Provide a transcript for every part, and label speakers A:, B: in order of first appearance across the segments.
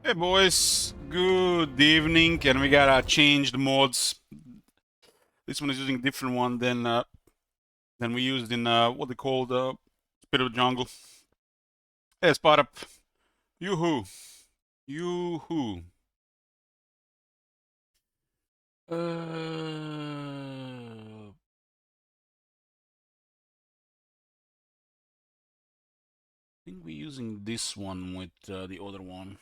A: Hey boys, good evening, and we gotta change the mods. This one is using a different one than we used in what they call the Spirit of the Jungle. Hey, spot up. Yoo-hoo. Yoo-hoo. I think we're using this one with the other one.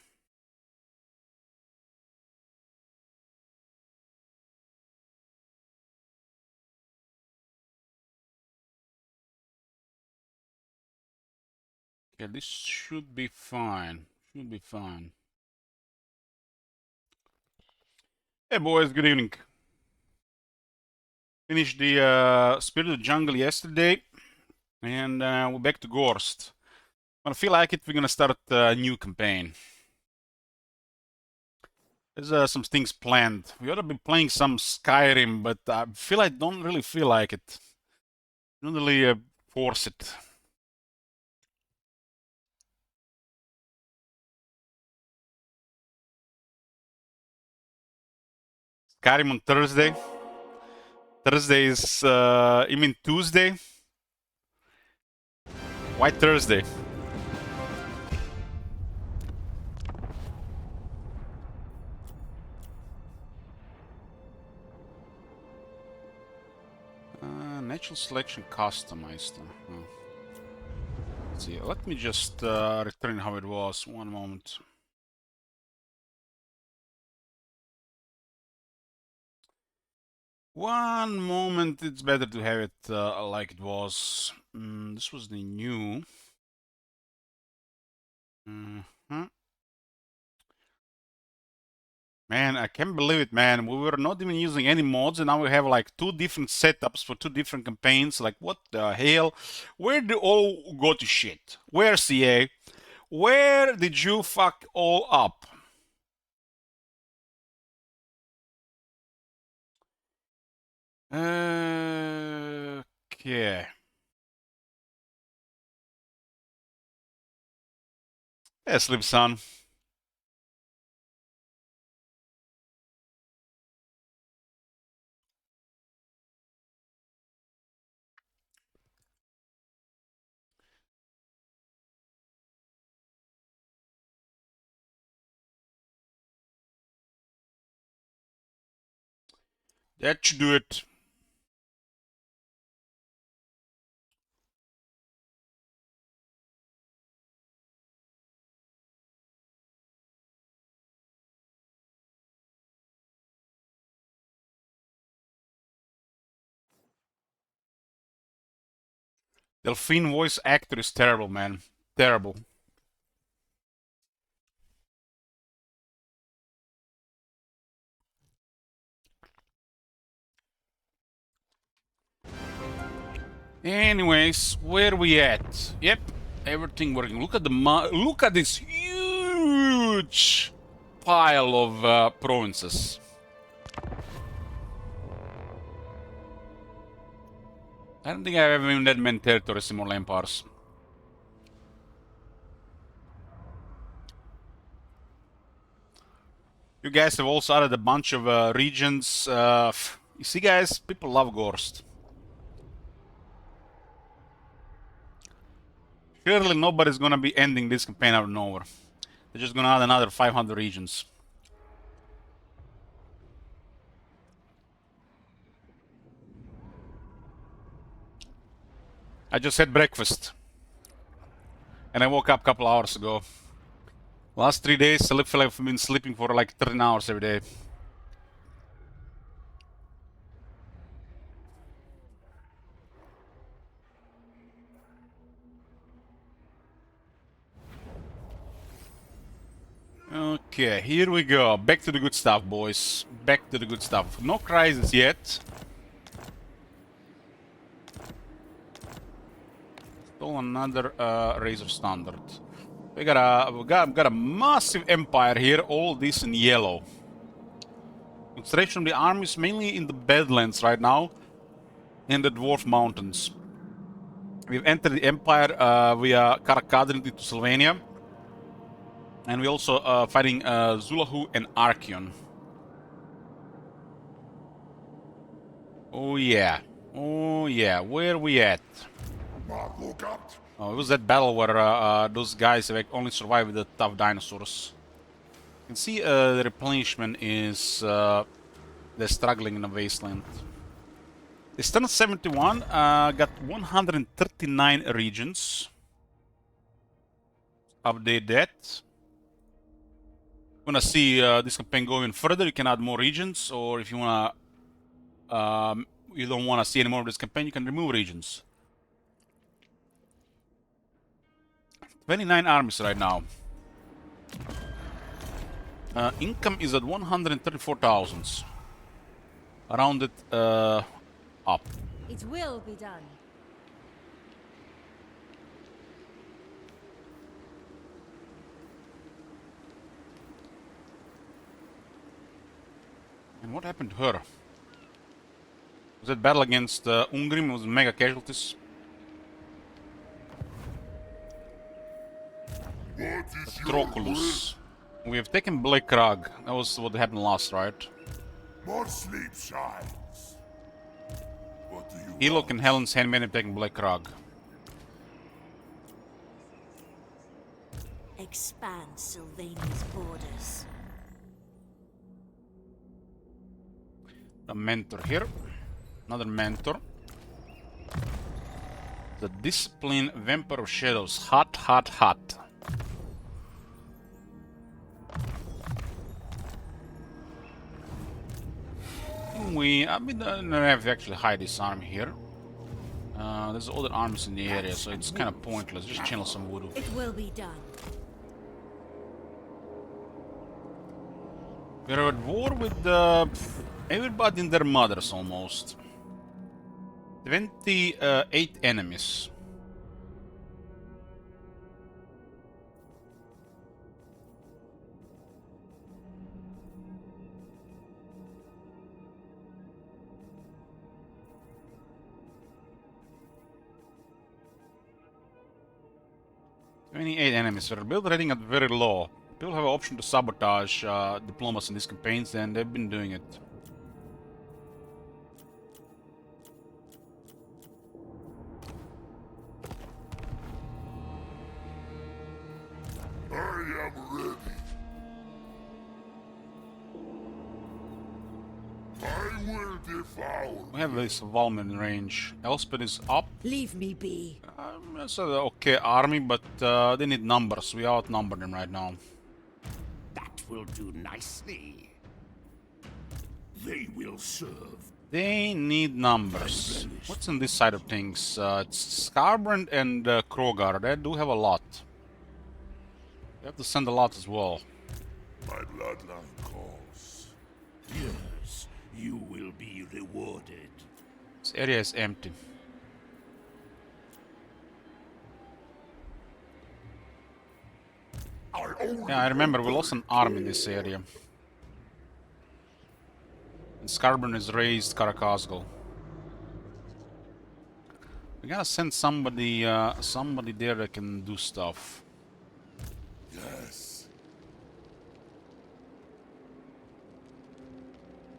A: Yeah, this should be fine. Should be fine. Hey boys, good evening. Finished the Spirit of the Jungle yesterday, and we're back to Gorst. When I feel like it, we're gonna start a new campaign. There's some things planned. We ought to be playing some Skyrim, but I feel I don't really feel like it. Don't really force it. Skyrim on Thursday. Thursday is, you mean Tuesday? Why Thursday? Natural selection customized. Oh. Let's see. Let me just return how it was. One moment. One moment. It's better to have it like it was. This was the new. Mhm. Man, I can't believe it, man. We were not even using any mods, and now we have like two different setups for two different campaigns. Like, what the hell? Where did all go to shit? Where, CA? Where did you fuck all up? Okay. Yeah, sleep, son. That should do it. Delphine voice actor is terrible, man. Terrible. Anyways, where we at? Yep, everything working. Look at the look at this huge pile of provinces. I don't think I've ever been that many territories in more empires. You guys have also added a bunch of regions. You see, guys, people love Gorst. Surely nobody's gonna be ending this campaign out of nowhere. They're just gonna add another 500 regions. I just had breakfast. And I woke up a couple hours ago. Last 3 days, I feel like I've been sleeping for like 13 hours every day. Okay, here we go. Back to the good stuff, boys. Back to the good stuff. No crisis yet. Stole another Razor Standard. We got a massive empire here, all this in yellow. Concentration of the army is mainly in the Badlands right now, in the Dwarf Mountains. We've entered the empire via Karakadrin into Sylvania. And we also fighting Zulahu and Archeon. Oh yeah. Oh yeah. Where we at?
B: Look out!
A: Oh, it was that battle where those guys have only survived the tough dinosaurs. You can see the replenishment is they're struggling in the wasteland. They started 71, got 139 regions. Update that. Wanna see this campaign going further? You can add more regions, or if you wanna, you don't wanna see any more of this campaign, you can remove regions. 29 armies right now. Income is at 134,000. Rounded up.
C: It will be done.
A: And what happened to her? Was that battle against Ungrim? It was mega casualties. Troculus. We have taken Black Crag. That was what happened last, right?
B: More sleep shines. What do you
A: Elok and Helen's Handmaid have taken Black Crag.
C: Expand Sylvania's borders.
A: A mentor here. Another mentor. The Discipline Vampire of Shadows. Hot, hot, hot. I don't have to actually hide this army here. There's other armies in the area, so it's kind of pointless. Just channel some voodoo.
C: It will be done.
A: We're at war with everybody and their mothers almost. 28 enemies. Enemies. We're build rating at very low. People have an option to sabotage diplomas in these campaigns, and they've been doing it.
B: I am ready. I will devour.
A: We have this Valman in range. Elspeth is up.
C: Leave me be.
A: It's an okay army, but they need numbers. We outnumber them right now.
B: That will do nicely. They will serve.
A: They need numbers. What's on this side of things? It's Scarbrand and Krogar. They do have a lot. We have to send a lot as well.
B: My bloodline calls. Yes, you will be rewarded.
A: This area is empty. Yeah, I remember we lost an army in this area. And Scarbrand has raised Karakazgal. We gotta send somebody, somebody there that can do stuff.
B: Yes.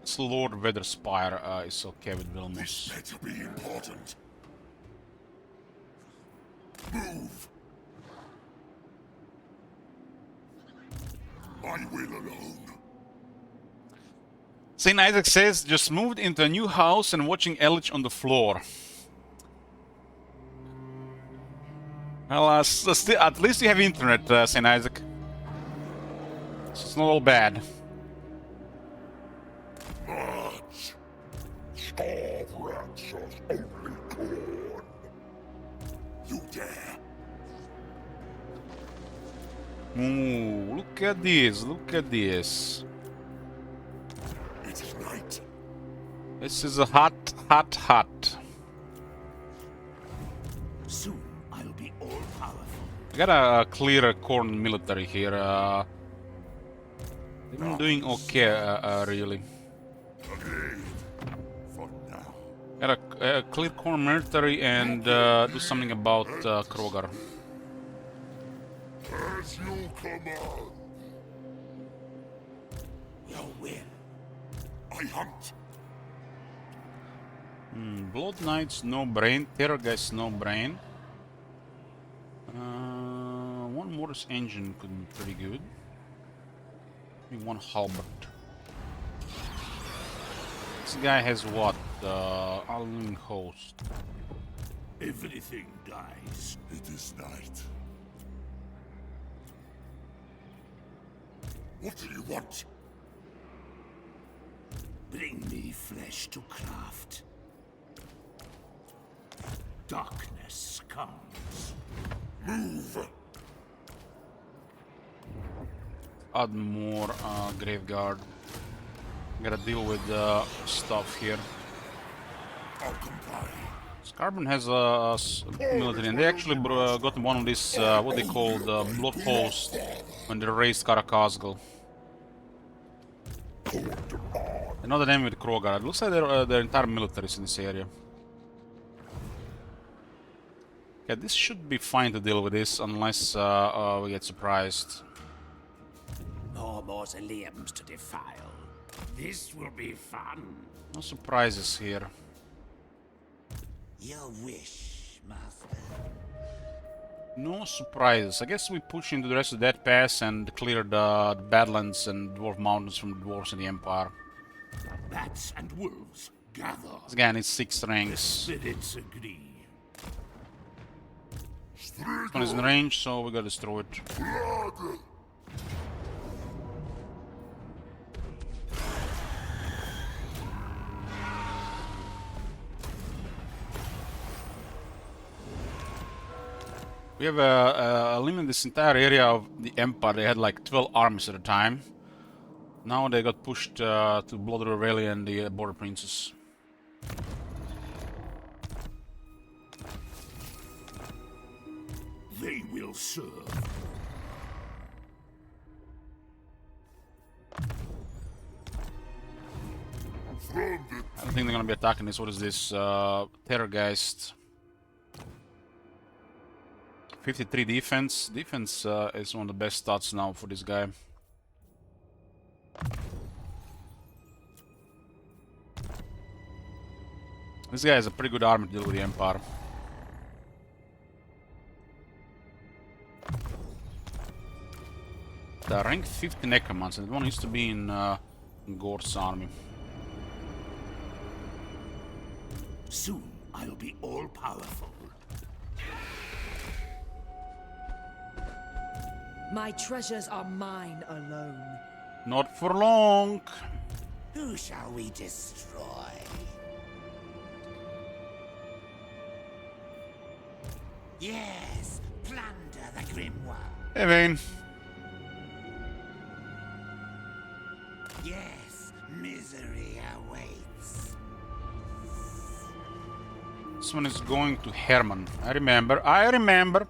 A: This Lord Weatherspire is okay with Vilmos.
B: This better be important. Move. I will alone.
A: St. Isaac says, just moved into a new house and watching Elich on the floor. Well, at least you have internet, St. Isaac. So it's not all bad.
B: March. Starve ranchers only corn. You dare.
A: Ooh, look at this, look at this.
B: It is night.
A: This is a hot, hot, hot.
B: Soon I'll be all powerful.
A: We gotta clear a corn military here. They've been doing okay, really.
B: Agreed. For now.
A: Gotta clear corn military and do something about Krogar.
B: As you command. your will. I hunt.
A: Blood Knights, no brain. Terror Guys, no brain. One Mortis engine could be pretty good. Maybe one halberd. This guy has what? Alun host.
B: Everything dies. It is night. What do you want? Bring me flesh to craft. Darkness comes. Move!
A: Add more graveyard. Gotta deal with stuff here.
B: I'll comply.
A: Caravan has a military, and they actually got one of these, what they call the blood host when they raised Karakazgal. Another name with Krogar. It looks like their entire military is in this area. Yeah, this should be fine to deal with this, unless we get surprised.
B: More mausoleums to defile. This will be fun.
A: No surprises here.
B: Your wish, master.
A: No surprises. I guess we push into the rest of that pass and clear the Badlands and Dwarf Mountains from the Dwarves in the Empire.
B: Bats and wolves, gather.
A: This guy needs 6 ranks.
B: Spirits agree.
A: This one is in range, so we gotta destroy it. We have eliminated this entire area of the Empire. They had like 12 armies at a time. Now they got pushed to Blood River Valley and the Border Princes.
B: They will serve.
A: I don't think they're gonna be attacking this. What is this? Terrorgeist. 53 defense. Defense is one of the best stats now for this guy. This guy has a pretty good army to deal with the Empire. The rank 50 Necromancer. That one used to be in Gort's army.
B: Soon I'll be all-powerful.
D: My treasures are mine alone.
A: Not for long.
B: Who shall we destroy? Yes, plunder the grimoire.
A: Hey, Vayne.
B: Yes, misery awaits.
A: This one is going to Herman. I remember. I remember.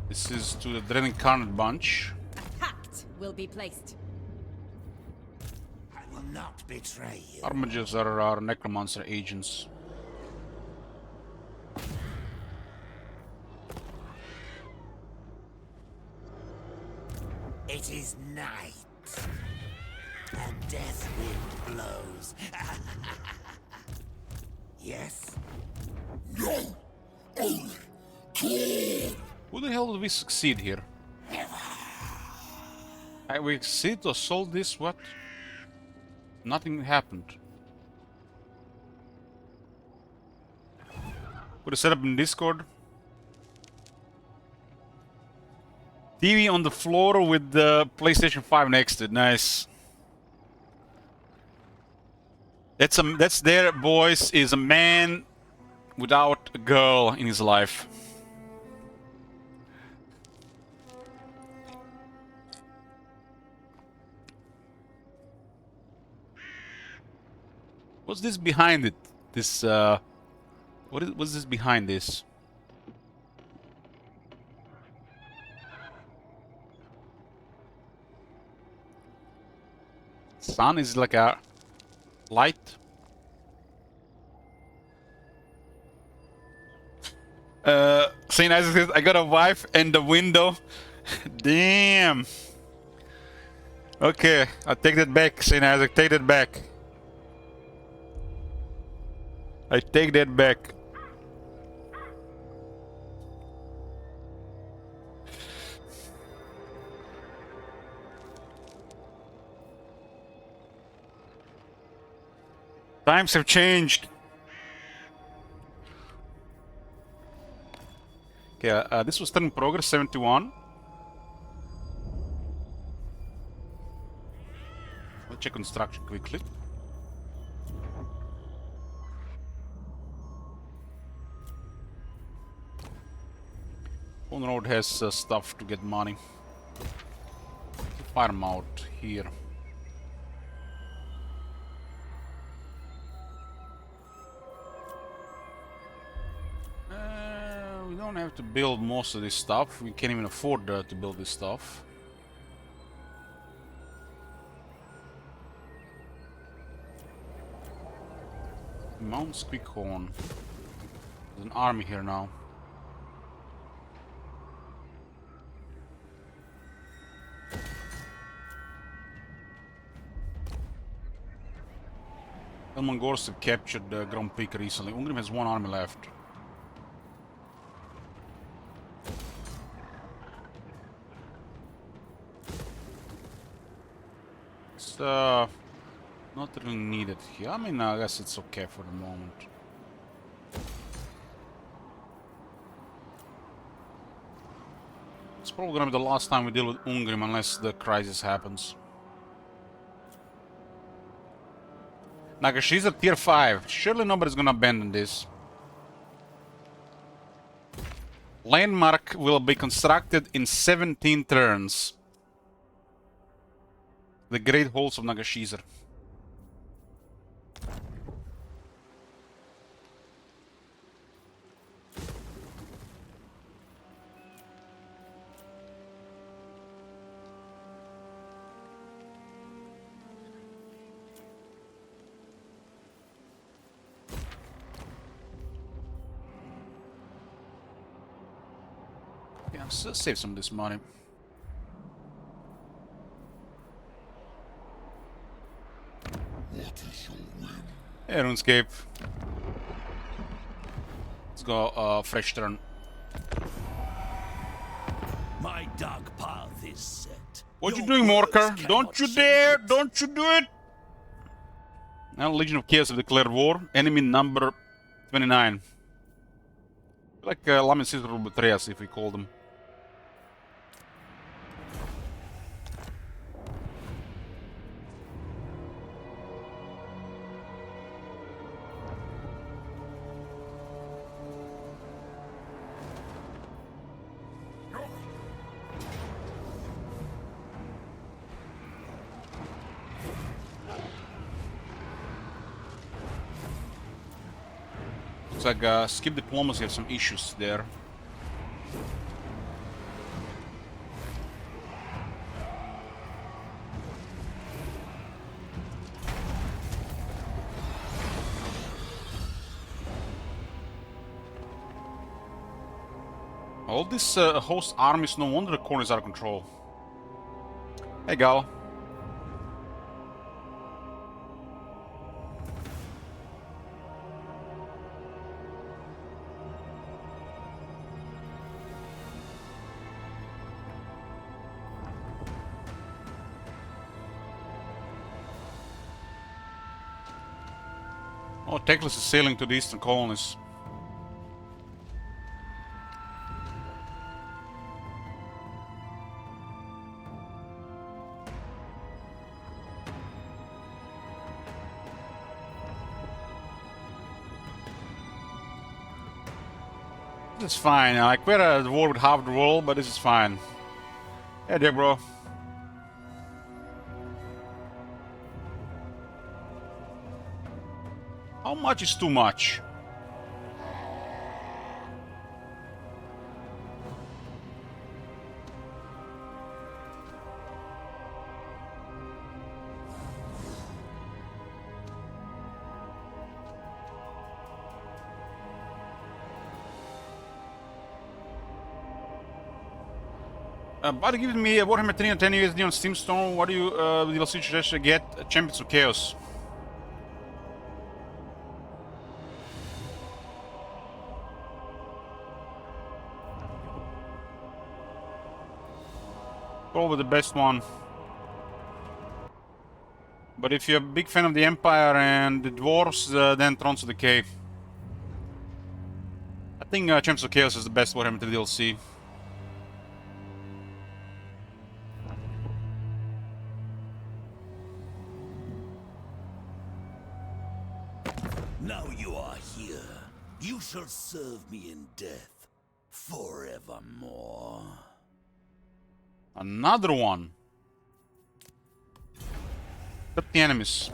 A: This is to the Dread Incarnate bunch.
C: A pact will be placed.
B: I will not betray you.
A: Armagers are our Necromancer agents.
B: It is night. And death wind blows. Yes? No! Only two!
A: Who the hell did we succeed here? We succeeded to assault this, what? Nothing happened. Put a setup in Discord. TV on the floor with the PlayStation 5 next to it. Nice. That's there, boys, is a man without a girl in his life. What's this behind it? This what's this behind this? Sun is like a light. Saint Isaac says, I got a wife and a window. Damn. Okay, I take that back, Saint Isaac. Take that back. I take that back. Times have changed. Okay, this was still in progress, 71. Let's check construction quickly. On road has stuff to get money. Fire them out here. We don't have to build most of this stuff. We can't even afford to build this stuff. Mount Squeakhorn. There's an army here now. Elmongors have captured Grand Peak recently. Ungrim has one army left. It's not really needed here. I mean, I guess it's okay for the moment. It's probably gonna be the last time we deal with Ungrim unless the crisis happens. Nagashi's at tier 5. Surely nobody's gonna abandon this. Landmark will be constructed in 17 turns. The Great Halls of Nagashizar. Yeah, so save some of this money. Hey, RuneScape. Let's go, fresh turn.
B: My dark path is set.
A: What you
B: Your
A: doing,
B: words
A: Morcar?
B: cannot
A: Don't you
B: change
A: dare!
B: it.
A: Don't you do it! Now Legion of Chaos have declared war. Enemy number 29. Like Lamin Caesar Betrayas, if we call them. Looks like skip diplomacy have some issues there. All this host armies, no wonder the corner is out of control. Hey, Gal. Oh, Teclis is sailing to the eastern colonies. This is fine. Like, we're at war with half the world, but this is fine. Hey there, bro. How much is too much? Buddy giving me a Warhammer 3 and 10 USD on Steam Store. What do you DLC suggest I get? Champions of Chaos. Probably the best one. But if you're a big fan of the Empire and the Dwarves, then Thrones of Decay. I think Champions of Chaos is the best Warhammer 3 DLC.
B: Now you are here. You shall serve me in death forevermore.
A: Another one. 30 enemies.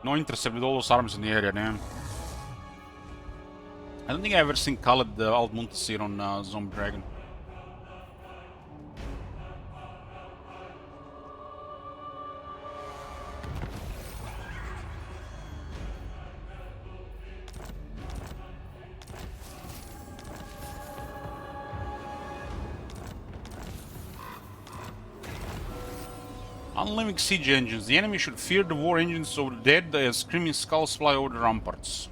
A: No intercept with all those arms in the area, damn. I don't think I've ever seen Khaled Alt Muntasir on Zombie Dragon. Unlimited siege engines. The enemy should fear the war engines of the dead as screaming skulls fly over the ramparts.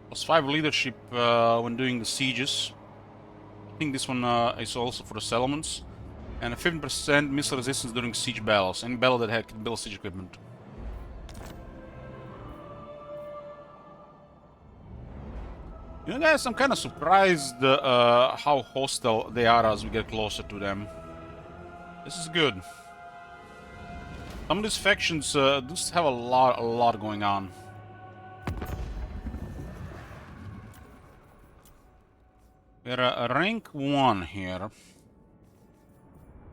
A: Plus 5 leadership when doing the sieges. I think this one is also for the settlements. And a 15% missile resistance during siege battles. Any battle that can build siege equipment. You know guys, I'm kind of surprised how hostile they are as we get closer to them. This is good. Some of these factions just have a lot going on. We're a rank 1 here.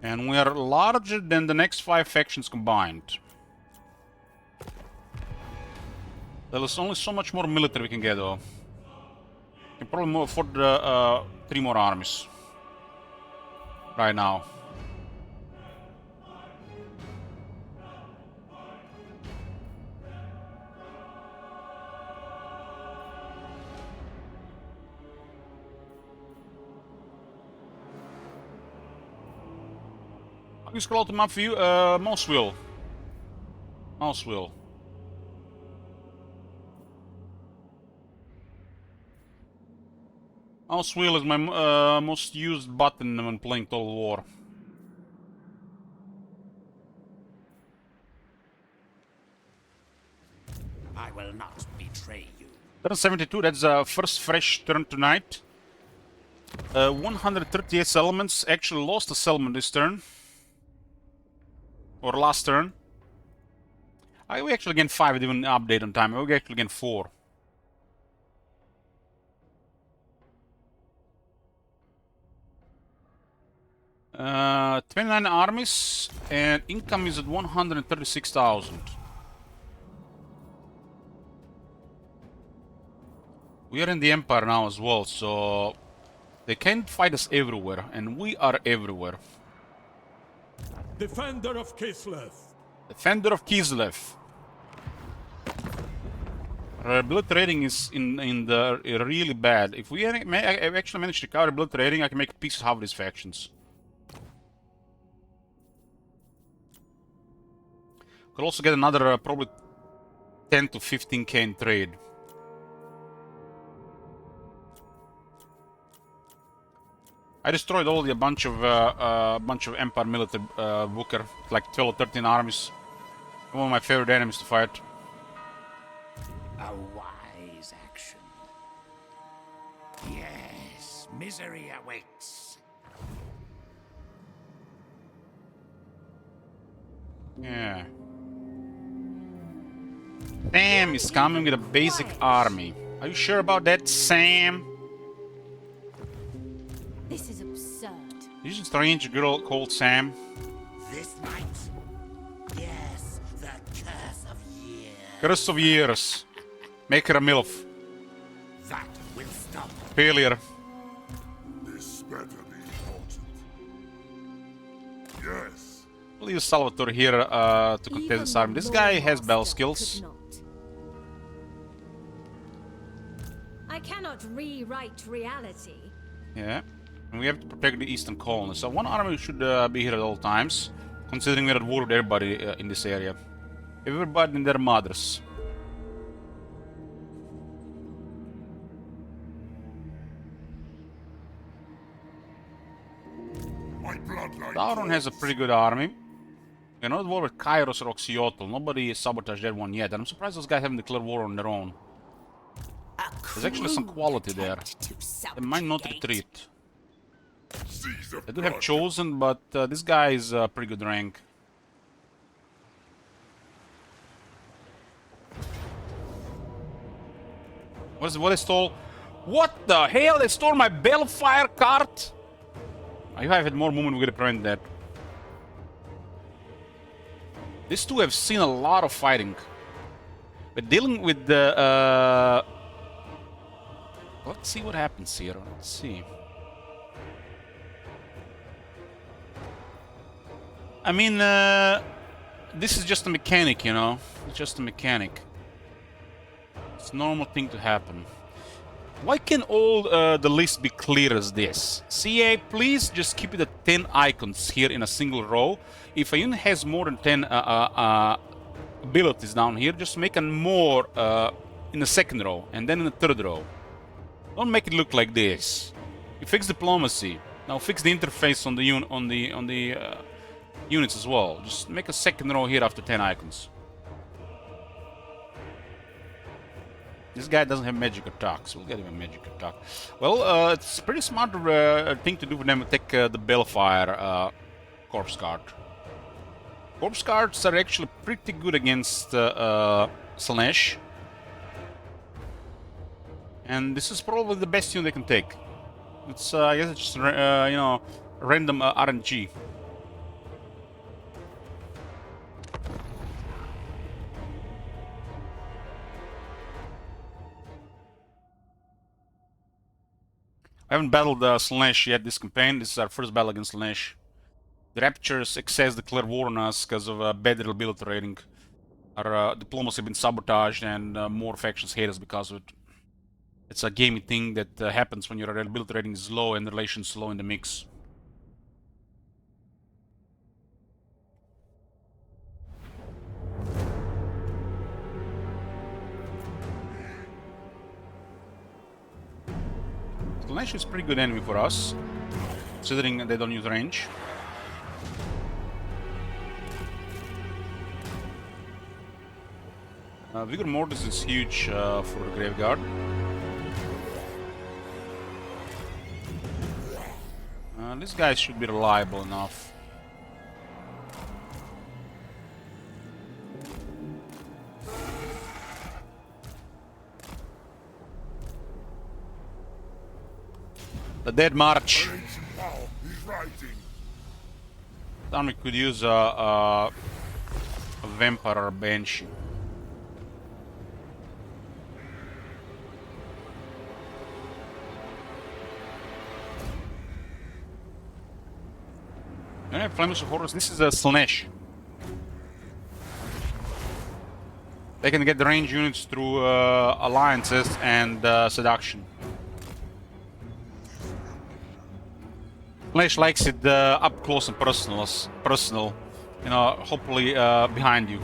A: And we are larger than the next 5 factions combined. There is only so much more military we can get though. We can probably afford 3 more armies. Right now. Can you scroll out the map for you? Mouse wheel. Mouse wheel. Mouse wheel is my most used button when playing Total War.
B: I will not betray you.
A: Turn 72, that's first fresh turn tonight. 138 settlements. Actually lost a settlement this turn. Or last turn. We actually gained 5, it didn't update on time. We actually gained 4. Uh, 29 armies, and income is at 136,000. We are in the Empire now as well, so they can't fight us everywhere, and we are everywhere.
E: Defender of Kislev.
A: Defender of Kislev. Ability rating is in the really bad. If we actually manage to cover ability rating, I can make peace with half of these factions. Could also get another probably 10 to 15k in trade. I destroyed already a bunch of Empire military Booker, like 12 or 13 armies. One of my favorite enemies to fight.
B: A wise action. Yes, misery awaits.
A: Yeah. Sam is coming with a basic army. Are you sure about that, Sam?
C: This is absurd.
A: Is a strange girl called Sam?
B: This night? Yes, the curse of years.
A: Curse of years. Make her a MILF.
B: That will stop.
A: Failure.
E: This better be important. Yes.
A: We'll use Salvatore here to contest this army. This guy has battle skills.
C: I cannot rewrite reality.
A: Yeah. And we have to protect the eastern colony. So one army should be here at all times, considering we're at war with everybody in this area. Everybody and their mothers. Sauron has a pretty good army. We're not at war with Kairos or Oxyotl. Nobody sabotaged that one yet. And I'm surprised those guys haven't declared war on their own. There's actually some quality there. They might not retreat. They do have Chosen, but this guy is a pretty good rank. What they stole? What the hell? They stole my Balefire cart? If I had more movement, we could have prevented that. These two have seen a lot of fighting. But dealing with the... let's see what happens here. Let's see. I mean, this is just a mechanic, you know? It's just a mechanic. It's a normal thing to happen. Why can all the list be clear as this? CA, please just keep it at 10 icons here in a single row. If a unit has more than 10 abilities down here, just make them more in the second row and then in the third row. Don't make it look like this. You fix diplomacy. Now fix the interface on the units as well. Just make a second row here after 10 icons. This guy doesn't have magic attack, so we'll get him a magic attack. Well, it's pretty smart thing to do for them to take the Balefire corpse card. Corpse cards are actually pretty good against Slanesh. And this is probably the best unit they can take. It's, I guess it's just, you know, random RNG. I haven't battled Slanesh yet this campaign. This is our first battle against Slanesh. The Raptures excess declare war on us because of bad reliability rating. Our diplomacy has been sabotaged and more factions hate us because of it. It's a gaming thing that happens when your reliability rating is low and relations low in the mix. Slanesh is a pretty good enemy for us, considering they don't use range. Vigor Mortis is huge for the Graveguard. This guy should be reliable enough. The Dead March. Then we could use a Vampire or Banshee. Yeah, Flames of Horus. This is a Slanesh. They can get the range units through alliances and seduction. Slanesh likes it up close and personal, you know, hopefully behind you.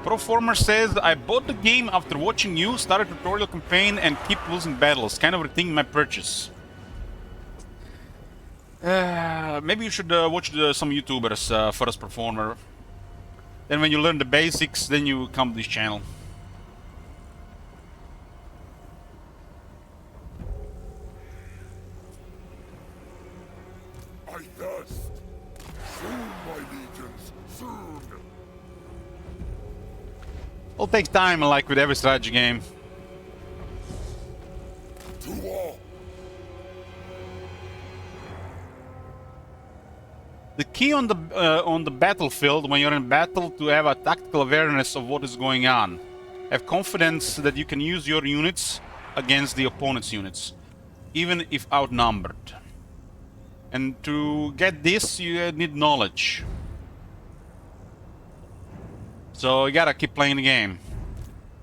A: Proformer says, I bought the game after watching you, started tutorial campaign and keep losing battles. Kind of rethinking my purchase. Maybe you should watch some YouTubers first, Proformer. Then when you learn the basics, then you come to this channel.
B: I thirst. Soon, my legions, soon.
A: It'll take time, like with every strategy game.
B: To war.
A: The key on the battlefield when you're in battle to have a tactical awareness of what is going on. Have confidence that you can use your units against the opponent's units, even if outnumbered. And to get this, you need knowledge. So you gotta keep playing the game.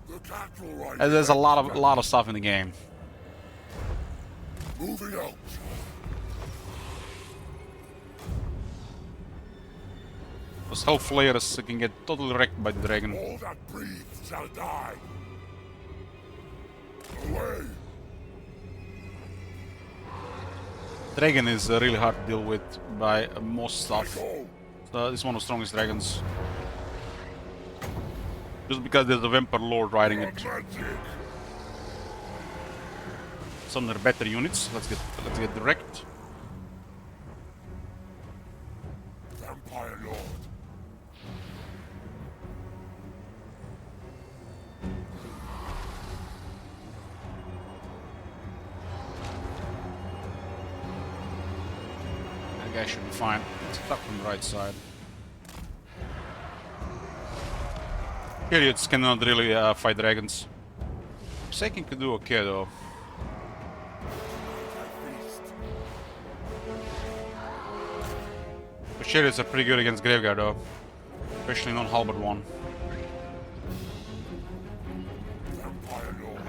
B: The cat will ride
A: And there's a
B: it.
A: lot of stuff in the game.
B: Moving out.
A: Those hell flares can get totally wrecked by the dragon.
B: All that breathes shall die. Away.
A: Dragon is really hard to deal with by most stuff.
B: Go.
A: It's one of the strongest dragons. Just because there's a vampire lord riding it.
B: Magic.
A: Some of the better units. Let's get direct.
B: Vampire Lord.
A: That guy should be fine. It's stuck from the right side. Idiots cannot really fight dragons. Forsaken could do okay though. But chariots are pretty good against Graveguard though. Especially non-halberd one.
B: Vampire Lord.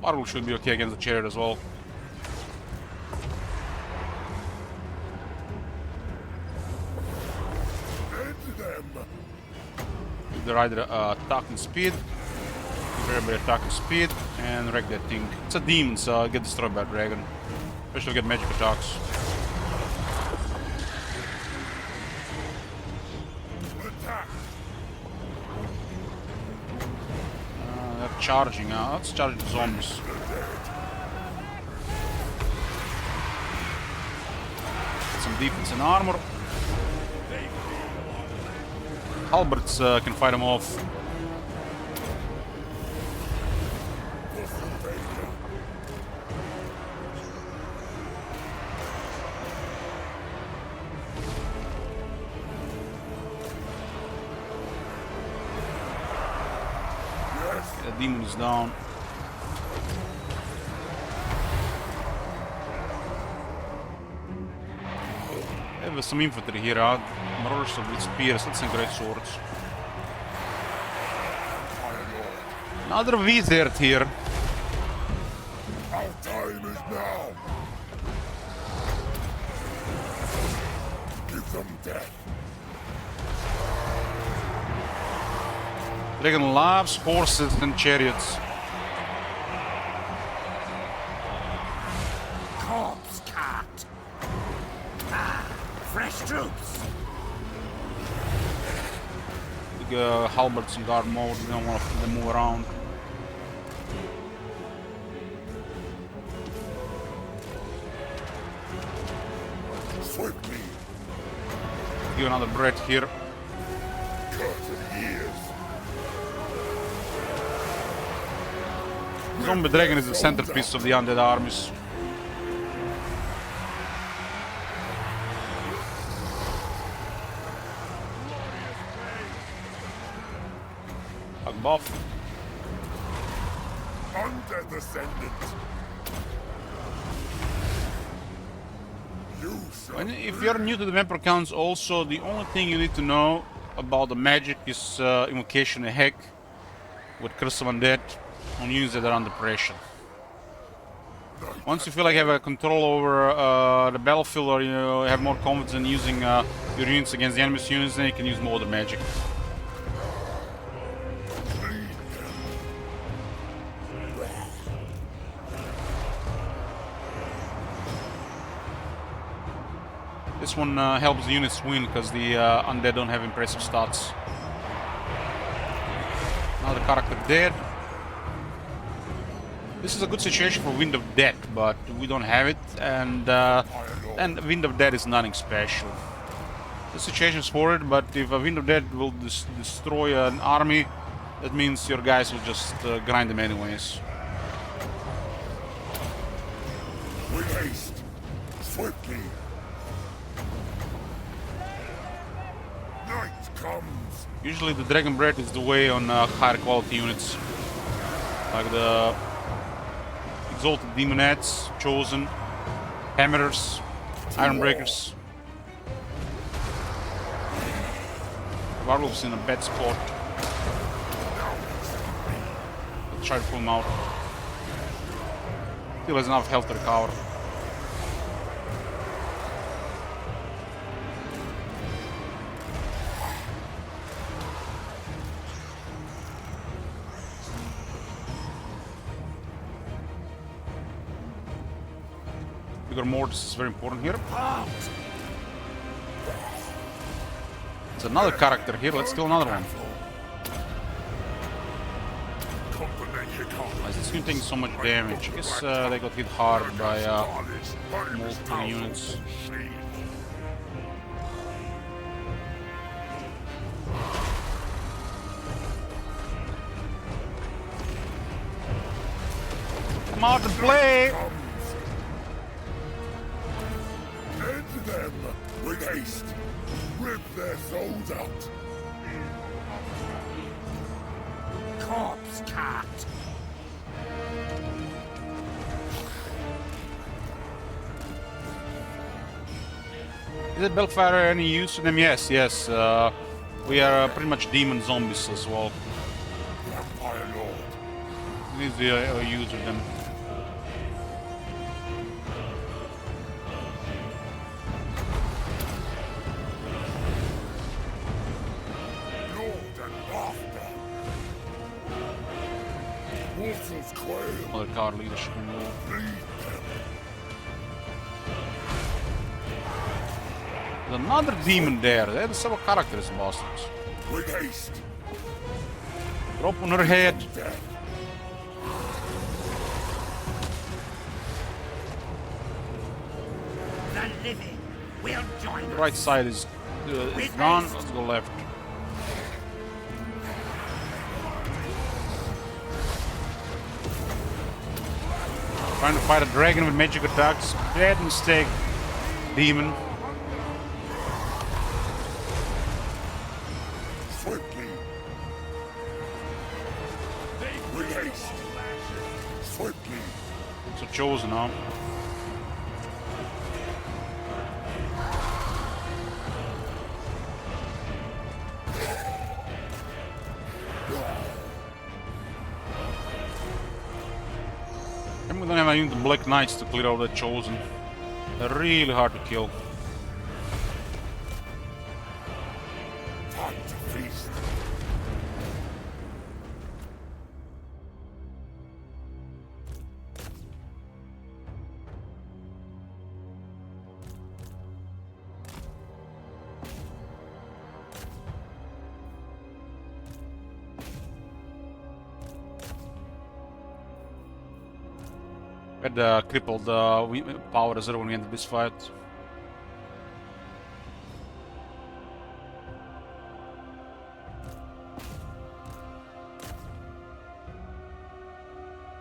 A: Marvel should be okay against the chariot as well.
B: End them.
A: Give the rider attacking speed. Give everybody attacking speed and wreck that thing. It's a demon, so get destroyed by a dragon. Especially get magic attacks.
B: Attack.
A: They're charging. Let's charge the zombies. Get some defense and armor. Halberds can fight them off. The demon is down. I have some infantry here, marauders with spears, that's some great swords. Another wizard here.
B: Our time is now. Give them death.
A: Dragon loves horses and chariots.
B: Corpse cart. Fresh troops.
A: Big halberds in guard mode, we don't want them to move around.
B: Swiftly.
A: Give another breath here.
B: Curtain years.
A: Zombie dragon is the centerpiece of the undead armies. Hug buff.
B: Undead ascendant. You shall
A: And if you're new to the vampire counts, also the only thing you need to know about the magic is invocation and heck with Curse of Undead on units that are under pressure. Once you feel like you have a control over the battlefield, or you have more confidence in using your units against the enemy's units, then you can use more of the magic. This one helps the units win because the undead don't have impressive stats. Another character dead. This is a good situation for Wind of Death, but we don't have it, and Wind of Death is nothing special. The situation is for it, but if a Wind of Death will destroy an army, that means your guys will just grind them anyways.
B: with haste. Swiftly. comes.
A: Usually the Dragon Breath is the way on higher quality units. Like the Exalted Demonettes, Chosen, Hammerers, Ironbreakers. Warwolf's in a bad spot. Let's try to pull him out. Still has enough health to recover. Bigger Mortis is very important here. It's another character here, let's kill another one. Why is this unit taking so much damage? I guess they got hit hard by multiple units. Come out to play!
B: End them with haste. Rip their souls out. Corpse cat.
A: Is it Bellfire any use to them? Yes. We are pretty much demon zombies as well.
B: Vampire Lord.
A: It is the use of them.
B: Mortals quail.
A: Another card leadership move.
B: Bleed them.
A: There's another demon there. They have several characters, bastards.
B: With haste.
A: Drop on her head.
B: Death.
E: The living will join
A: The
E: us.
A: right side is gone. Let's go left. Trying to fight a dragon with magic attacks. Bad mistake. Demon.
B: Swiftly. With haste. Swiftly.
A: So chosen, huh? And we don't have any Black Knights to clear out the chosen. They're really hard to kill.
B: Time to feast.
A: Had crippled power reserve when we entered this fight.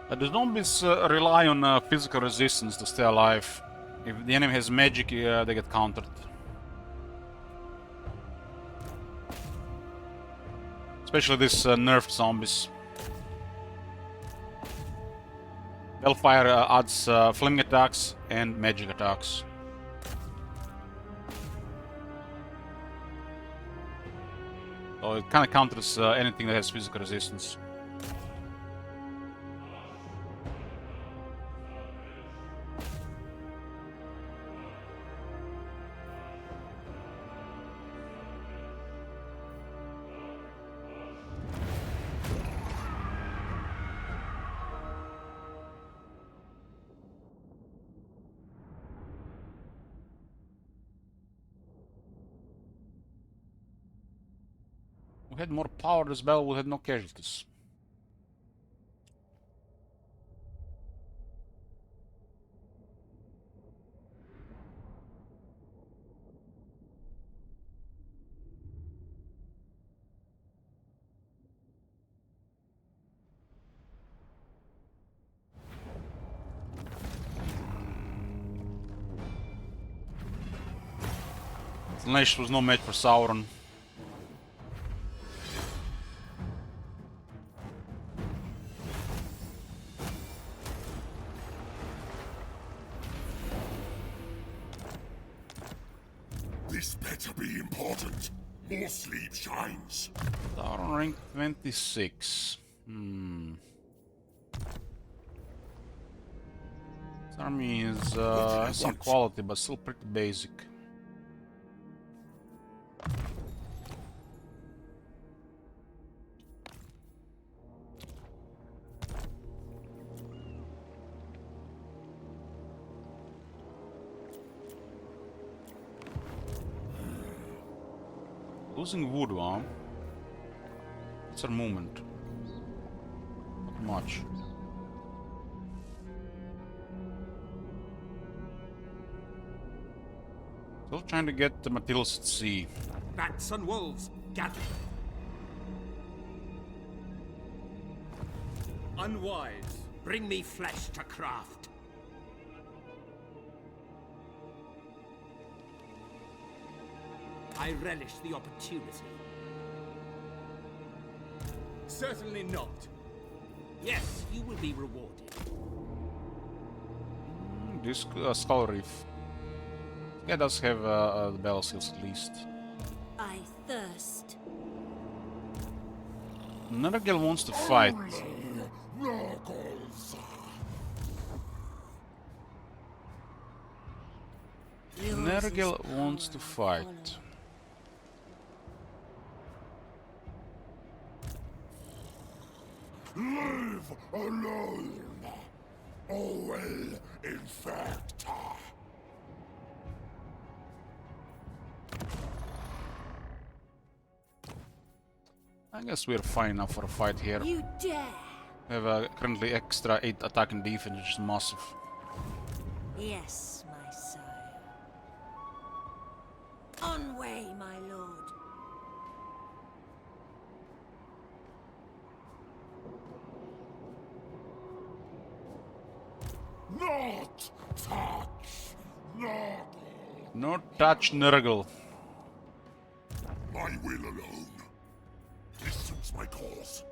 A: The zombies rely on physical resistance to stay alive. If the enemy has magic, they get countered. Especially these nerfed zombies. Bellfire adds flaming attacks and magic attacks. So it kind of counters anything that has physical resistance. We had more power as well, we had no casualties. Slanesh was no match for Sauron.
B: This better be important. More sleep shines.
A: Tower on rank 26. This army is has some quality, but still pretty basic. Losing wood, huh? It's our movement. Not much. Still trying to get the materials at sea.
E: Bats and wolves, gather. Unwise, bring me flesh to craft. I relish the opportunity. Certainly not. Yes, you will be rewarded.
A: This skull reef. Yeah, does have the battle skills at least.
C: I thirst.
A: Nergal wants to fight.
B: Knuckles.
A: Nergal wants to fight.
B: Live alone. Owel infecta.
A: I guess we're fine enough for a fight here.
C: You dare!
A: We have currently extra 8 attack and defense, which is massive.
C: Yes, my sire. On way, my lord.
B: Not touch. Not.
A: Not touch Nergal.
B: My will alone. This suits my cause.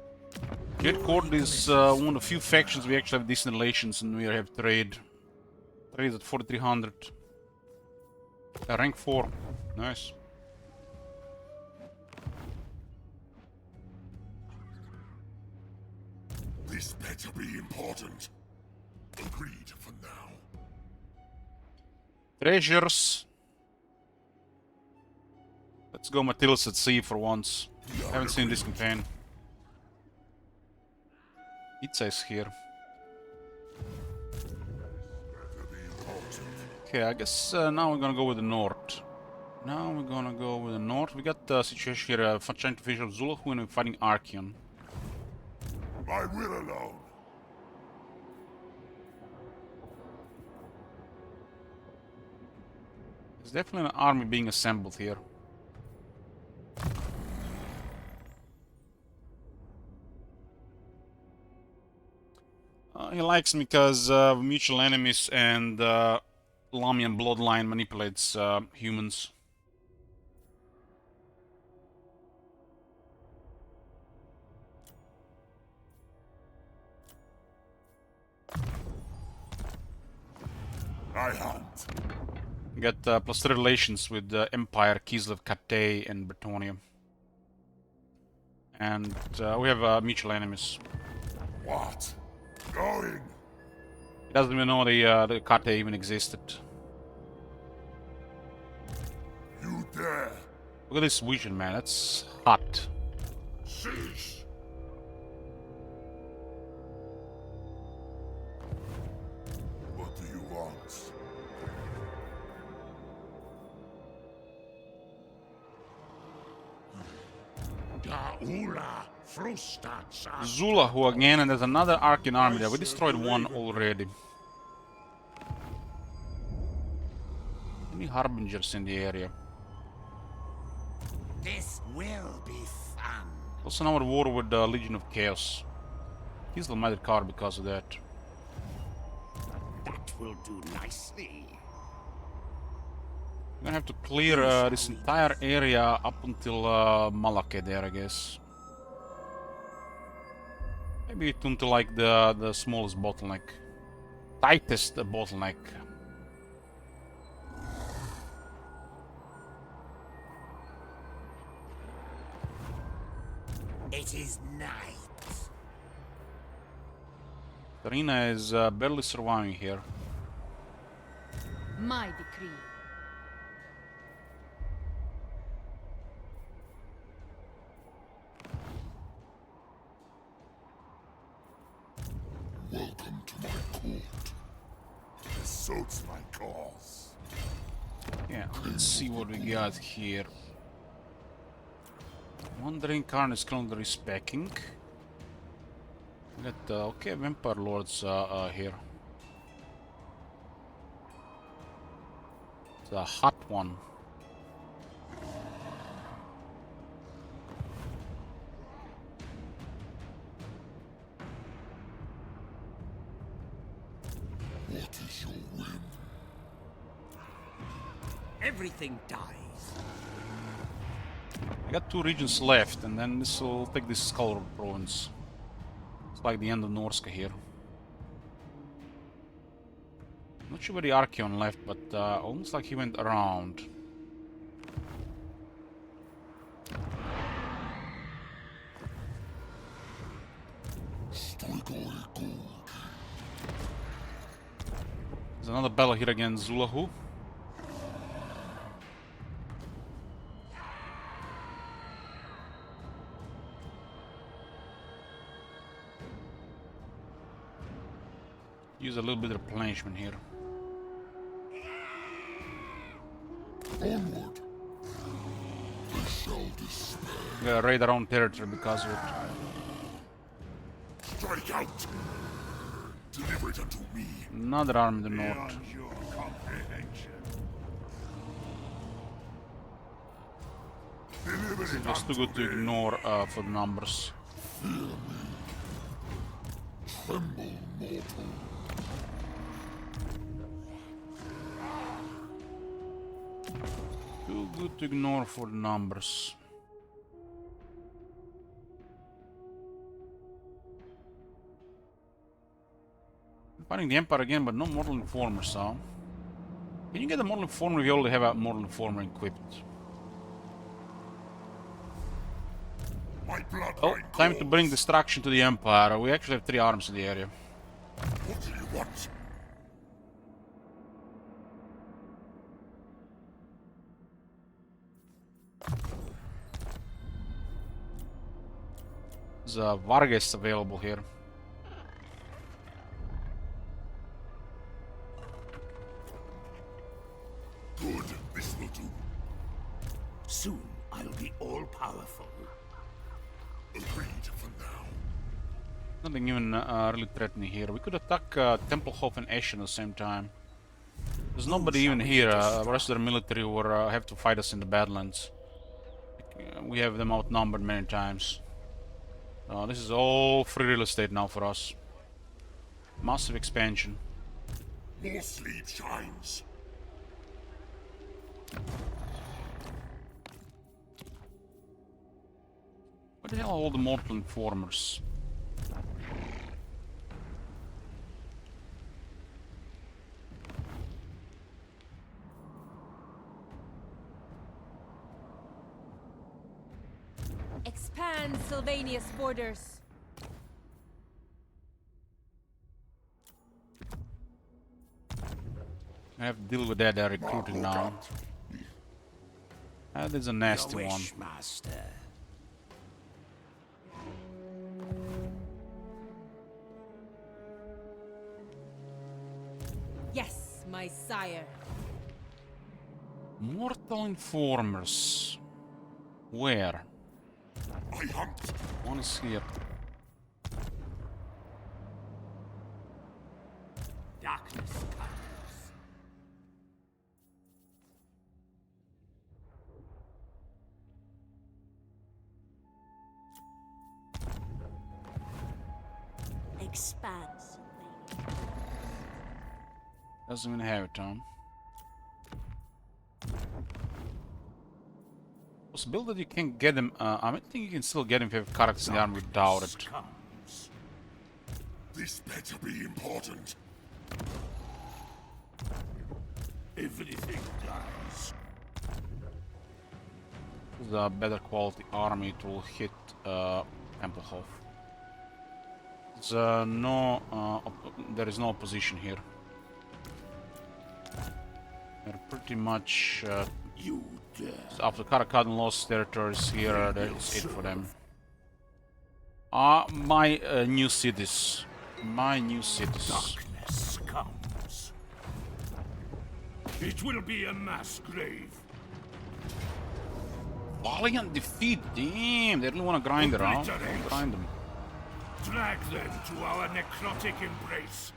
A: Jet Court is one of the few factions we actually have decent relations and we have trade. Trade at 4300. Rank 4. Nice.
B: This better be important. Agreed for now.
A: Treasures. Let's go Matilda's at sea for once. Haven't seen this campaign. It says here. Okay, I guess now we're gonna go with the north. Now we're gonna go with the north. We got the situation here, trying to fish up Zulu when we're fighting Archeon.
B: My will alone.
A: There's definitely an army being assembled here. He likes me because mutual enemies and Lamian bloodline manipulates humans.
B: I hunt.
A: We got +3 relations with Empire, Kislev, Cathay, and Bretonia. And we have mutual enemies.
B: What? Going.
A: He doesn't even know the Cathay even existed.
B: You dare.
A: Look at this vision, man. That's hot.
B: Cease. What do you want? Daula frustatsa.
A: Zula, who again, and there's another Archean army there. We destroyed one already. Any harbingers in the area?
E: This will be fun.
A: Also now at war with the Legion of Chaos. He's the mighty card because of that.
E: That will do nicely.
A: We're gonna have to clear this entire area up until Malake there, I guess. Maybe until like the smallest bottleneck. Tightest bottleneck.
B: It is night.
A: Tarina is barely surviving here.
D: My decree.
B: Welcome to my court. This suits my cause.
A: Yeah, let's see what we got here. Wandering Karn is currently respecking. We got okay vampire lords here. It's a hot one.
B: What is your whim?
E: Everything dies.
A: I got 2 regions left, and then this will take this Skull province. It's like the end of Norska here. Not sure where the Archeon left, but almost like he went around. There's another battle here against Zulahu. Use a little bit of replenishment here.
B: Onward. They shall despair.
A: We gotta raid our own territory because of it.
B: Strike out. Deliver it unto me.
A: Another army in the north.
B: Beyond your comprehension. Deliver it
A: Just too
B: unto
A: good to
B: me.
A: ignore for the numbers.
B: Tremble, mortal.
A: Too good to ignore for the numbers. Finding the Empire again, but no Mortal Informer, so... Can you get a Mortal Informer if you already have a Mortal Informer equipped?
B: My bloodline
A: Oh, time to
B: calls.
A: bring destruction to the Empire. We actually have 3 arms in the area.
B: What do you want?
A: There's Vargas available here.
B: Good, this will do.
E: Soon I'll be all-powerful.
B: Agreed for now.
A: Nothing even really threatening here. We could attack Templehof and Eschen at the same time. There's nobody even here. The rest of the military will have to fight us in the Badlands. We have them outnumbered many times. This is all free real estate now for us. Massive expansion.
B: More sleep shines.
A: Where the hell are all the Mortal Informers?
D: Expand Sylvania's borders.
A: I have to deal with that recruiting now. That is a nasty
E: Your
A: one.
E: wish, master.
D: Yes, my sire.
A: Mortal Informers. Where?
B: I hunt.
A: One is here.
E: Darkness comes.
C: Expanse.
A: Doesn't even have it, huh? Possibility that you can get him. I think you can still get him if you have characters in the army without it.
E: Comes.
B: This better be important. Everything dies.
A: With a better quality army, it will hit Templehof. There is no opposition here. They're pretty much
B: You dare.
A: after Caravan lost territories here. That's it for them. My new cities. My new cities.
B: Darkness comes. It will be a mass grave.
A: Valiant defeat. Damn, they really want to grind around. Grind them.
B: Drag them to our necrotic embrace.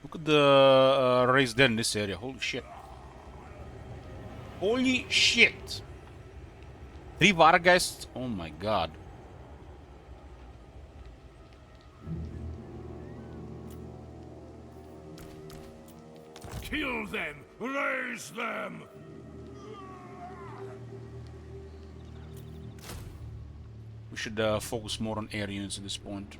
A: Look at the race dead in this area. Holy shit. Holy shit. 3 Vargeists. Oh my god.
B: Kill them! Raise them!
A: We should focus more on air units at this point.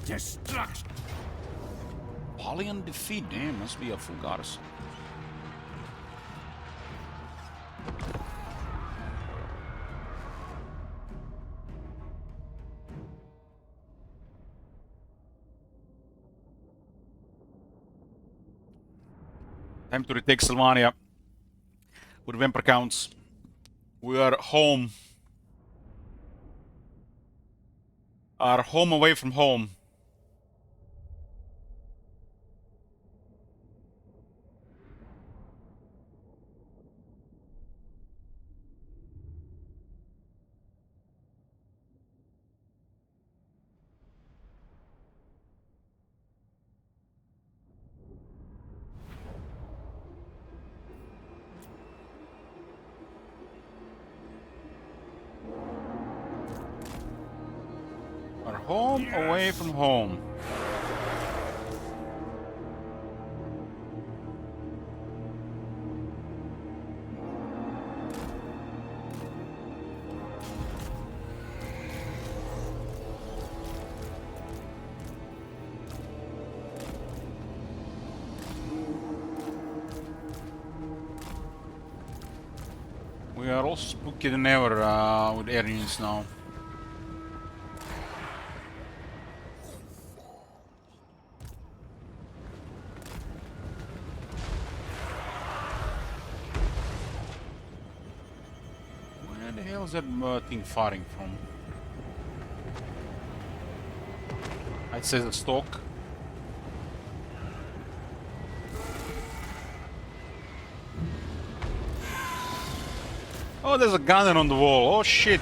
B: Destruction!
A: Valiant defeat. Damn, must be a full garrison. Time to retake Sylvania with Vampire counts. We are home. Our home away from home. Our home away from home. We are also spookier than ever with air units now. Where the hell is that thing firing from? It says a stalk. Oh, there's a gunner on the wall. Oh shit.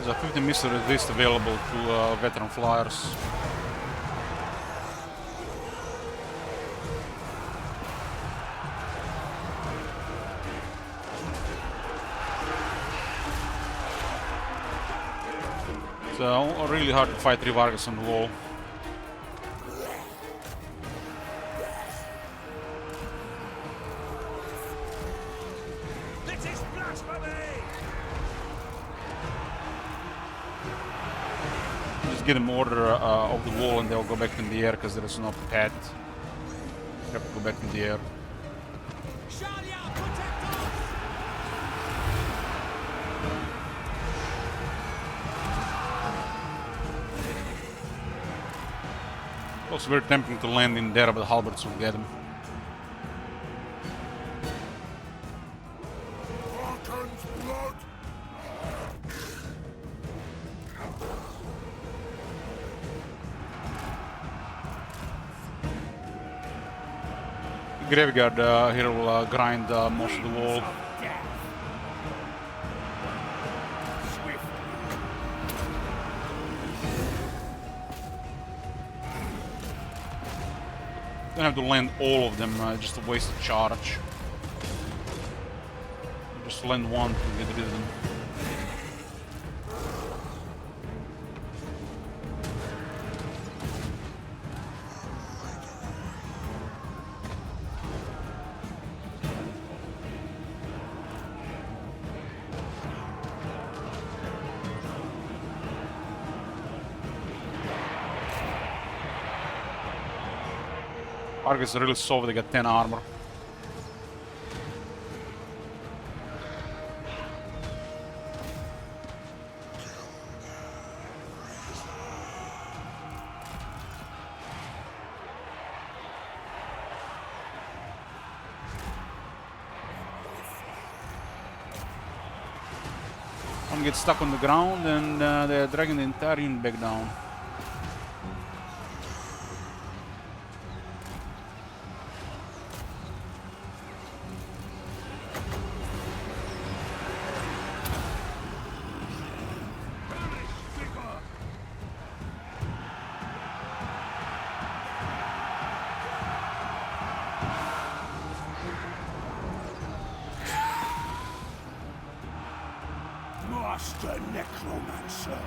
A: There's a 50 missile resist available to veteran flyers. It's really hard to fight 3 Vargas on the wall.
B: This is blasphemy!
A: Just get them order off the wall and they'll go back in the air because there is no pad. Have to go back in the air. Also very tempting to land in there, but halberds will get him.
B: Archon's blood!
A: Graveyard here will grind most of the wall. Don't have to land all of them, just a wasted charge. Just land one to get rid of them. Argus are really soft, they got 10 armor. One gets stuck on the ground and they're dragging the entire unit back down.
B: Master Necromancer!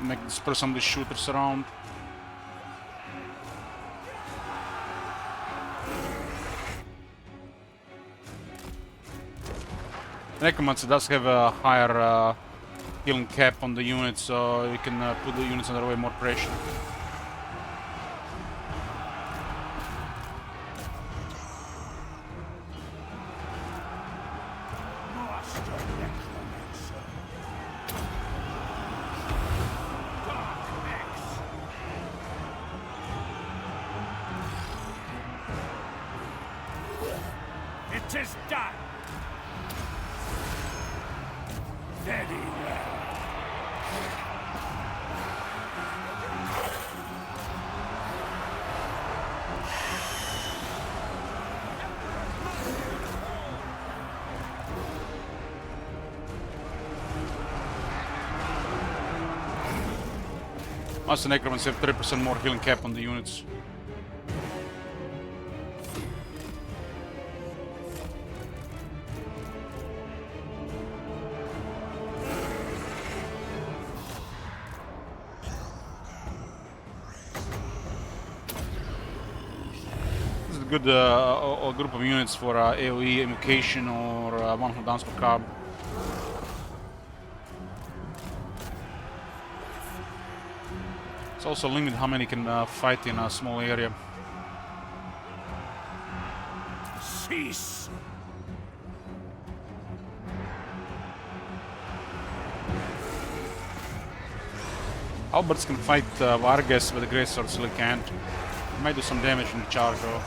A: Make disperse some of the shooters around. Necromancer does have a higher healing cap on the units, so you can put the units under way more pressure.
B: Master Necromancer! It is done! Very well.
A: Master Necromancer have 30% more healing cap on the units. This is a good group of units for AoE evocation or one who dance for carb. It's also limited how many can fight in a small area.
B: Cease!
A: Halberds can fight Vargas, but the Greatsword still can't. Might do some damage in the charge though.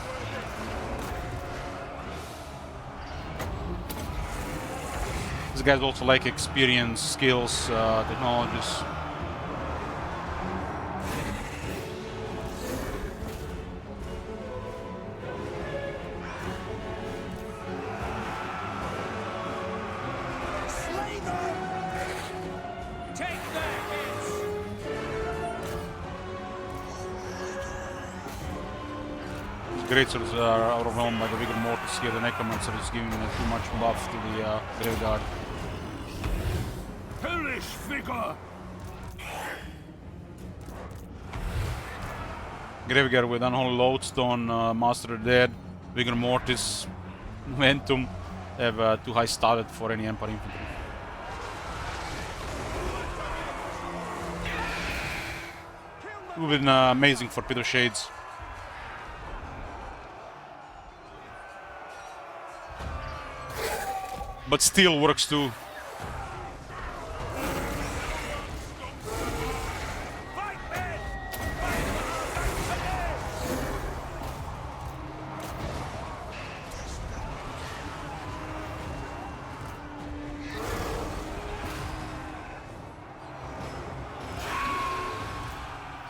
A: These guys also like experience, skills, technologies.
B: Slay them!
E: Take their heads!
A: Greatswords are overwhelmed by the vigor mortis here. The Necromancer is giving too much buff to the Graveyard.
B: Hellish vigor!
A: Graveyard with Unholy Lodestone, Master of the Dead, Vigor Mortis, Momentum have too high started for any Empire infantry. It would have been amazing for Peter Shades. but steel works too.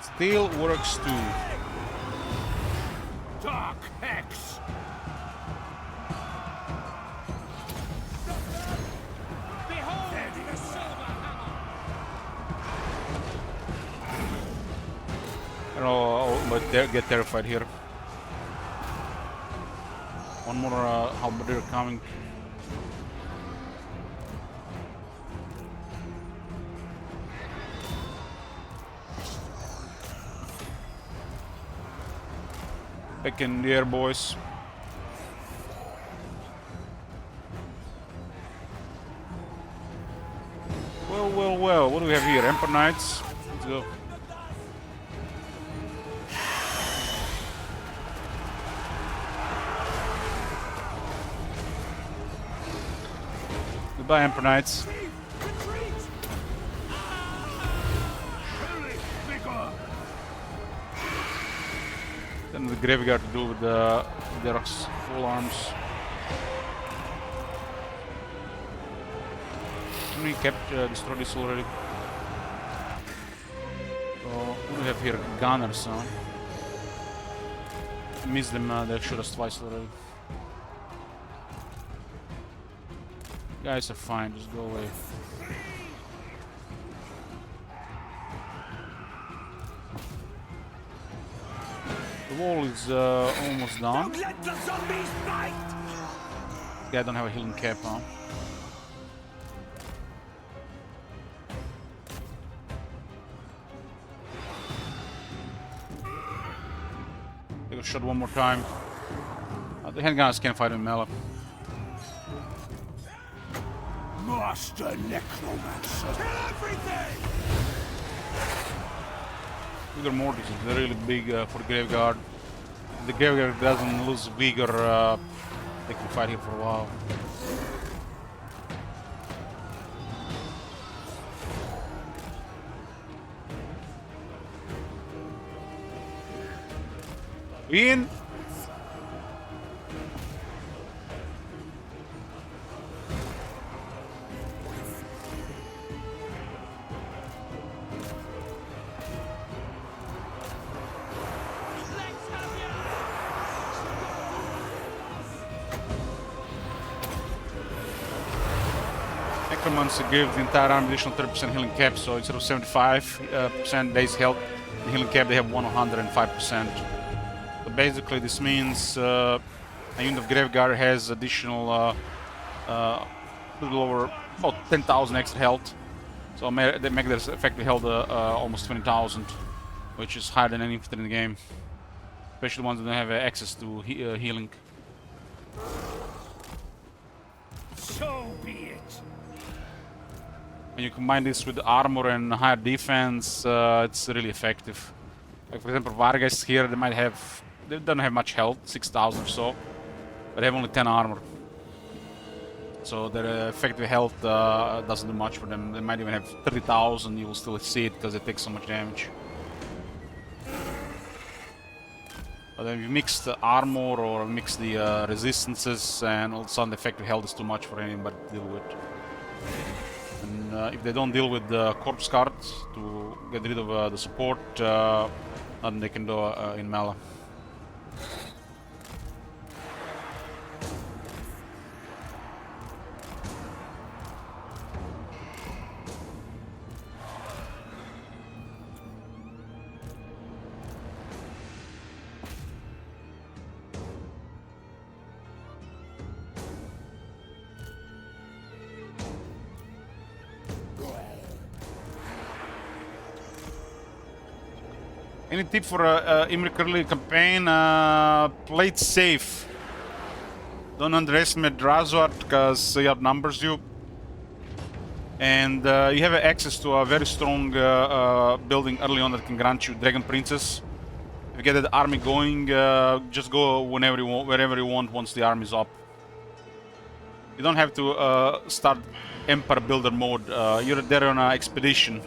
A: Steel works too.
B: Dark Hex!
E: Behold the silver hammer!
A: I don't know, but get terrified here. One more halberdier coming. Back in the air, boys. Well, well, well. What do we have here? Emperor Knights. Let's go. Goodbye, Emperor Knights. Then the graveyard to do with the rocks full arms. Can we destroy this already? So what do we have here? Gunners, huh? Missed them, they shot us twice already. Guys are fine, just go away. The wall is almost done.
E: Don't let the zombies bite!
A: Yeah, I don't have a healing cap, huh? Take a shot one more time. The handgunners can't fight in melee.
B: Master Necromancer! Kill everything!
A: Vigor Mortis is really big for the graveyard. If the graveyard doesn't lose vigor, they can fight here for a while. In. Necromancer gives the entire army additional 30% healing cap, so instead of 75% base health, the healing cap they have 105%. So basically this means a unit of Graveguard has additional little over about 10,000 extra health. So they make their effective health almost 20,000, which is higher than any infantry in the game. Especially the ones that don't have access to healing.
B: So be it.
A: When you combine this with armor and higher defense, it's really effective. Like for example, Vargas here, they don't have much health, 6,000 or so, but they have only 10 armor. So their effective health doesn't do much for them. They might even have 30,000, you will still see it because they take so much damage. But then you mix the armor or mix the resistances, and all of a sudden the effective health is too much for anybody to deal with. And if they don't deal with the corpse cards to get rid of the support, nothing they can do in melee. Any tip for Imric early campaign? Play it safe. Don't underestimate Drazwart because he outnumbers you. And you have access to a very strong building early on that can grant you Dragon Princess. If you get that army going, just go whenever you want, wherever you want once the army is up. You don't have to start Empire Builder mode. You're there on an expedition.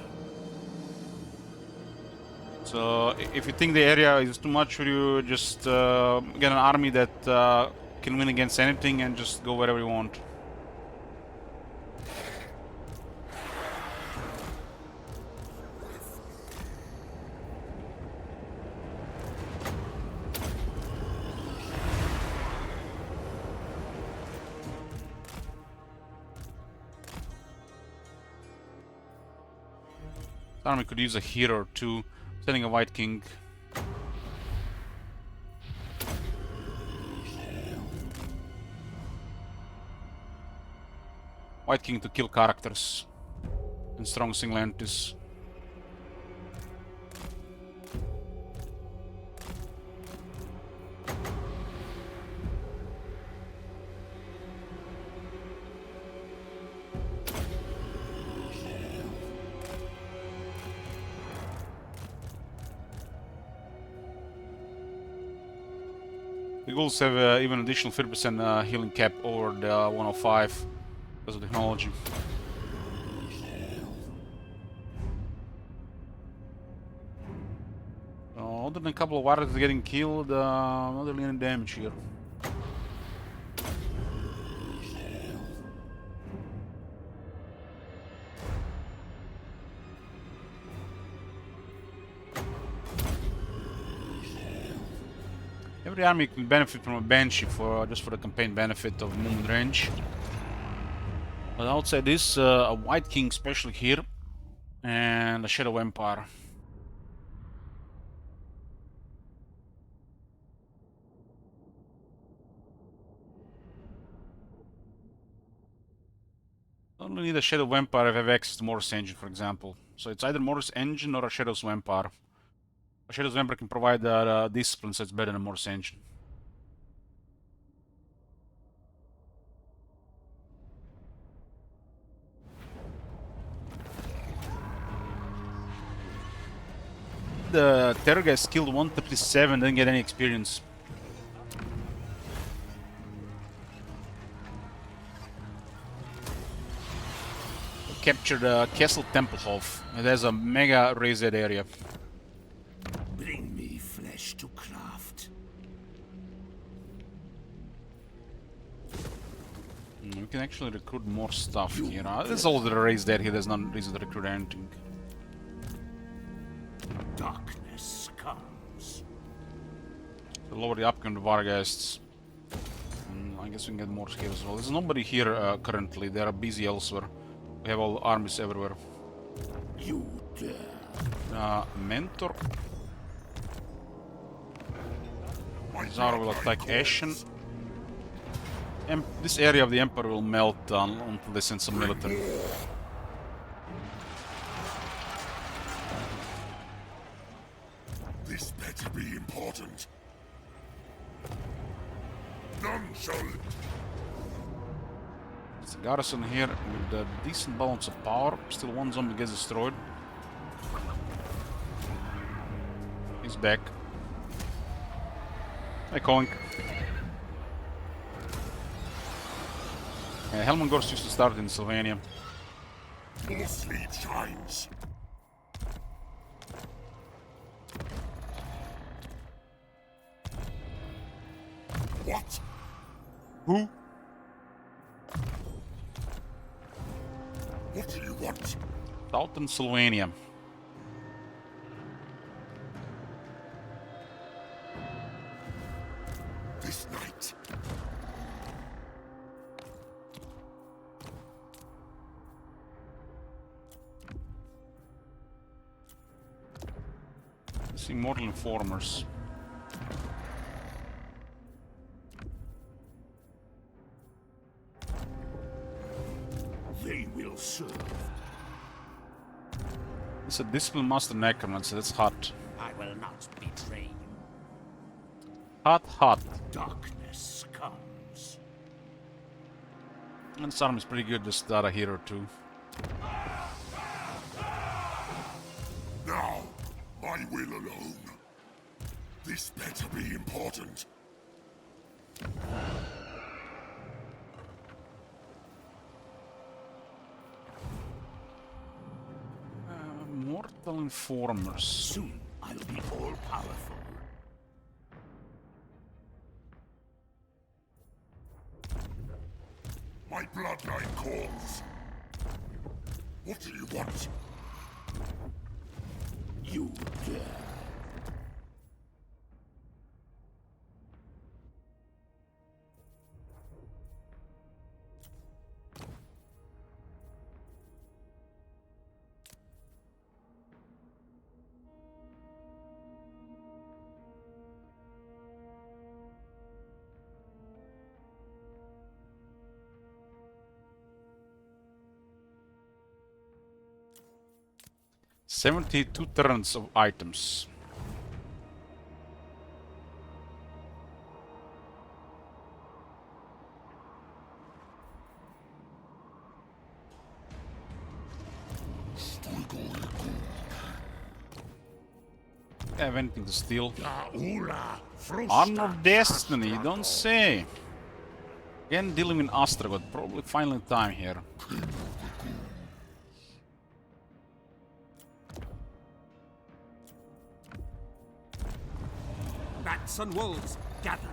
A: So if you think the area is too much for you, just get an army that can win against anything and just go wherever you want. Army could use a hero or two, sending a White King. White King to kill characters and strong single entities. The ghouls have even additional 30% healing cap over the 105 because of technology. Other than a couple of warriors getting killed, not really any damage here. Every army can benefit from a Banshee for just for the campaign benefit of movement range. But outside this, a White King especially here, and a Shadow Empire. Don't really need a Shadow Empire if I have access to Morris Engine, for example. So it's either Morris Engine or a Shadow's Empire. A Shadow's Empire can provide discipline, so it's better than a Morris Engine. The Terror guy skilled 137, didn't get any experience. Captured Castle Tempelhof. It has a mega raised area.
B: Bring me flesh to craft.
A: We can actually recruit more stuff here. This is all the raised area. There's no reason to recruit anything.
B: Darkness comes.
A: To lower the upcoming Vargeists. I guess we can get more here as well. There's nobody here currently. They are busy elsewhere. We have all armies everywhere.
B: You dare.
A: Mentor. Zara will attack Ashen. This area of the Emperor will melt until they send some military.
B: This better be important. None shall.
A: It's a garrison here with a decent balance of power. Still one zombie gets destroyed. He's back. Hey, Colin. Helmengors used to start in Sylvania.
B: More sleep shines. What?
A: Who?
B: What do you want?
A: Southern Sylvania.
B: This night.
A: Missing mortal informers.
B: They will serve.
A: It's a discipline master necromancer. That's hot.
E: I will not betray you.
A: Hot, hot.
B: Darkness comes.
A: And this arm is pretty good. Just got a hero or two.
B: Now, my will alone. This better be important.
A: Mortal Informers.
E: Soon I'll be all powerful.
B: My bloodline calls. What do you want? You dare.
A: $72 turns of items. Have anything to steal? Honor of Destiny, you don't say. Again dealing with Astragot, probably final time here.
E: Bats and wolves, gather.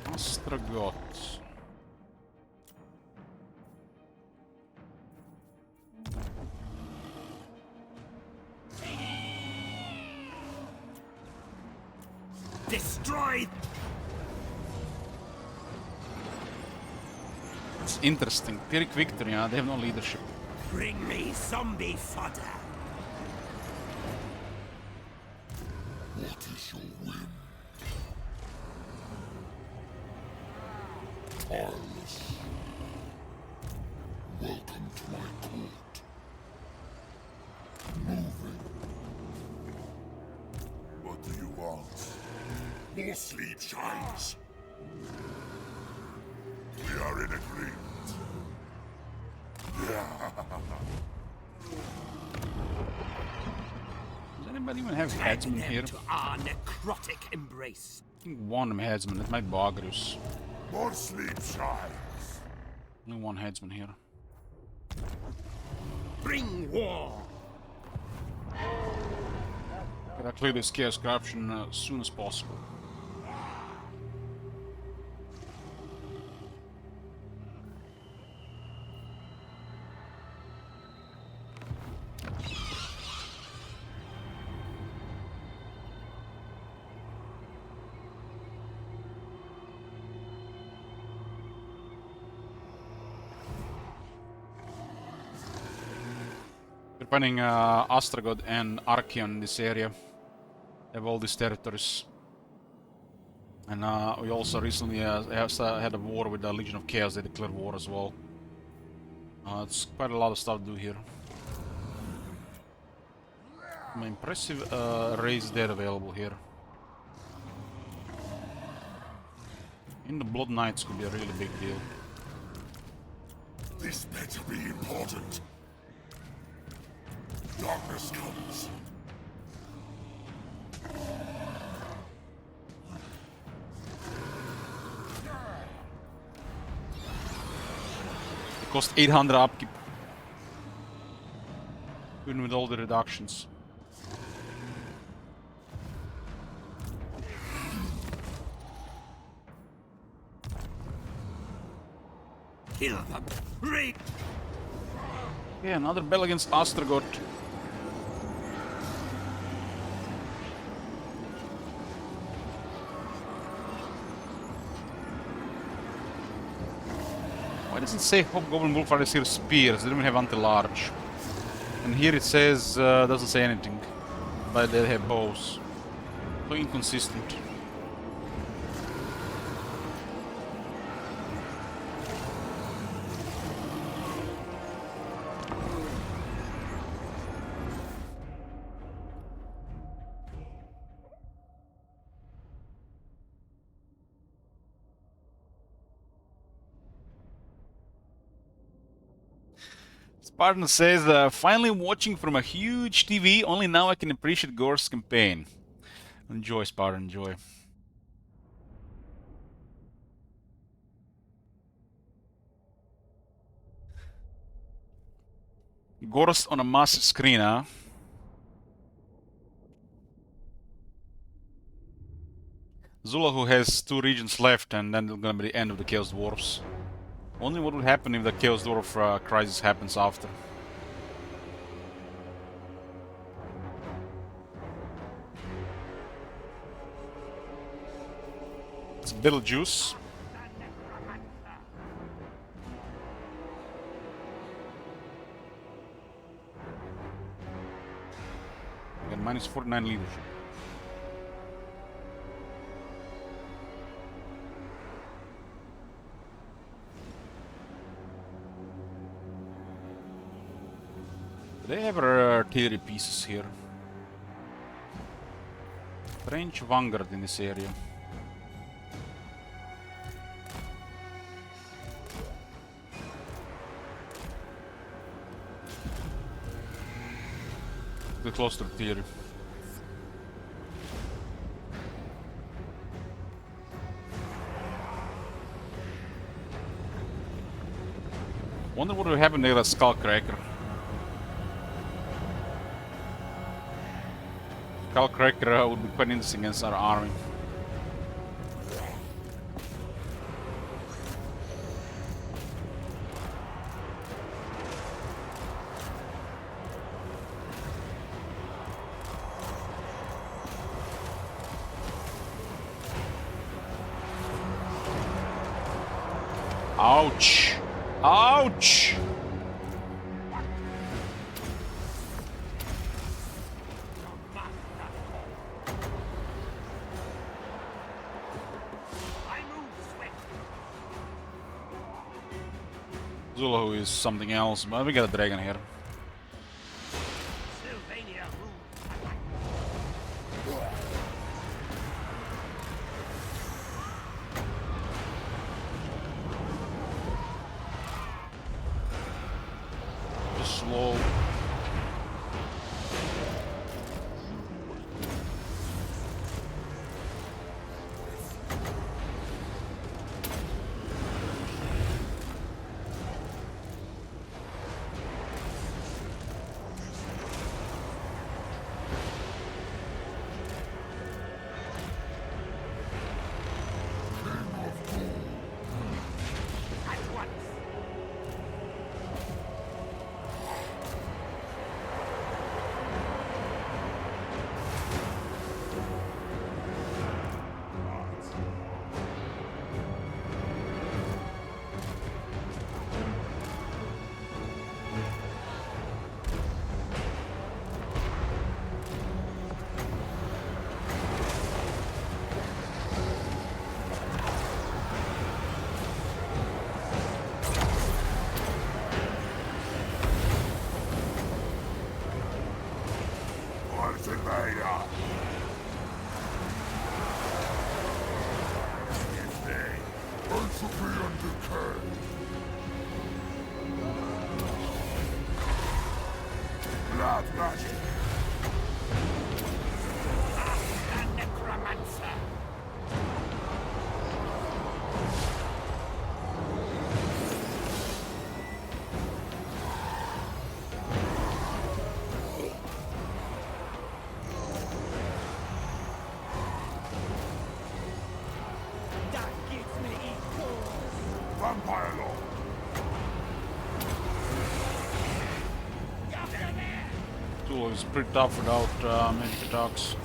A: Astragot.
E: Destroy!
A: It's interesting. Pyrrhic victory, yeah, they have no leadership.
E: Bring me zombie fodder.
B: What is your whim? Tireless. Welcome to my court. Moving. What do you want? More sleep shines. We are in agreement.
A: Does anybody even have headsmen
E: Drag
A: here?
E: them to our necrotic embrace.
A: I think one headsman, it might be Agrus.
B: More sleep shines.
A: Only one headsman here.
E: Bring war!
A: Gotta clear this chaos corruption as soon as possible. We're planning Astragot and Archeon in this area. They have all these territories. And we also recently had a war with the Legion of Chaos. They declared war as well. It's quite a lot of stuff to do here. Some impressive race dead available here. In the Blood Knights could be a really big deal.
B: This better be important. Darkness comes.
A: It cost 800 upkeep. Even with all the reductions.
E: Kill them! Rape!
A: Yeah, another battle against Astragot. Why does it say Hobgoblin Wolfriders here spears? They don't even have anti-large. And here it says, doesn't say anything. But they have bows. So inconsistent. Spartan says, finally watching from a huge TV, only now I can appreciate Gore's campaign. Enjoy, Spartan, enjoy. Ghost on a massive screen, huh? Zulahu has 2 regions left, and then it's gonna be the end of the Chaos Dwarfs. Only what would happen if the Chaos Dwarf crisis happens after. It's Beetlejuice. And minus 49 leadership. They have artillery pieces here. French vanguard in this area. Too close to artillery. Wonder what would happen to that Skullcracker. Skullcracker would be quite interesting against our army. Ouch! Ouch! Zulu is something else, but we got a dragon here.
E: Sylvania
A: Just slow.
E: at once.
B: Once invader. It's me. Entropy and decay. Blood magic.
E: And necromancer. That gives me equal.
B: Vampire law.
A: Zulu is pretty tough without magic attacks.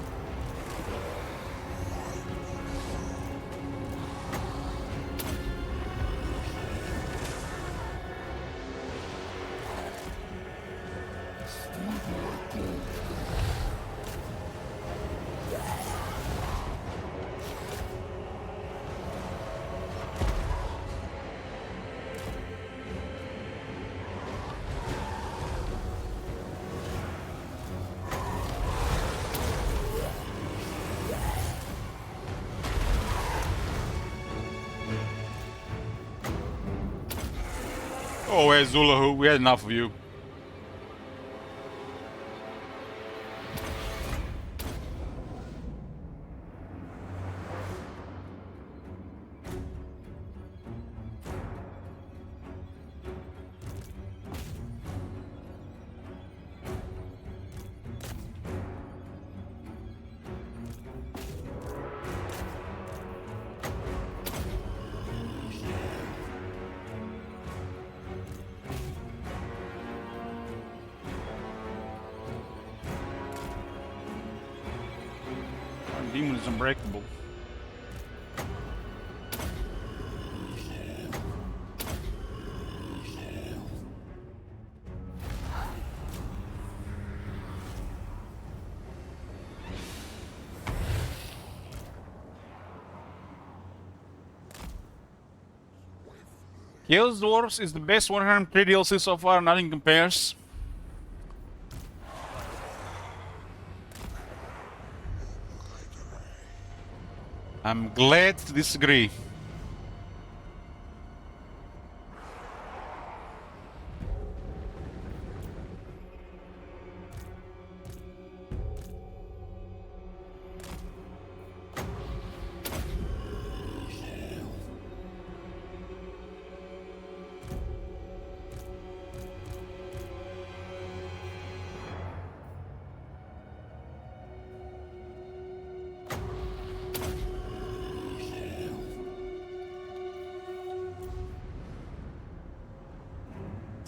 A: Oh, where's Zulu? We had enough of you. demon is unbreakable. Chaos Dwarfs is the best 103 DLC so far, nothing compares. I'm glad to disagree.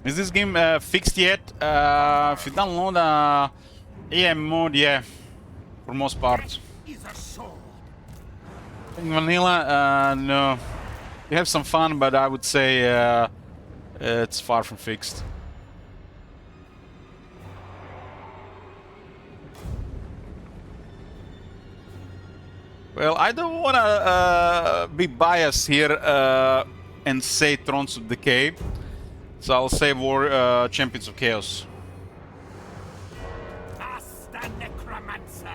A: Is this game fixed yet? If you download AM mode, yeah, for most part.
E: Is a sword.
A: In vanilla, no. You have some fun, but I would say it's far from fixed. Well, I don't want to be biased here and say Thrones of Decay, so I'll say Champions of Chaos.
E: Master Necromancer.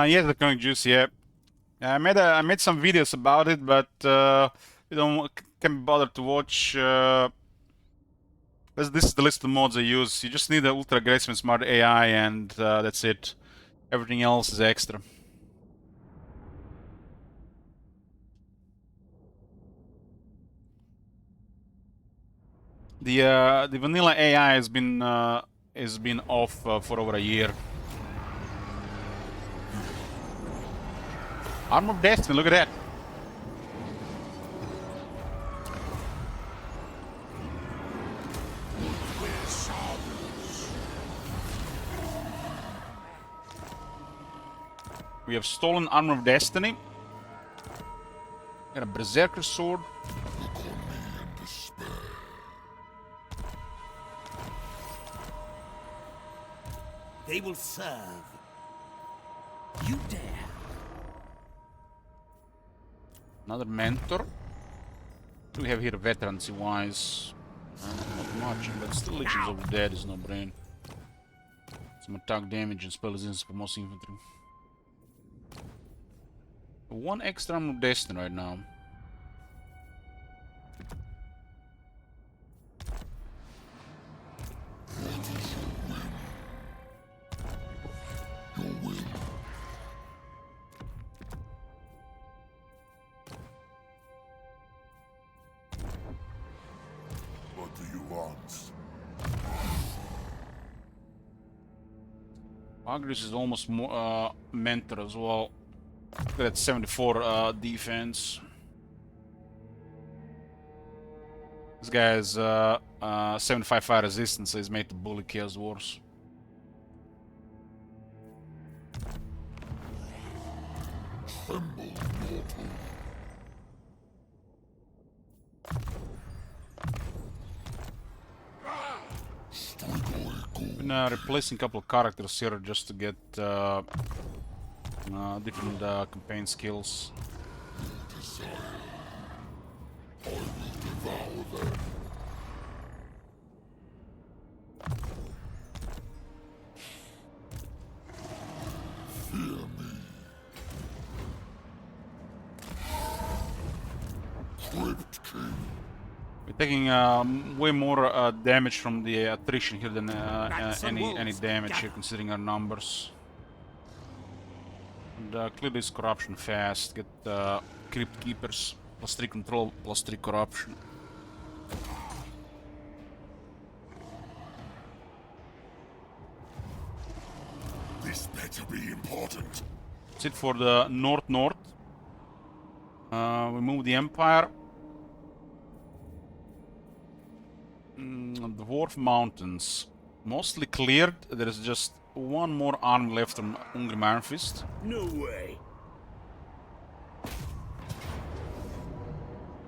A: Yes, the Chronic Juice, yeah. I made some videos about it, but you don't can be bothered to watch. This is the list of mods I use. You just need an ultra aggressive and smart AI, and that's it. Everything else is extra. The vanilla AI has been off for over a year. Arm of Destiny, look at that. We have stolen Armor of Destiny. Got a Berserker Sword.
E: They will serve. You dare.
A: Another Mentor. What do we have here veterancy-wise? Not much, but still Legions of the Dead is no brain. Some attack damage and spell resistance for most infantry. One extra Armor of Destiny right now.
B: What do you want?
A: Agris is almost more Mentor as well. Look at 74 defense. This guy has 75 fire resistance, so he's made to bully Chaos Dwarfs. Been replacing a couple of characters here just to get different campaign skills. We're taking way more damage from the attrition here than any damage here, considering our numbers. And clear this corruption fast. Get Crypt Keepers. +3 control, +3 corruption.
B: This better be important.
A: That's it for the north-north. We move the Empire. Dwarf Mountains. Mostly cleared. There is just one more army left on Ungrim Iron Fist.
E: No way.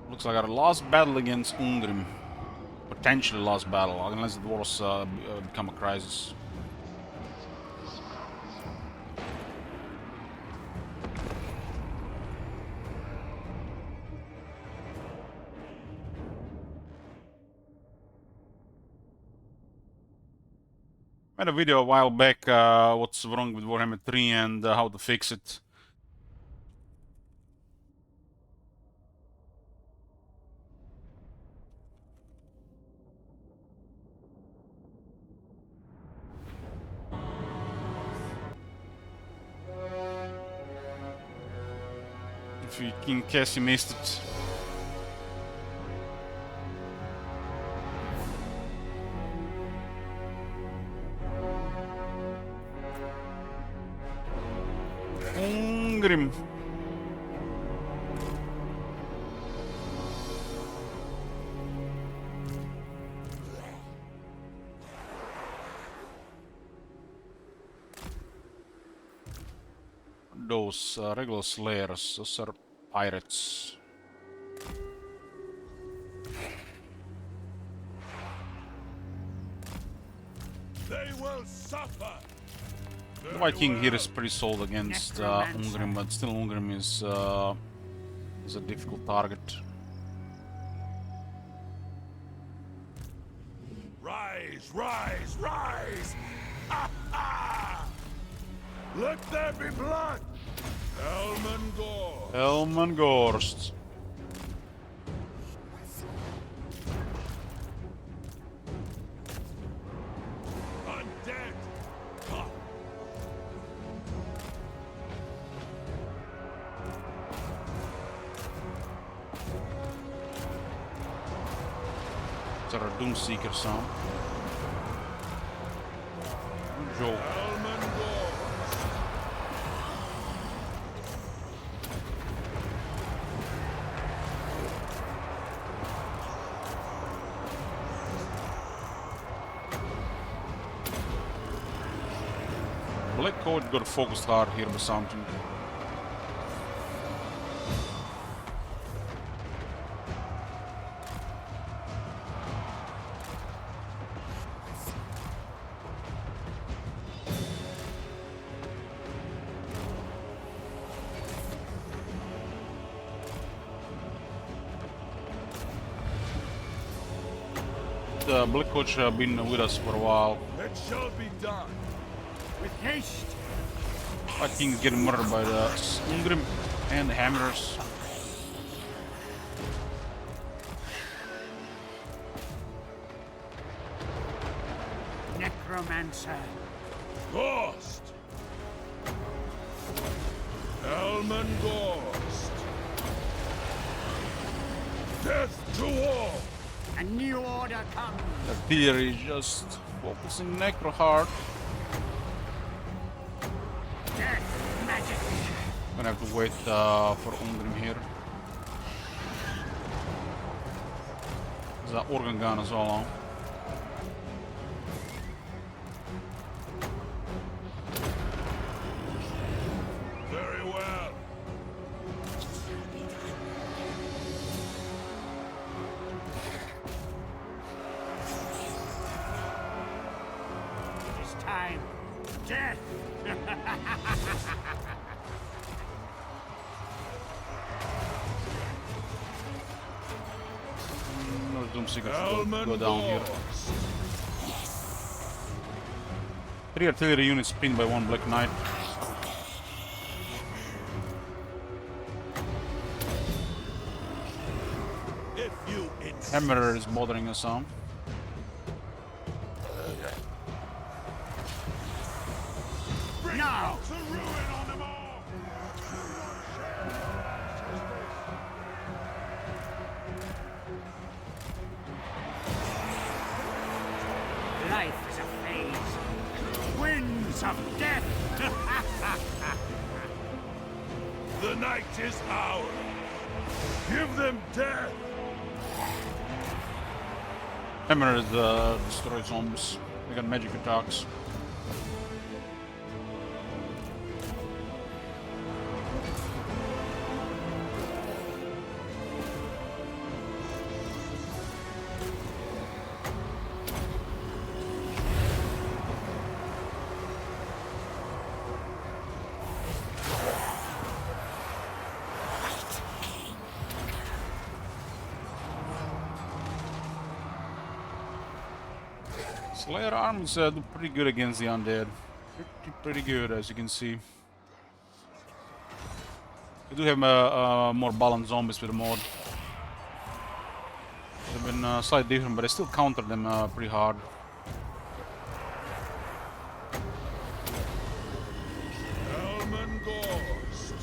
A: Looks like our last battle against Ungrim. Potentially last battle, unless the dwarves become a crisis. I made a video a while back what's wrong with Warhammer 3 and how to fix it. If you, in case you missed it. Ungrim. Those regular slayers, those are pirates.
B: They will suffer.
A: The Viking here is pretty solid against Ungrim, but still Ungrim is a difficult target.
B: Rise, rise, rise! Ha ha! Let there be blood! Elmengor!
A: Elmengorst.
B: Undead! Ha!
A: Is there a Doomseeker sound? Joe.
B: Elmengor!
A: Black Coat got focused hard here by something. The Black Coach have been with us for a while.
B: It shall be done!
E: With haste.
A: I think he's getting murdered by the Ungrim and the Hammerers.
E: Necromancer.
B: Ghost! Elmengorst! Death to all!
E: A new order comes.
A: Artillery is just focusing necro hard.
E: Death magic.
A: Gonna have to wait for Ungrim here. There's an organ gun as well.
B: Very well.
E: It is time. Death.
A: No Doomseekers go down here.
B: Elmengorst!
A: 3 artillery units pinned by 1 Black Knight.
B: If you insist.
A: Hammerer is bothering us some.
E: Now.
B: To ruin on them all!
E: Life is a phase. Winds of death.
B: The night is ours. Give them death.
A: Hammer destroy zombies. We got magic attacks. Slayer arms do pretty good against the undead. Pretty good, as you can see. We do have more balanced zombies with the mod. They've been slightly different, but I still counter them pretty hard.
B: Elman Gorst.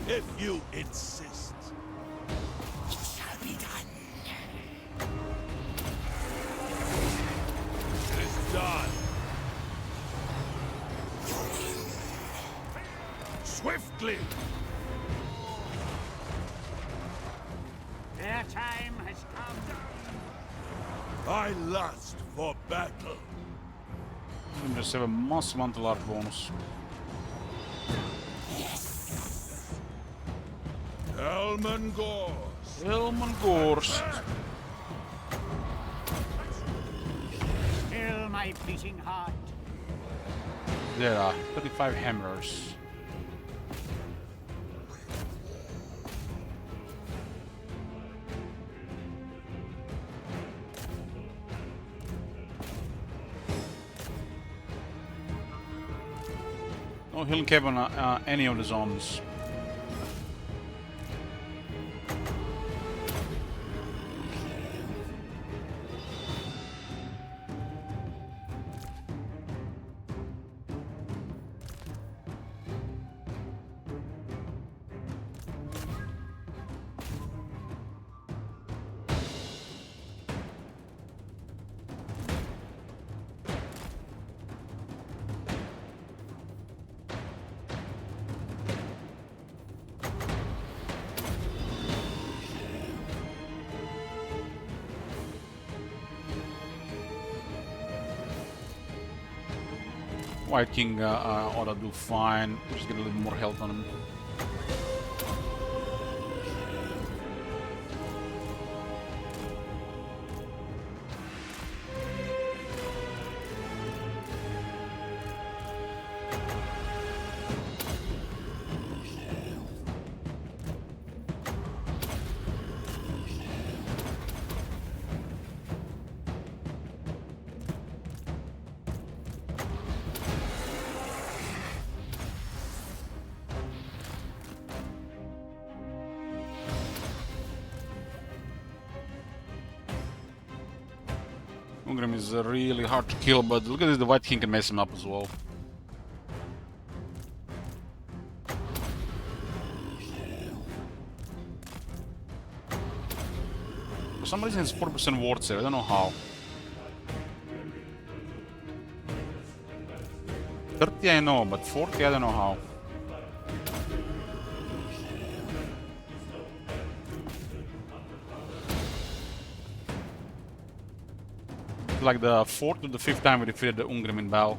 B: If you insist. It shall be done. It is done. Swiftly.
E: Their time has come.
B: I lust for battle.
A: We just have a massive mantle art bonus.
B: Elman Gorst.
A: Elman Gorst.
E: Still my beating heart.
A: There are 35 hammers. No healing cap on any of the zombies. White King ought to do fine. Just get a little more health on him. Ungrim is really hard to kill, but look at this, the White King can mess him up as well. For some reason it's 40% ward save, I don't know how. 30 I know, but 40 I don't know how. Like the 4th or the 5th time we defeated the Ungrim in battle.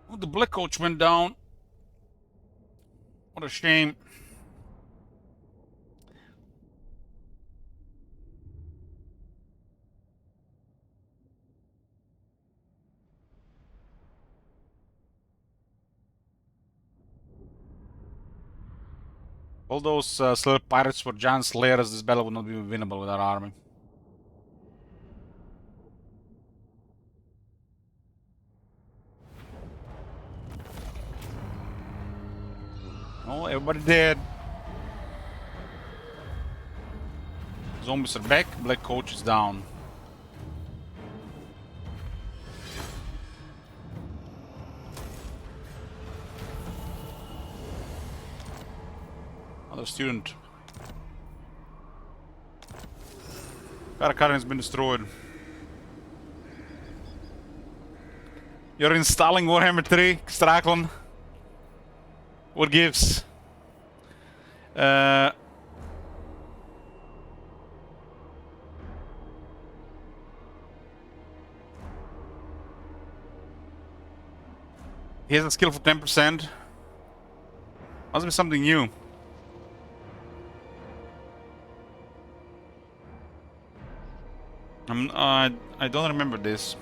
A: Oh, the Black Coach went down. What a shame. All those Slayer pirates were giant slayers, this battle would not be winnable with our army. Oh, everybody dead. Zombies are back, Black Coach is down. Another student. Caravan has been destroyed. You're installing Warhammer 3, Straklen. What gives? He has a skill for 10%. Must be something new. I don't remember this.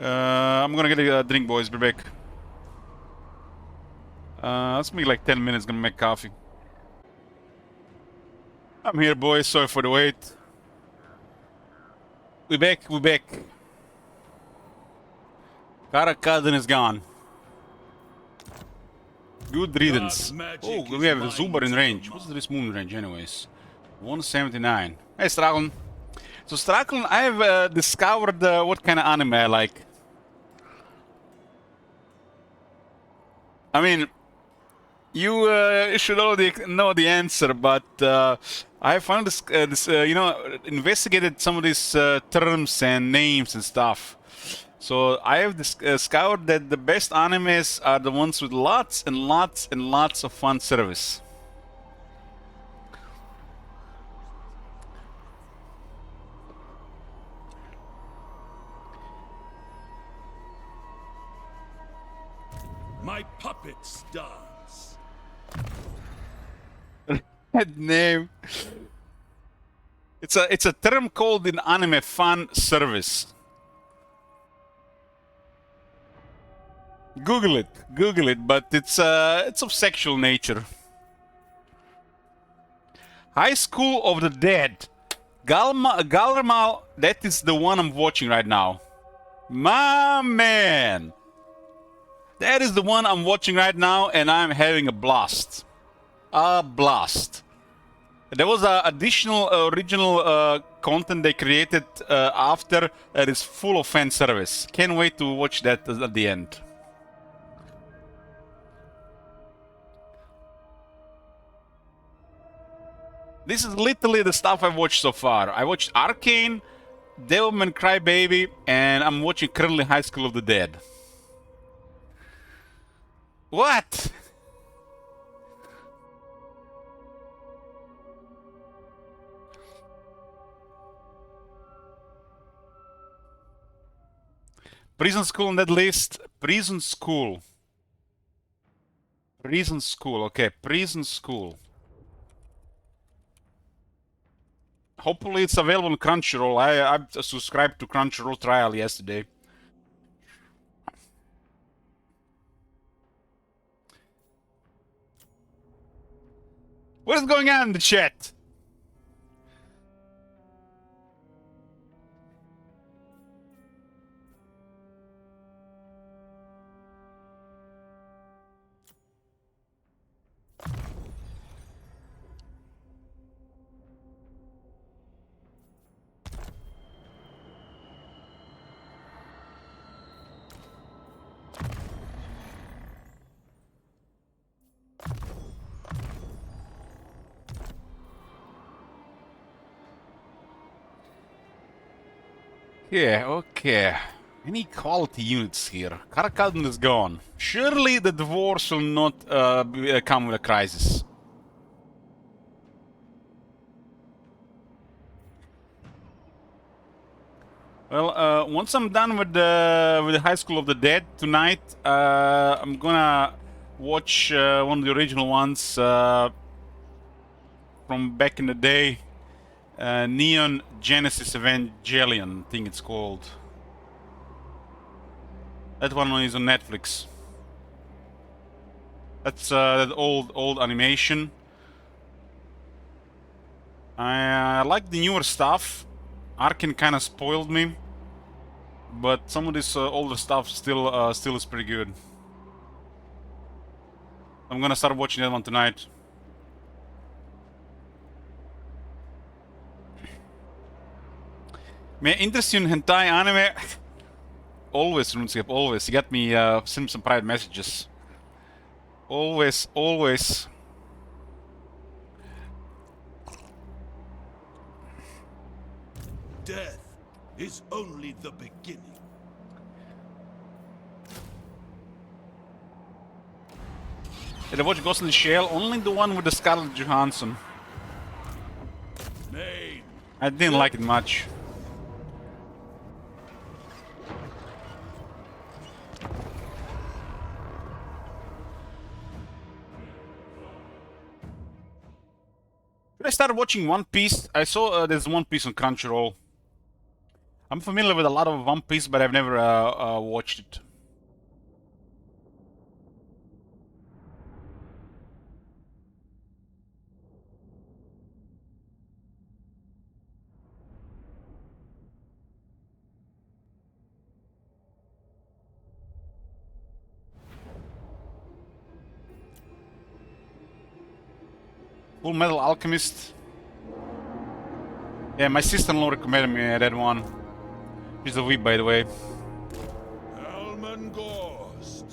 A: I'm gonna get a drink, boys. Be back. Let's make like 10 minutes. Gonna make coffee. I'm here, boys. Sorry for the wait. We back. We back. Caravan is gone. Good riddance. Oh, we have a Zuber in range. What's this moon range, anyways? 179. Hey, Straklen. So, Straklen, I have discovered what kind of anime I like. I mean, you should already know the answer, but I found this, you know, investigated some of these terms and names and stuff. So I have discovered that the best animes are the ones with lots and lots and lots of fun service.
B: My puppets dance.
A: That name. It's a term called in anime fan service. Google it, but it's of sexual nature. High School of the Dead. Gallermal, that is the one I'm watching right now. My man! That is the one I'm watching right now, and I'm having a blast. A blast. There was additional original content they created after that is full of fan service. Can't wait to watch that at the end. This is literally the stuff I've watched so far. I watched Arcane, Devilman Crybaby, and I'm watching currently High School of the Dead. What? Prison School on that list. Prison School. Prison School. Okay, Prison School. Hopefully it's available on Crunchyroll. I subscribed to Crunchyroll trial yesterday. What is going on in the chat? Yeah, okay. Any quality units here? Caravan is gone. Surely the dwarves will not come with a crisis. Well, once I'm done with the High School of the Dead tonight, I'm gonna watch one of the original ones from back in the day. Neon Genesis Evangelion, I think it's called. That one is on Netflix. That's that old animation. I like the newer stuff. Arkin kind of spoiled me, but some of this older stuff still is pretty good. I'm gonna start watching that one tonight. Man, interesting hentai anime. Always, RuneScape, always. You got me send some private messages. Always, always.
B: Death is only the beginning.
A: Did I watch Ghost in the Shell? Only the one with the Scarlett Johansson.
B: Name.
A: I didn't like it much. Should I start watching One Piece? I saw there's One Piece on Crunchyroll. I'm familiar with a lot of One Piece, but I've never watched it. Full Metal Alchemist. Yeah, my sister-in-law recommended me that one. She's a weeb, by the way.
B: Elmengorst.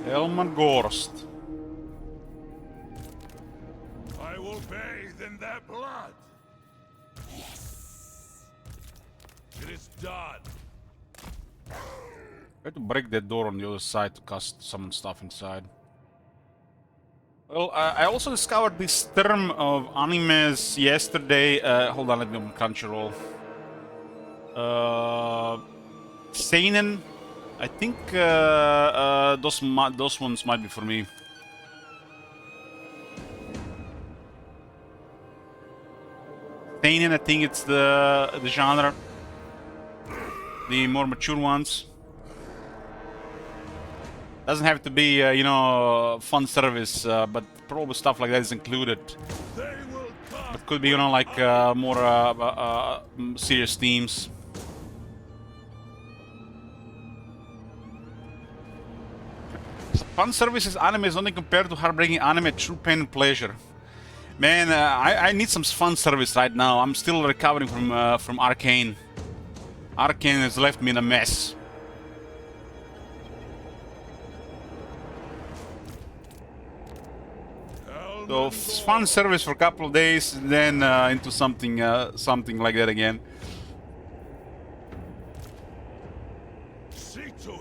A: Elmengorst.
B: I will bathe in their blood. It is done.
A: I have to break that door on the other side to cast some stuff inside. Well, I also discovered this term of animes yesterday. Hold on, let me open Crunchyroll. Seinen. I think those ones might be for me. Seinen, I think it's the genre. The more mature ones. Doesn't have to be, you know, fun service, but probably stuff like that is included.
B: They will come.
A: It could be, you know, like more serious themes. Fun services anime is only compared to heartbreaking anime, true pain and pleasure. Man, I need some fun service right now. I'm still recovering from Arcane. Arcane has left me in a mess. So fun service for a couple of days, then into something something like that again.
B: See to it.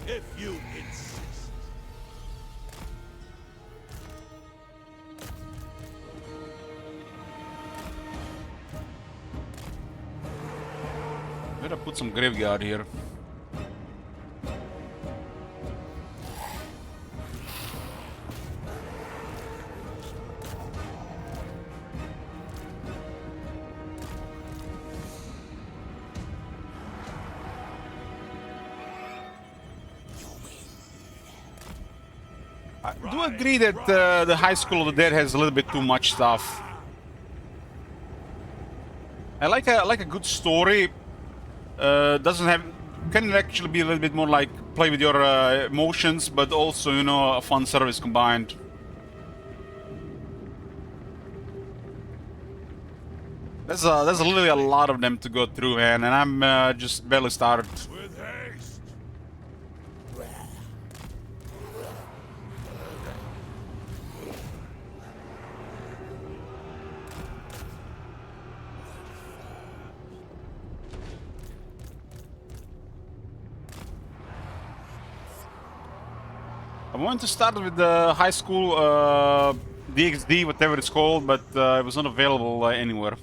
B: If you insist.
A: Better put some graveyard here. I do agree that the High School of the Dead has a little bit too much stuff. I like a good story. Doesn't have, can actually be a little bit more like play with your emotions, but also, you know, a fun service combined. There's literally a lot of them to go through, man, and I'm just barely started.
B: With haste.
A: I wanted to start with the high school DXD, whatever it's called, but it was not available anywhere.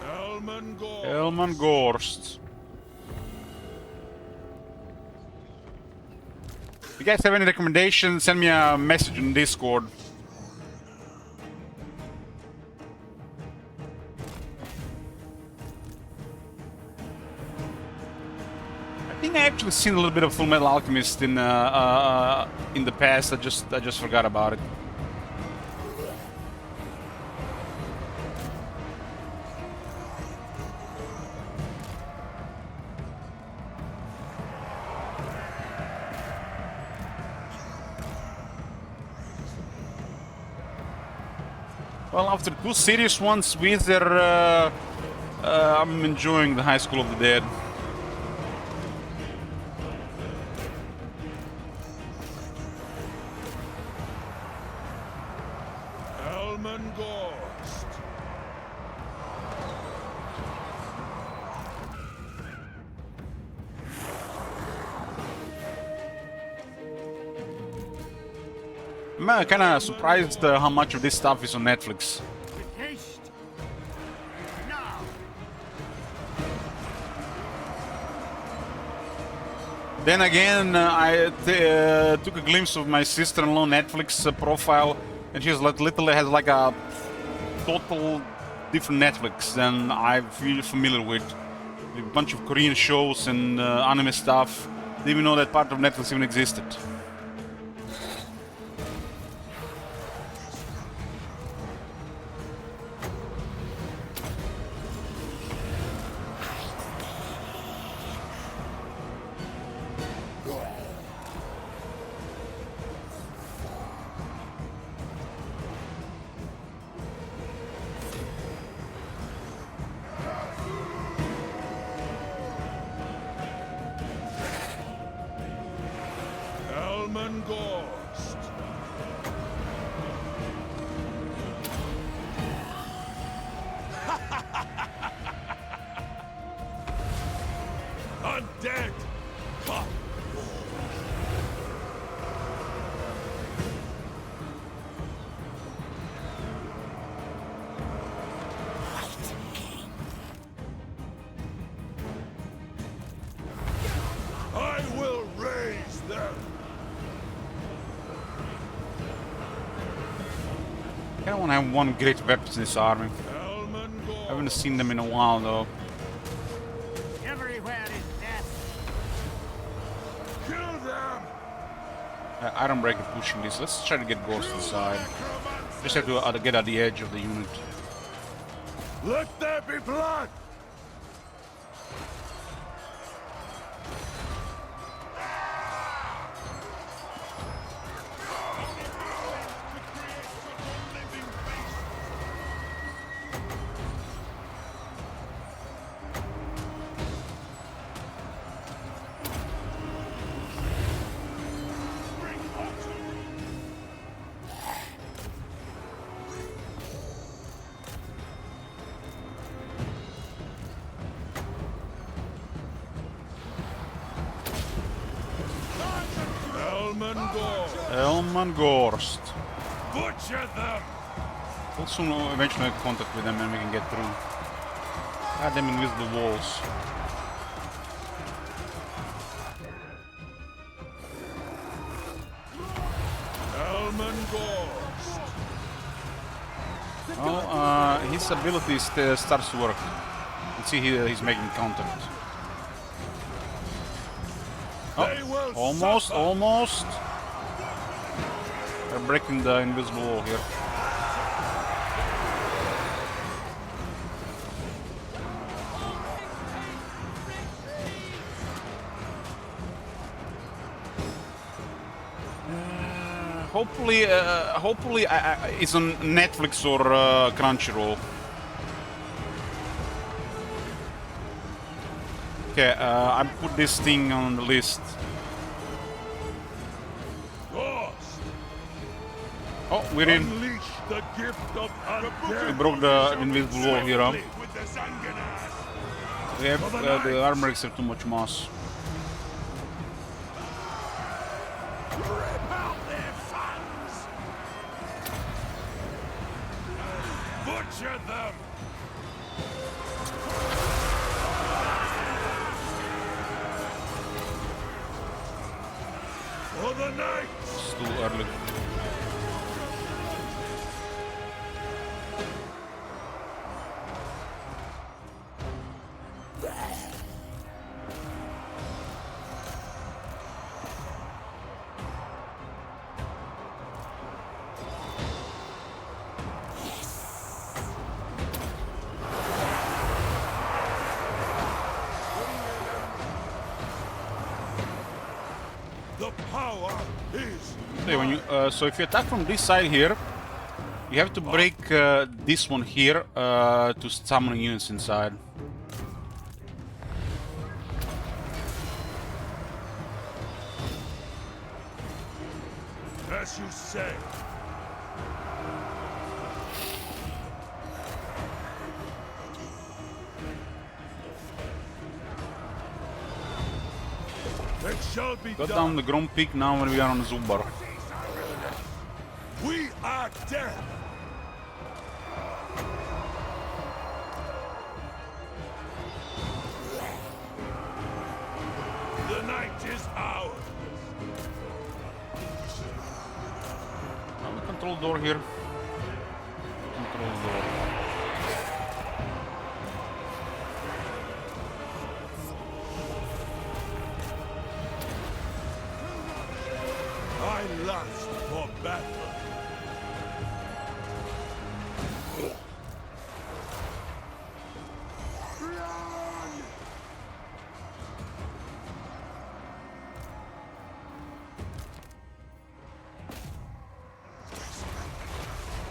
B: Elmengorst.
A: Elmengorst. If you guys have any recommendations, send me a message on Discord. I think I actually seen a little bit of Full Metal Alchemist in the past. I just forgot about it. Well, after two serious ones, I'm enjoying the High School of the Dead.
B: Elmengorst.
A: I'm kind of surprised how much of this stuff is on Netflix.
E: Haste. Now.
A: Then again, I took a glimpse of my sister-in-law Netflix profile, and she's literally has like a total different Netflix than I'm familiar with. A bunch of Korean shows and anime stuff. Didn't even know that part of Netflix even existed.
B: Elmengorst. Undead. Come. I will raise them.
A: I kind of want to have one great weapon in this army.
B: Elmengorst.
A: I haven't seen them in a while though.
E: Everywhere is death.
B: Kill them.
A: Iron Breaker pushing this. Let's try to get Ghost inside. Just have to get at the edge of the unit.
B: Let there be blood. Elmengorst.
A: Elmengorst.
B: Butcher them.
A: We'll soon eventually make contact with them and we can get through. Ah, them invisible walls.
B: Elmengorst.
A: Well, his ability starts to work. Let's see, he's making contact.
B: They will
A: Almost,
B: suffer.
A: almost. They're breaking the invisible wall here. Hopefully, it's on Netflix or Crunchyroll. Okay, I put this thing on the list.
B: Ghost.
A: Oh, we're in.
B: Unleash the gift of
A: We
B: undead.
A: broke the invisible wall here. Huh?
B: With the Zanganas.
A: We have the armors have too much mass.
B: Rip out their fangs. Butcher them. For the night.
A: It's too early.
B: The power is
A: So, when you, so if you attack from this side here, You have to break this one here to summon units inside.
B: As you say. It shall be
A: Got
B: done.
A: down the Grom Peak now when we are on Zubar.
B: We are dead. The night is ours.
A: We control door here. Control door.
B: I lust for battle.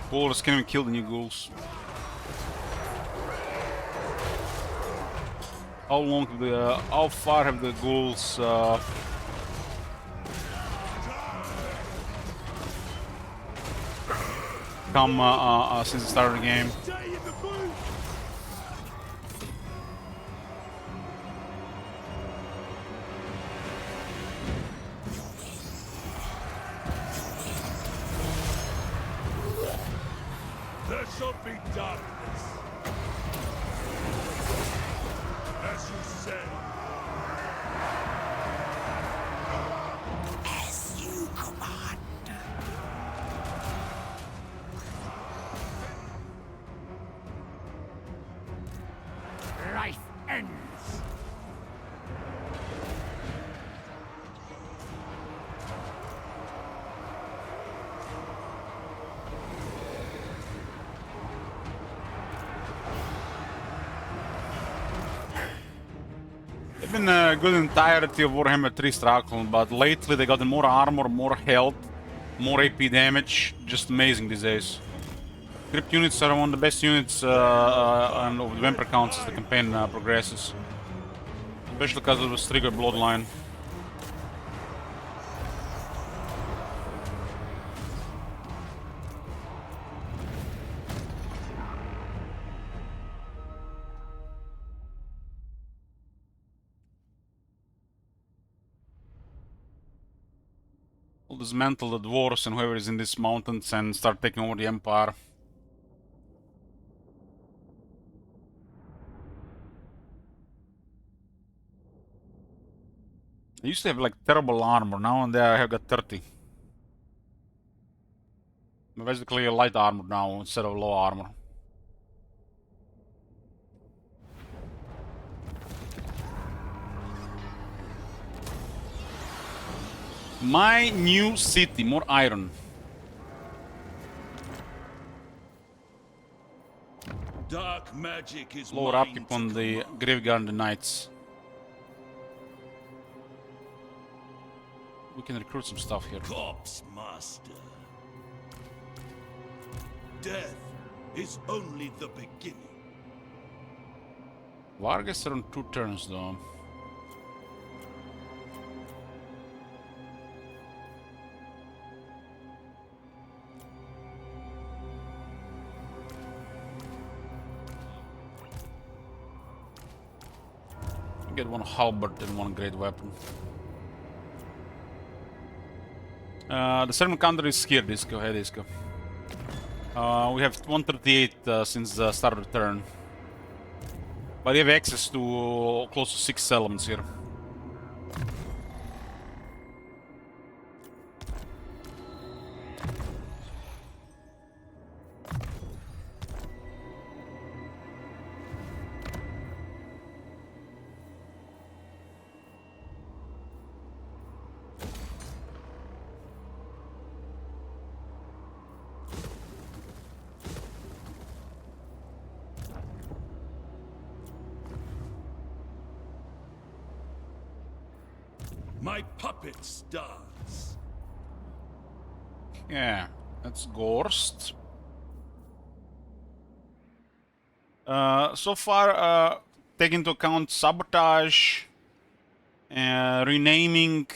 A: Ghouls can't even kill the new ghouls. How long have the how far have the ghouls come since the start of the game?
B: Stay in the booth. There shall be darkness. As you say. As you command. Life ends.
A: They've been good entirety of Warhammer 3 Stockholm, but lately they got more armor, more health, more AP damage. Just amazing these days. Crypt units are one of the best units and of the Vampire counts as the campaign progresses. Especially because of the Striga bloodline. We'll dismantle the dwarves and whoever is in these mountains and start taking over the Empire. I used to have like terrible armor, now and there I have got 30. I'm basically a light armor now instead of low armor. My new city, more iron.
B: Dark magic is
A: Lower
B: mine
A: upkeep
B: to
A: on the
B: command.
A: Graveyard and the Knights. We can recruit some stuff here.
B: Corpse Master. Death is only the beginning.
A: Vargas are on 2 turns though. Get one halberd and one great weapon. The settlement counter is here, Disco. Hey, Disco. We have 138 since the start of the turn. But we have access to close to 6 settlements here.
B: My puppet starts.
A: Yeah, that's Gorst. So far, take into account sabotage, renaming,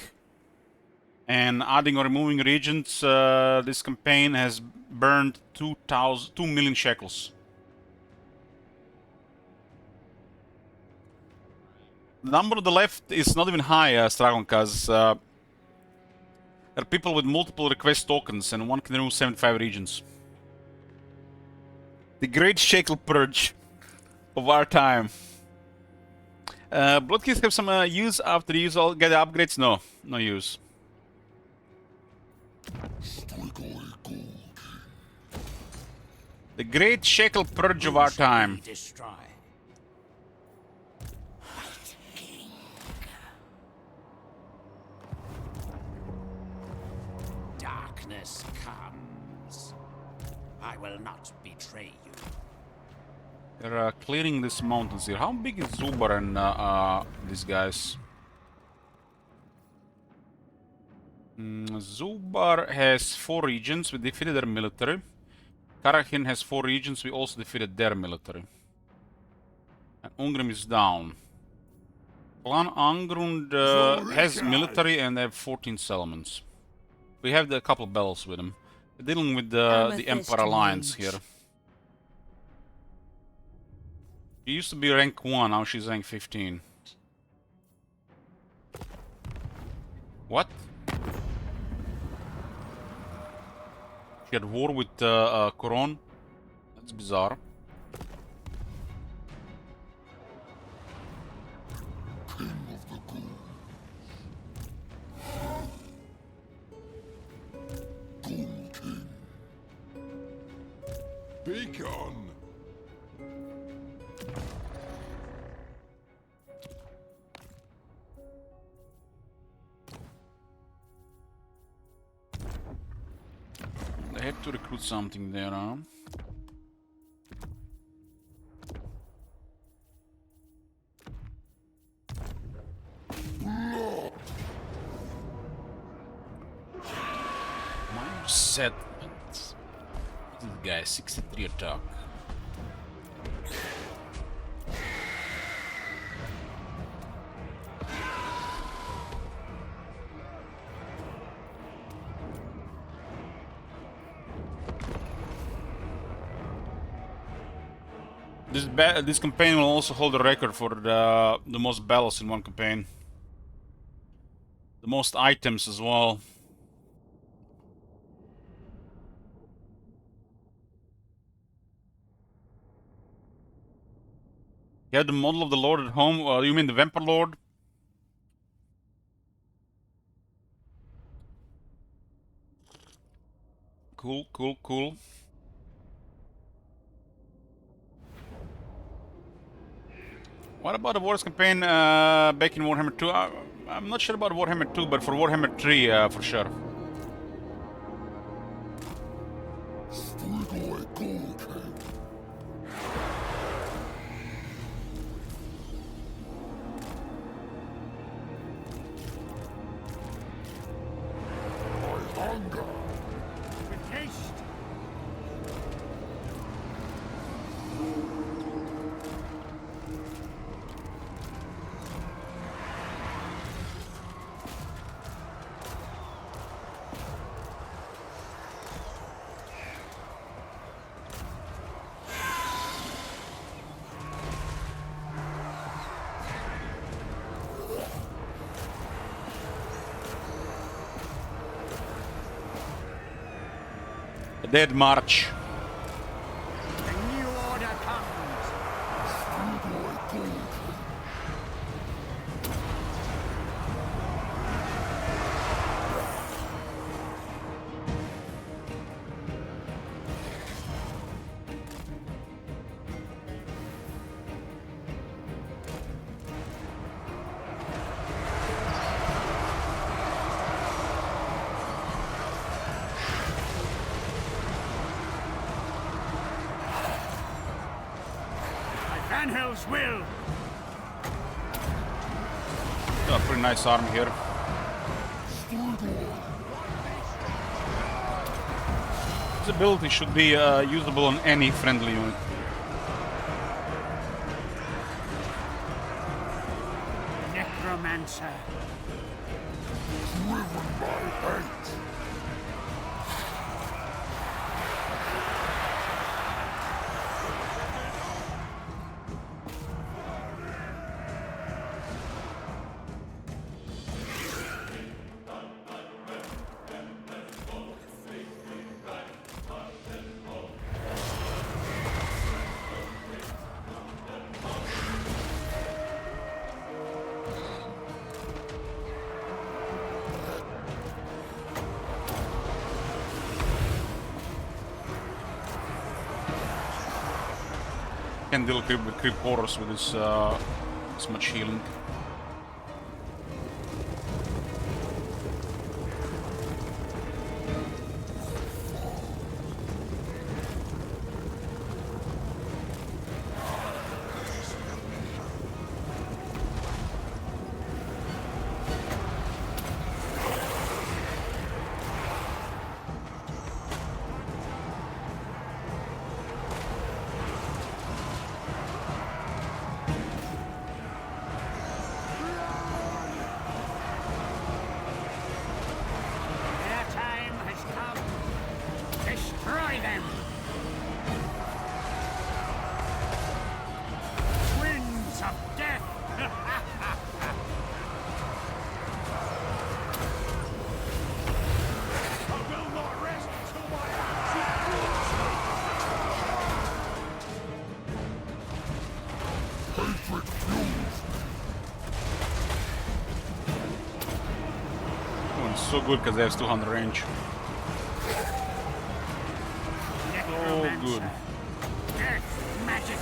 A: and adding or removing regions. This campaign has burned 2 million shekels. The number on the left is not even high, Stragon, because there are people with multiple request tokens, and one can remove 75 regions. The Great Shekel Purge of our time. Bloodkeys have some use after you use all get upgrades? No, no use. The Great Shekel Purge of our time.
E: Destroy. Darkness comes. I will not betray you.
A: They're clearing these mountains here. How big is Zubar and these guys? Zubar has 4 regions. We defeated their military. Karahin has 4 regions. We also defeated their military. And Ungrim is down. Clan Angrund has military and they have 14 settlements. We have a couple battles with them. We're dealing with the Empire Alliance here. She used to be rank 1, now she's rank 15. What? She had war with Coron? That's bizarre.
B: Beacon!
A: I had to recruit something there, huh? Minor settlement. This guy, 63 attack. This campaign will also hold the record for the most battles in one campaign. The most items as well. You have the model of the Lord at home. You mean the Vampire Lord? Cool, cool, cool. What about the Wars campaign back in Warhammer 2? I'm not sure about Warhammer 2, but for Warhammer 3, for sure.
E: With haste.
A: A dead march.
E: The new order comes. Van Hell's will.
A: Got a pretty nice army here. This ability should be usable on any friendly unit.
E: necromancer.
B: Driven by hate.
A: Can deal with creep horrors with this much healing.
E: Their time has come. Destroy them. Winds of death. I will not rest until my
B: Hatred fuels
A: Oh, it's so good because they have 200 range.
E: necromancer.
A: good.
E: Death magic.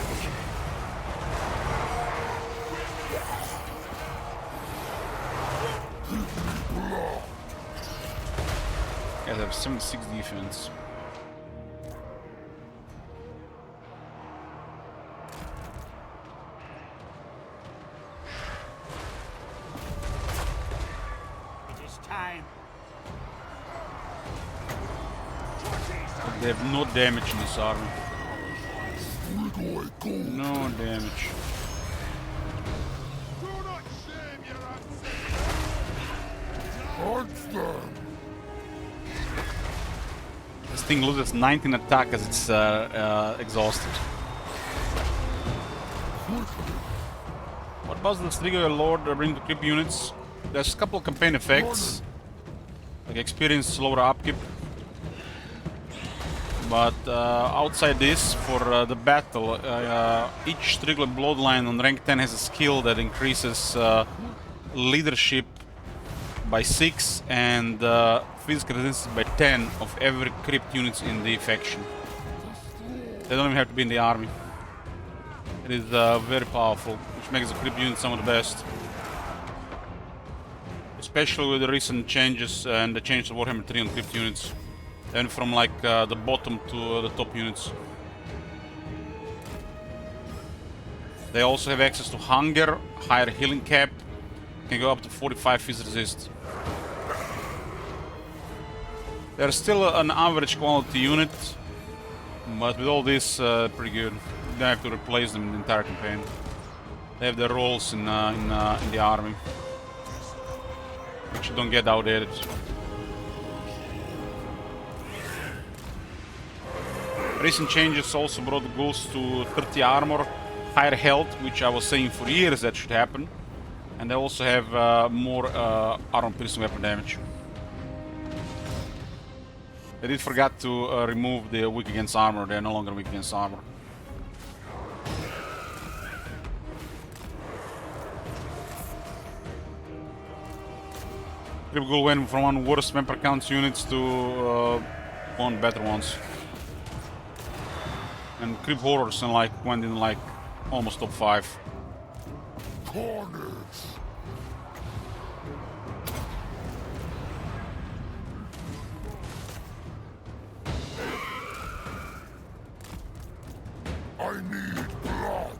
A: Guys have 76 defense.
E: It is time.
A: They have no damage in this army.
B: Strigoi gold.
A: No damage.
B: Do not shame your ancestors. Hunt them.
A: This thing loses 19 attack as it's exhausted. What does the Strigoi Lord bring to creep units? There's a couple of campaign effects, like experience slower upkeep. But outside this, for the battle, each Strigoi bloodline on rank 10 has a skill that increases leadership by 6 and physical resistance by 10 of every crypt units in the faction. They don't even have to be in the army. It is very powerful, which makes the crypt unit some of the best. Especially with the recent changes and the change of Warhammer 3 on crypt units. And from like the bottom to the top units. They also have access to hunger, higher healing cap, can go up to 45 phys resist. They're still an average quality unit, but with all this, pretty good. You don't have to replace them in the entire campaign. They have their roles in the army, which don't get outdated. Recent changes also brought the ghouls to 30 armor, higher health, which I was saying for years that should happen. And they also have more armor piercing weapon damage. They did forget to remove the weak against armor. They're no longer weak against armor. Crypt Ghoul went from one worst member counts units to one better ones. And Crypt Horrors and like went in like almost top 5.
B: Carnage. I need blood.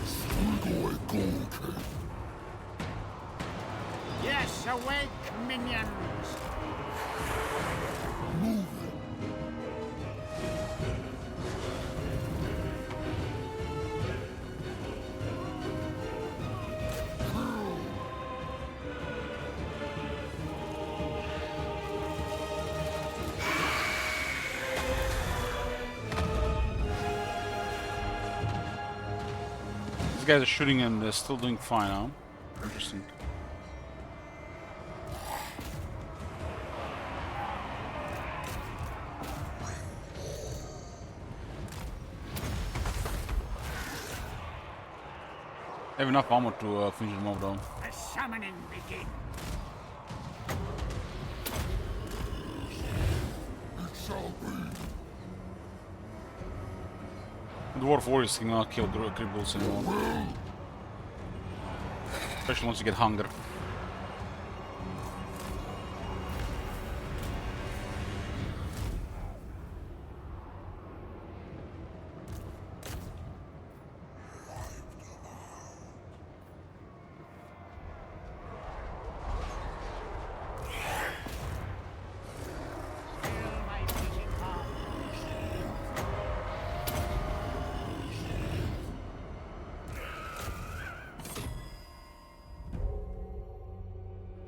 B: Strigoi gold cape.
E: Yes, awake, minions.
A: These guys are shooting and they're still doing fine, huh? Interesting. I have enough ammo to finish them off though.
E: The summoning begins.
B: It shall be.
A: Dwarf warriors cannot kill creep bulls anymore. Especially once you get hunger.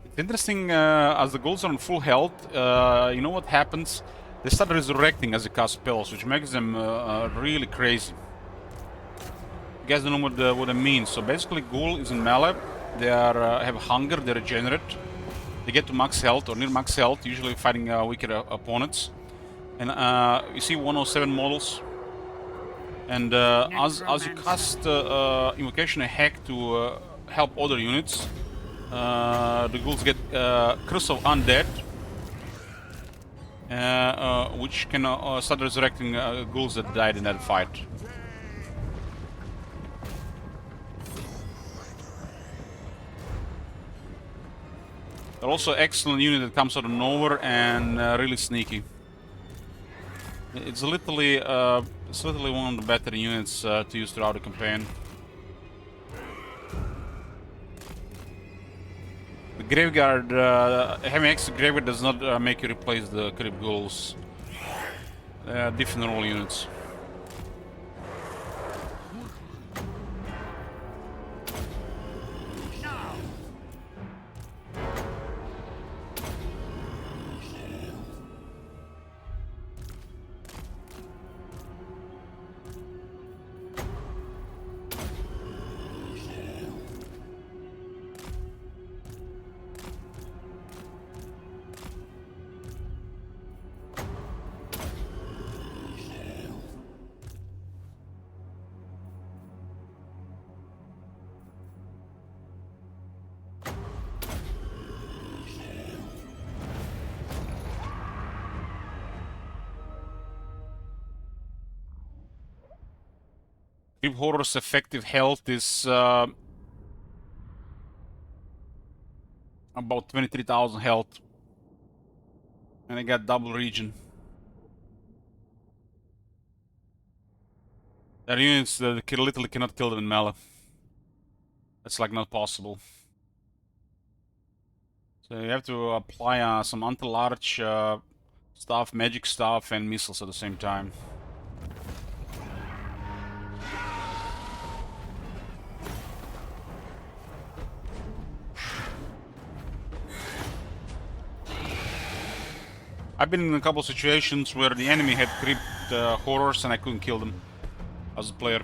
A: It's interesting, as the ghouls are on full health, you know what happens? They start resurrecting as they cast spells, which makes them really crazy. You guys don't know what it means. So basically, ghoul is in melee. They are have hunger. They regenerate. They get to max health or near max health, usually fighting weaker opponents. And you see 107 models. And as you cast Invocation of Heck to help other units, the ghouls get Curse of Undead, which can start resurrecting ghouls that died in that fight. They're also an excellent unit that comes out of nowhere and really sneaky. It's literally one of the better units to use throughout the campaign. The graveyard, having extra graveyard does not make you replace the creep ghouls. Different role units. Creep Horror's effective health is about 23,000 health. And I got double region. There are units that literally cannot kill them in melee. That's like not possible. So you have to apply some anti-large stuff, magic stuff, and missiles at the same time. I've been in a couple situations where the enemy had creeped horrors and I couldn't kill them as a player.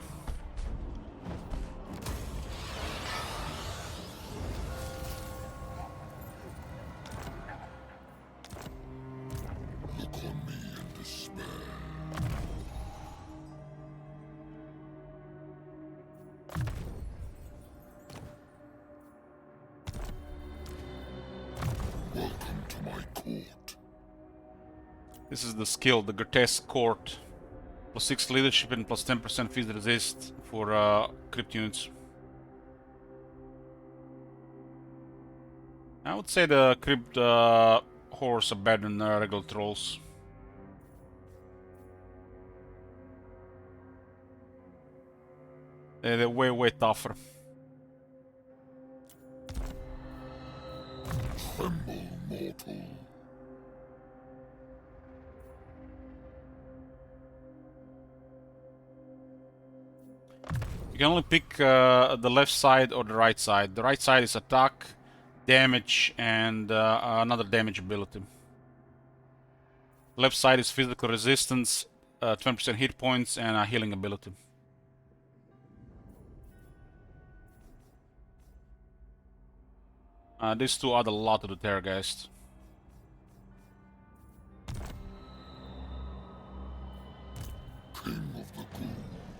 B: Look on me in despair. Welcome to my court.
A: This is the skill, the Grotesque Court. Plus 6 leadership and plus 10% feed resist for crypt units. I would say the crypt horrors are better than regular trolls. They're way tougher.
B: Tremble, mortal.
A: You can only pick the left side or the right side. The right side is attack, damage, and another damage ability. Left side is physical resistance, 20% hit points, and a healing ability. These two add a lot to the Terrorgeist.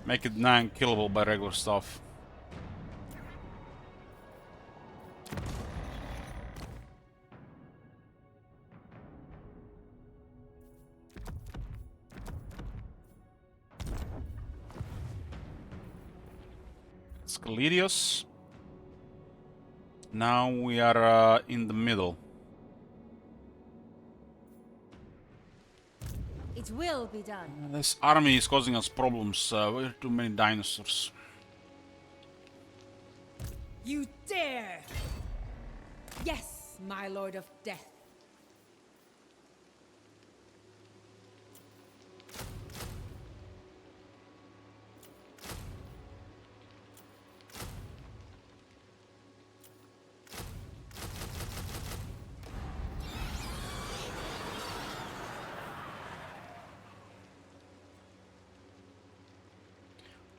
A: Make it 9-killable by regular stuff. Scaledius. Now we are in the middle.
D: It will be done.
A: This army is causing us problems. We have too many dinosaurs.
D: You dare! Yes, my Lord of Death.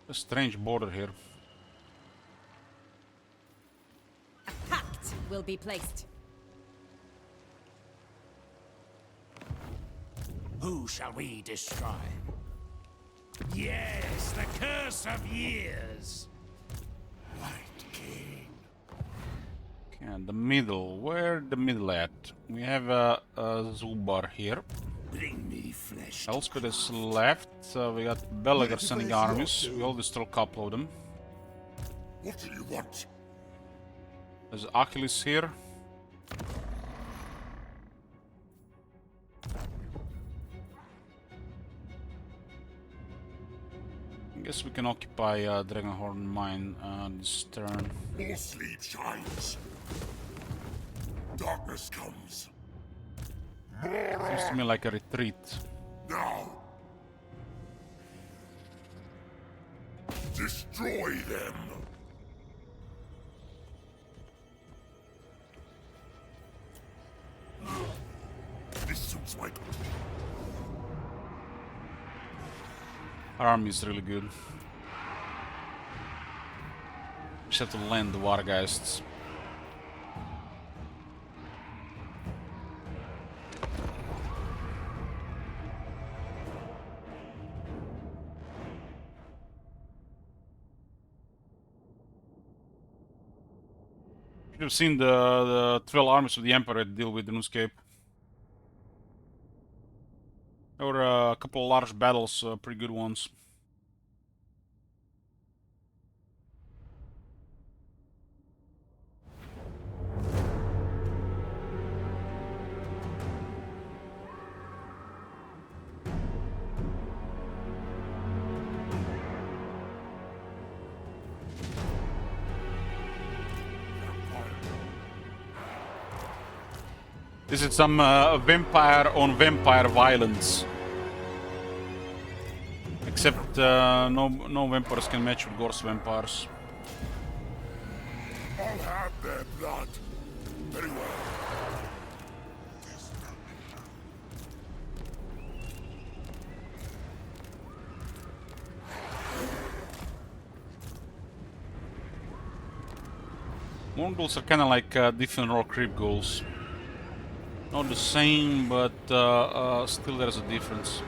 A: A strange border here.
D: A pact will be placed.
E: Who shall we destroy? Yes, the curse of years. White King.
A: Okay, and the middle. Where the middle at? We have a Zubar here.
E: Bring me flesh.
A: Elspeth is left. We got Belagar sending armies. We all destroy a couple of them.
B: What do you want?
A: There's Achilles here. I guess we can occupy Dragonhorn Mine this turn.
B: More sleep shines. Darkness comes.
A: Seems to me like a retreat.
B: Now. Destroy them. This suits my...
A: Our army is really good. Just have to land the Watergeists. Should have seen the 12 armies of the Emperor deal with the RuneScape. There were a couple of large battles, pretty good ones. This is some vampire on vampire violence. Except no vampires can match with Gorse vampires.
B: I'll have their blood. Very well.
A: Mongols are kinda like different rock creep ghouls. Not the same, but still there's a difference.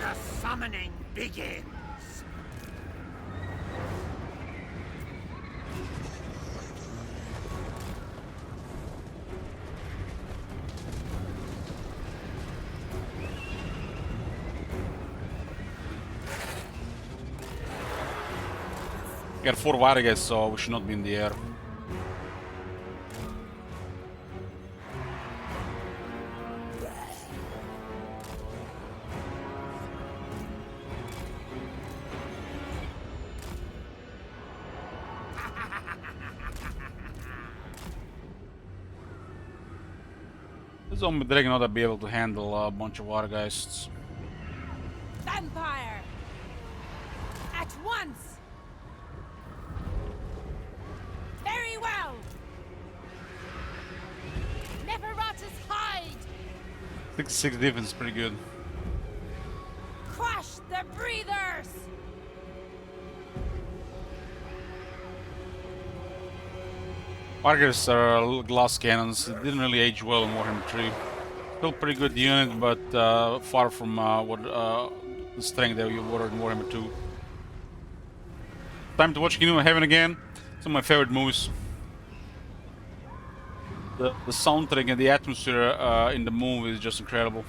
E: The summoning begins.
A: We got 4 Vargas, so we should not be in the air. The zombie dragon ought to be able to handle a bunch of Wargeists.
D: Vampire! At once! Very well! Neferata's hide!
A: 66 defense is pretty good.
D: Crush the breathers!
A: Vargas are little glass cannons. It didn't really age well in Warhammer 3. Still pretty good unit, but far from the strength that you were in Warhammer 2. Time to watch Kingdom of Heaven again. Some of my favorite movies. The soundtrack and the atmosphere in the movie is just incredible.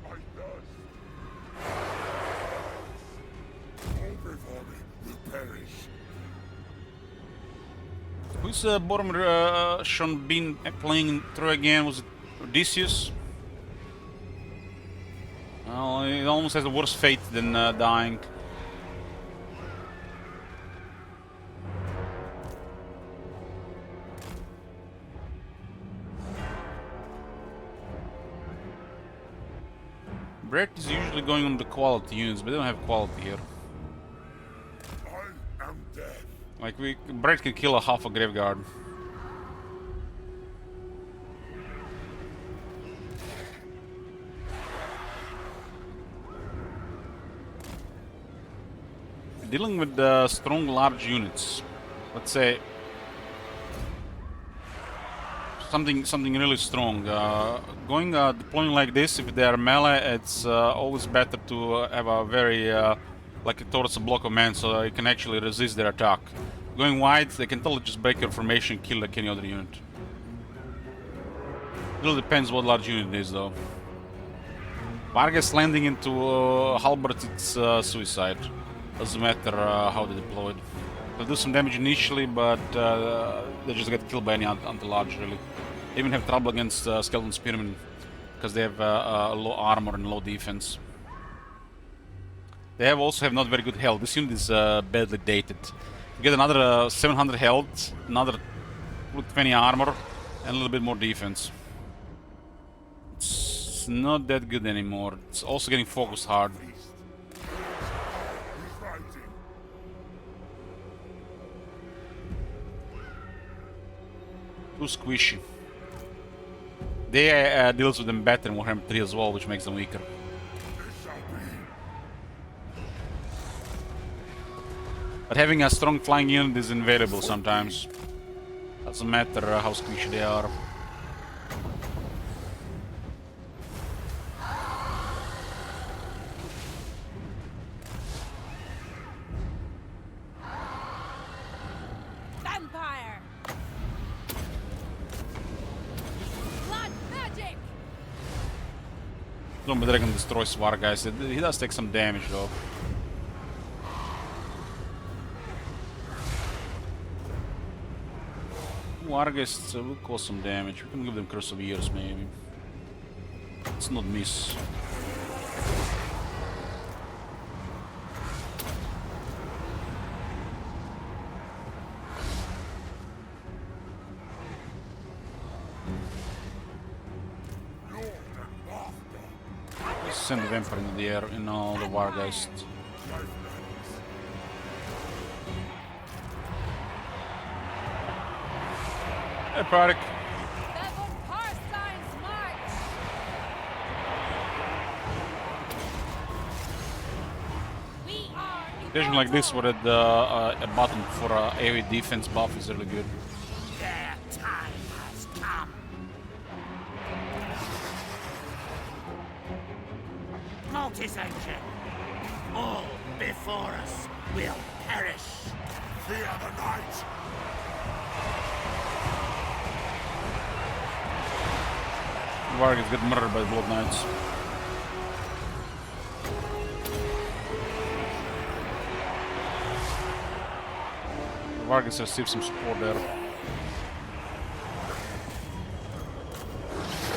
B: I thirst. All before me will perish.
A: Who's Boromir Sean been playing through again? Was it Odysseus? Well, it almost has a worse fate than dying. Brett is usually going on the quality units, but they don't have quality here.
B: I am death.
A: Like, Brett can kill a half a Graveguard. Dealing with strong large units, let's say something really strong. Deploying like this, if they are melee, it's always better to have a very like towards a block of men, so you can actually resist their attack. Going wide, they can totally just break your formation, kill like any other unit. It really depends what large unit it is, though. Vargas landing into Halbert, it's suicide. Doesn't matter how they deployed. They'll do some damage initially, but they just get killed by any anti-large, really. They even have trouble against Skeleton Spearmen, because they have low armor and low defense. They also have not very good health. This unit is badly dated. You get another 700 health, another 20 armor, and a little bit more defense. It's not that good anymore. It's also getting focused hard.
B: He's fighting.
A: Too squishy. They deals with them better in Warhammer 3 as well, which makes them weaker.
B: This shall be.
A: But having a strong flying unit is invaluable sometimes. Doesn't matter how squishy they are.
D: Vampire! Blood magic!
A: Zombie Dragon destroys War, guys. He does take some damage though. Wargests will cause some damage. We can give them Curse of Years maybe. Let's not miss.
B: Lord and master.
A: Let's send the Vampire into the air in all the Wargeist. Hey, Parik.
D: Devon Parstein's march! We are
A: Occasion like this where a button for AoE defense buff is really good.
E: Their time has come. Mortis engine. All before us will perish.
B: Fear the night.
A: Vargas get murdered by the Blood Knights. Vargas receives some support there.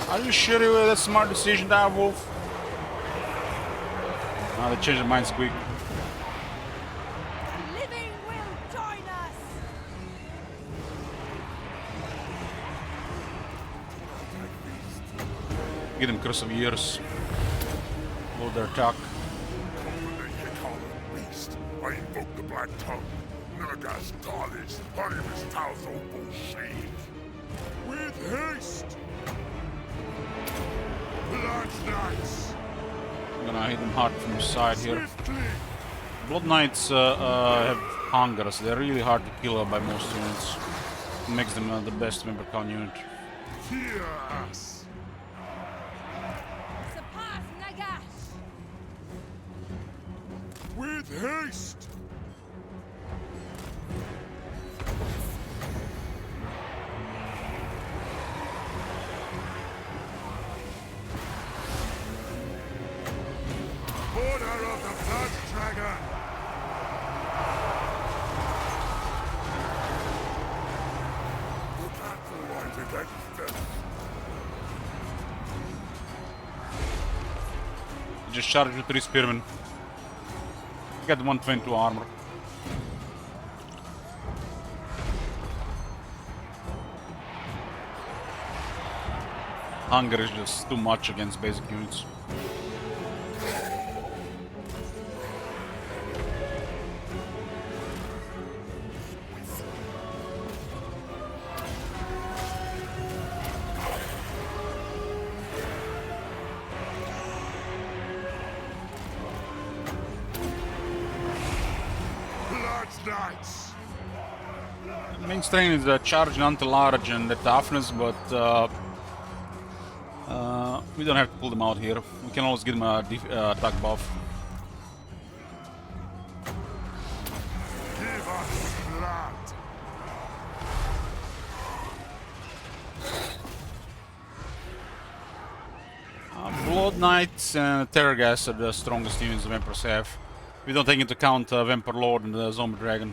A: Are you sure you made a smart decision there, Wolf? Now they changed their minds quick.
D: living will join us!
A: Get them Curse of Years. Load their attack.
B: Dominate the common beast. I invoke the black tongue. Nurgas goddess. Honeymus Talzo bullshit. With haste. Black Knights.
A: gonna hit them hard from the side here.
B: Swiftly!
A: Blood Knights have hunger, so they're really hard to kill by most units. It makes them the best member count unit.
B: Fierce!
D: Surpass Nagash!
B: With haste! Order of the Blood Dragon! You can't fight against them.
A: Just charge with 3 spearmen. Got 122 armor. Hunger is just too much against basic units.
B: Blood Knights!
A: Main strain is charging anti-large and the toughness, but we don't have to pull them out here. We can always give them a attack buff.
B: Give us blood!
A: Blood Knights and Terrorgas are the strongest units the Vampires have. We don't take into account Vampire Lord and the Zombie Dragon.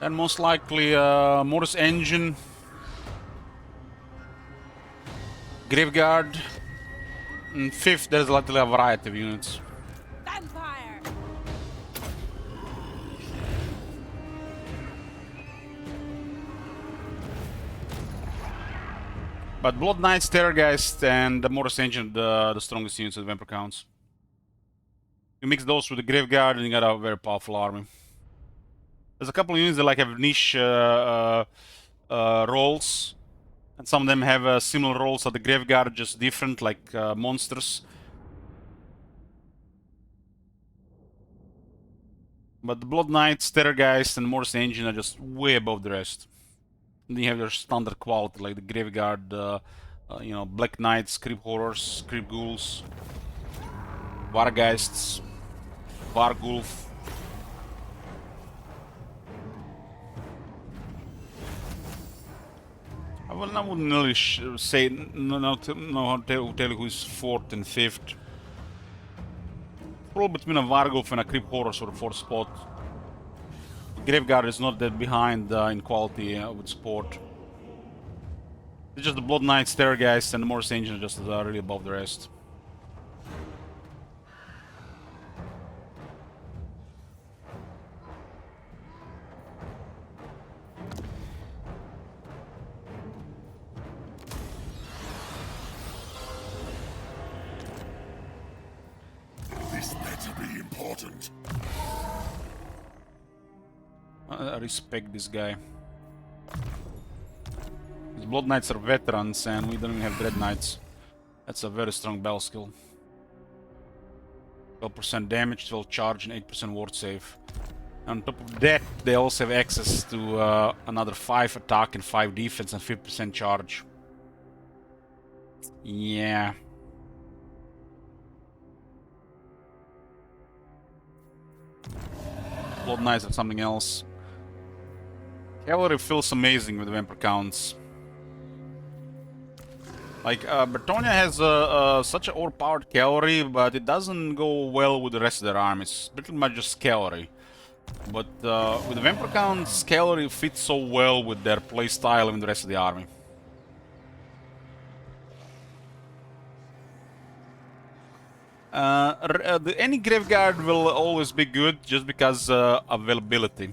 A: And most likely Mortis Engine, Graveguard, and 5th there's literally a variety of units.
D: Vampire!
A: But Blood Knights, Terrorgeist, and the Mortis Engine are the strongest units of the Vampire counts. You mix those with the Graveguard and you got a very powerful army. There's a couple of units that like have niche roles, and some of them have similar roles to the Graveguard, just different, like monsters. But the Blood Knights, Terrorgeist, and Mortis Engine are just way above the rest. And then you have their standard quality, like the Graveguard, you know, Black Knights, Creep Horrors, Creep Ghouls, Vargeists, Vargulf. Well, I wouldn't really say no tell you who's 4th and 5th. Probably between a Vargulf and a Creep Horrors for the 4th spot. Graveguard is not that behind in quality with support. It's just the Blood Knights, Terrorgeist, and the Mortis Engine are just really above the rest.
B: This better be important.
A: I respect this guy. His Blood Knights are veterans and we don't even have Dread Knights. That's a very strong battle skill. 12% damage, 12 charge, and 8% ward save. On top of that, they also have access to another 5 attack and 5 defense and 50% charge. Yeah. Blood Knights are something else. Cavalry feels amazing with Vampire counts. Like, Bretonia has such an overpowered cavalry, but it doesn't go well with the rest of their armies. It's pretty much just cavalry. But with the Vampire counts, cavalry fits so well with their playstyle and the rest of the army. Any Graveguard will always be good just because availability.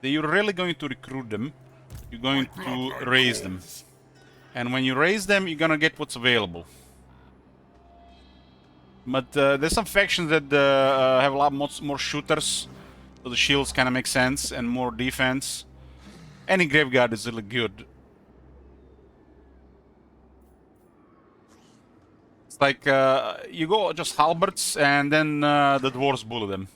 A: You're really going to recruit them. You're going to raise them. And when you raise them, you're gonna get what's available. But there's some factions that have a lot more shooters, so the shields kind of make sense, and more defense. Any Graveguard is really good. It's like you go just halberds and then the dwarves bully them.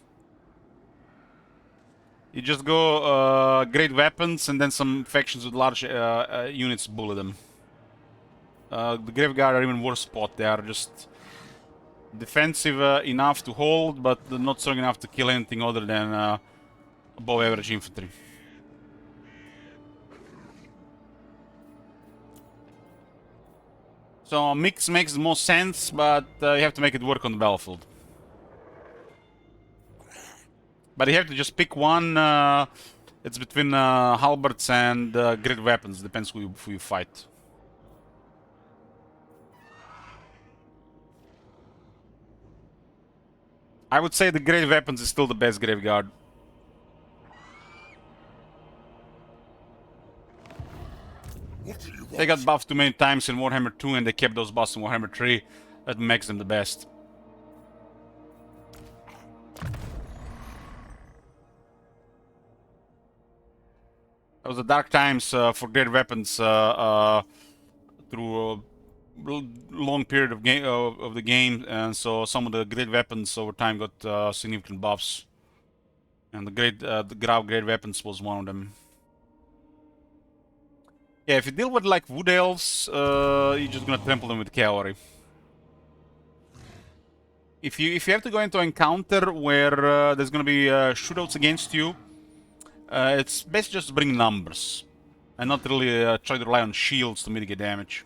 A: You just go great weapons and then some factions with large units bully them. The Graveguard are even worse spot. They are just defensive enough to hold, but not strong enough to kill anything other than above average infantry. So mix makes the most sense, but you have to make it work on the battlefield. But you have to just pick one. It's between halberds and great weapons. Depends who you fight. I would say the great weapons is still the best Graveguard.
B: What do you want?
A: They got buffed too many times in Warhammer 2 and they kept those buffs in Warhammer 3. That makes them the best. That was the dark times for great weapons through a long period of the game, and so some of the great weapons over time got significant buffs. And the Grau great weapons was one of them. Yeah, if you deal with like wood elves, you're just gonna trample them with cavalry. If you have to go into an encounter where there's gonna be shootouts against you, it's best just to bring numbers and not really try to rely on shields to mitigate damage.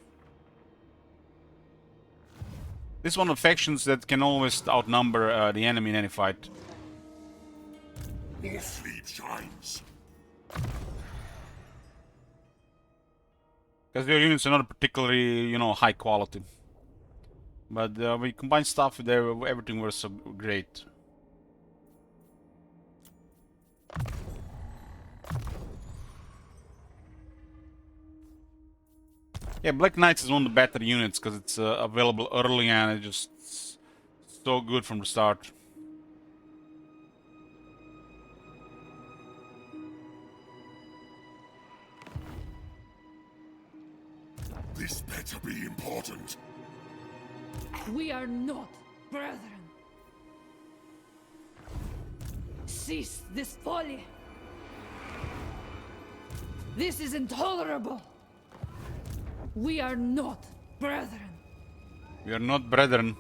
A: This is one of the factions that can always outnumber the enemy in any fight.
B: More sleep shines.
A: Because their units are not particularly, you know, high quality. But when you combine stuff with everything was so great. Yeah, Black Knights is one of the better units because it's available early and it's just so good from the start.
B: This better be important.
F: We are not brethren. Cease this folly. This is intolerable. We are not brethren.
A: We are not brethren.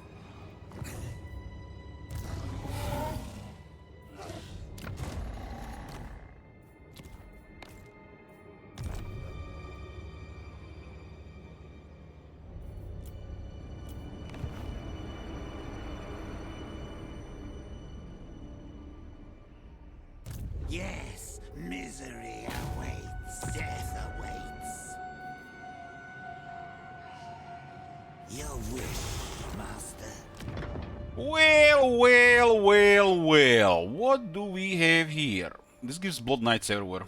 E: Yes, misery awaits. Death awaits. Your wish, master.
A: Well. What do we have here? This gives Blood Knights everywhere.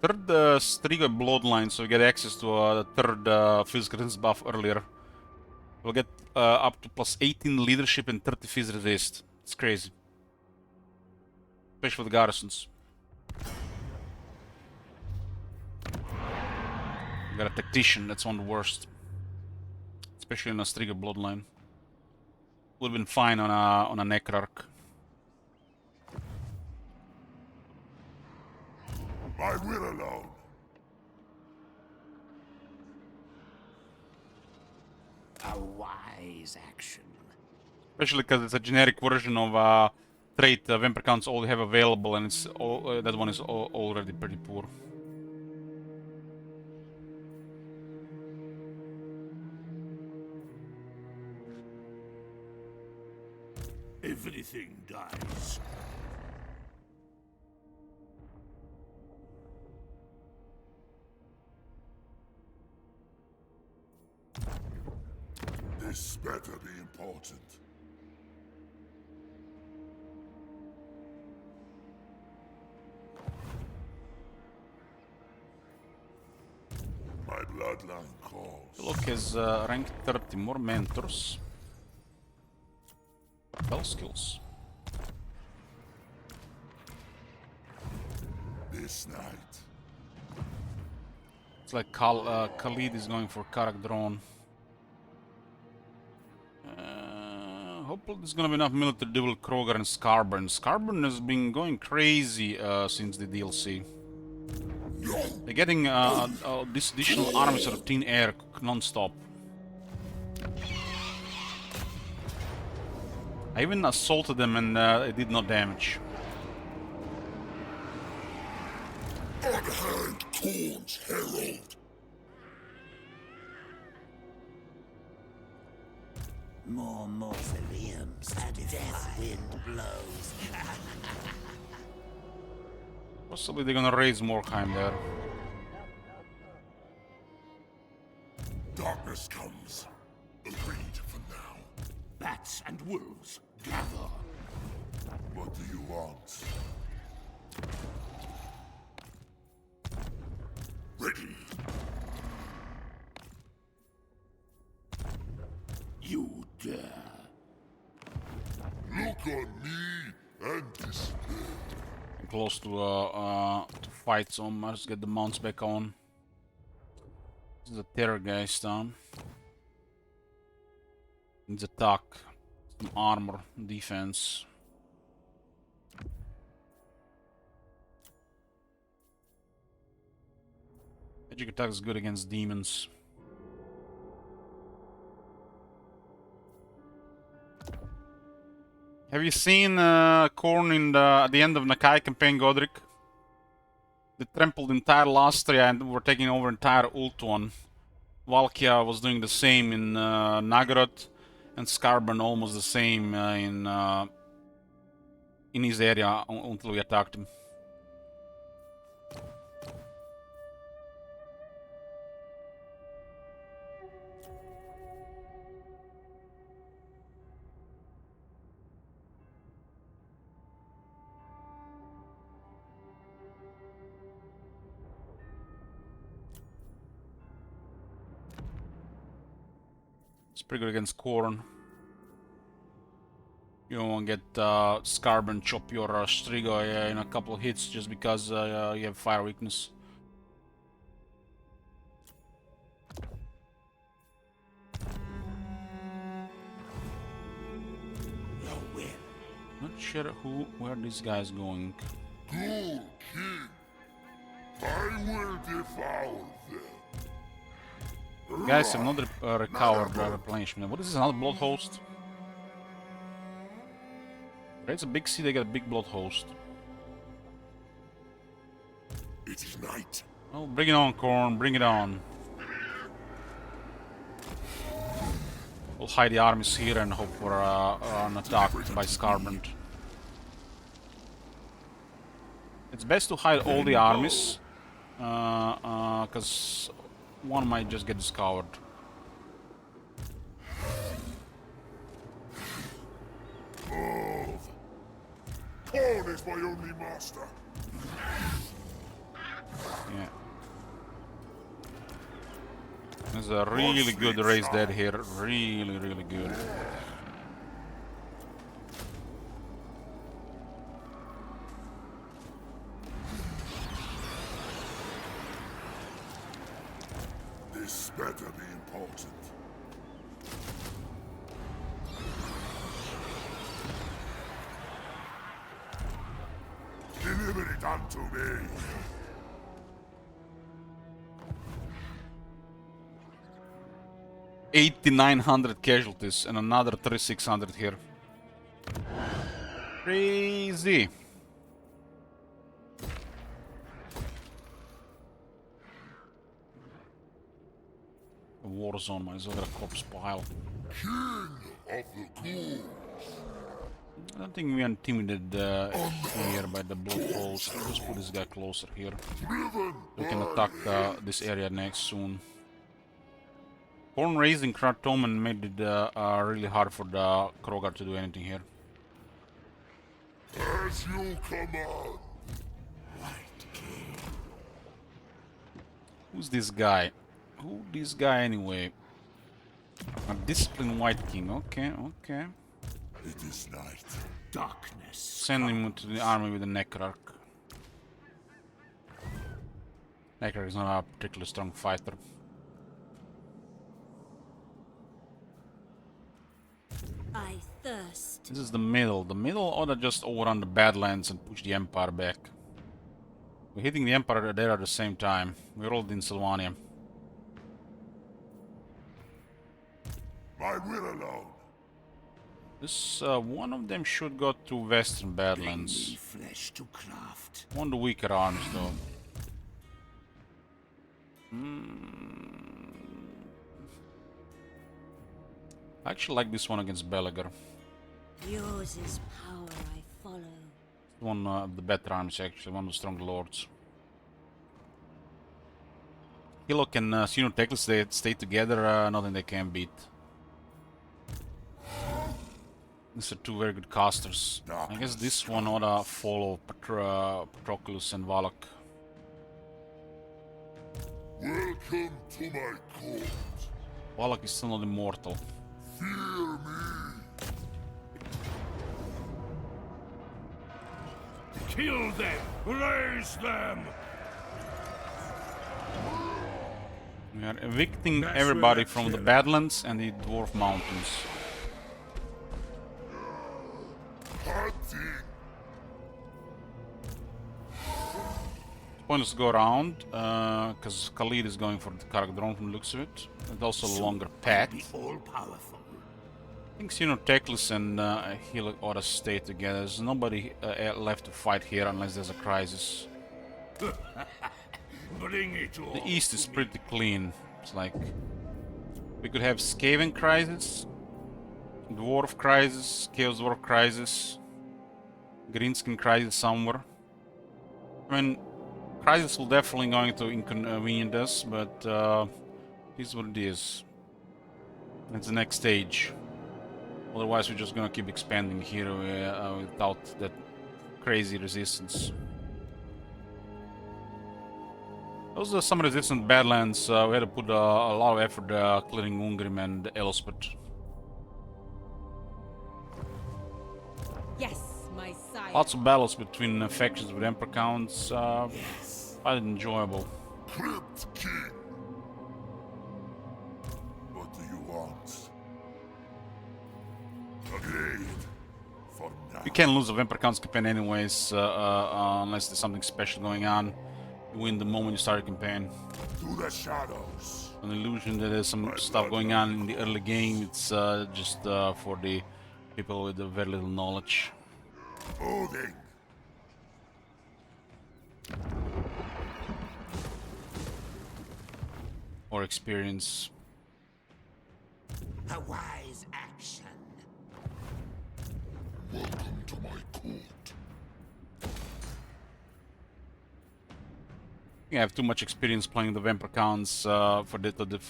A: Third Striga Bloodline, so we get access to the third physical resist buff earlier. We'll get up to plus 18 leadership and 30 phys resist. It's crazy. Especially for the garrisons. We got a tactician, that's one of the worst. Especially in a Striga Bloodline. Would have been fine on a Necrarch.
B: My will alone.
E: A wise action.
A: Especially because it's a generic version of a trait Vampire Counts all have available, and it's all, that one is already pretty poor.
B: Everything dies. This better be important. My bloodline calls.
A: Look, has rank 30, more mentors. Spell skills.
B: this night.
A: It's like Khalid is going for Karak drone. Hopefully there's gonna be enough military to deal with Kroger and Scarburn. Scarburn has been going crazy since the DLC. They're getting this additional armies out of thin air non-stop. I even assaulted them and it did no damage.
B: Unhand Corn's herald.
G: More mausoleums and death wind blows.
A: Possibly they're gonna raise Morkheim there.
B: Darkness comes. Agreed for now.
E: Bats and wolves, gather.
B: What do you want? Ready.
E: You dare.
B: Look on me and despair.
A: Close to fight, so I must get the mounts back on. This is a terror guys down. Needs attack, some armor, defense. Magic attack is good against demons. Have you seen Korn in at the end of Nakai campaign, Godric? They trampled entire Lastria and were taking over entire Ultuan. Valkia was doing the same in Nagorod, and Scarburn almost the same in his area until we attacked him. It's pretty good against Korn. You don't want to get Scarburn chop your Strigo in a couple of hits just because you have fire weakness.
E: Your will.
A: Not sure where this guy's going.
B: Go, King. I will devour them.
A: Guys have not recovered replenishment. What is this, another blood host? It's a big city, they got a big blood host.
B: It is night.
A: Oh, bring it on, Korn, bring it on. We'll hide the armies here and hope for an attack by Scarburn. It's best to hide all the armies, because one might just get discovered.
B: Corn is my only master.
A: Yeah. There's a really good race dead here. Really, really good.
B: This better be important. Deliver it unto me.
A: $8,900 casualties and another 3,600 here. Crazy. A war zone, might as well get a corpse pile.
B: King of the ghouls.
A: I don't think we are intimidated here by the blood holes. I'll just put this guy closer here. We can attack this area next soon. Horn raising Kratomen made it really hard for the Krogar to do anything here.
B: As you command.
A: Who's this guy? Who this guy anyway? A disciplined White King. Okay, okay.
B: It is night.
E: Darkness.
A: Send him to the army with the Necrarch. Necker is not a particularly strong fighter.
C: I thirst.
A: This is the middle. The middle ought to just overrun the Badlands and push the Empire back. We're hitting the Empire there at the same time. We're all in Sylvania.
B: My will alone.
A: This one of them should go to Western Badlands.
G: Flesh to craft.
A: One of the weaker arms though. I actually like this one against Belagar.
C: Yours is power I follow.
A: One of the better arms actually, one of the strong lords. Hillock and Sino Teclis, they stay together, nothing they can beat. These are two very good casters. I guess this one ought to follow Patroclus and Valak.
B: Welcome to my court.
A: Valak is still not immortal.
B: Fear me.
E: Kill them! Raise them!
A: We are evicting
E: That's
A: everybody
E: where I
A: from the
E: kill.
A: Badlands and the Dwarf Mountains.
B: Hunting.
A: Pointless to go around, because Khalid is going for the Karak from the looks of it. And also a longer path.
G: Be all powerful.
A: I think Sino Teclis and Hillock ought to stay together. There's nobody left to fight here unless there's a crisis.
E: Bring it all.
A: The east is pretty clean. It's like we could have Skaven crisis, Dwarf crisis, Chaos Dwarf crisis, Greenskin crisis somewhere. I mean, crisis will definitely going to inconvenience us, but here's what it is. It's the next stage. Otherwise, we're just gonna keep expanding here without that crazy resistance. Those are some resistant Badlands. We had to put a lot of effort clearing Ungrim and Elspeth.
D: Yes, my sire.
A: Lots of battles between factions with Emperor Counts. Quite enjoyable.
B: Crypt King. What do you want? Agreed. For now.
A: You can't lose a Emperor Counts campaign anyways, unless there's something special going on. You win the moment you start a campaign.
B: To the shadows.
A: An illusion that there's some stuff going on in the early game. It's just for the people with very little knowledge.
B: Moving.
A: Or experience.
G: A wise action.
B: Welcome to my court.
A: I have too much experience playing the Vampire Counts for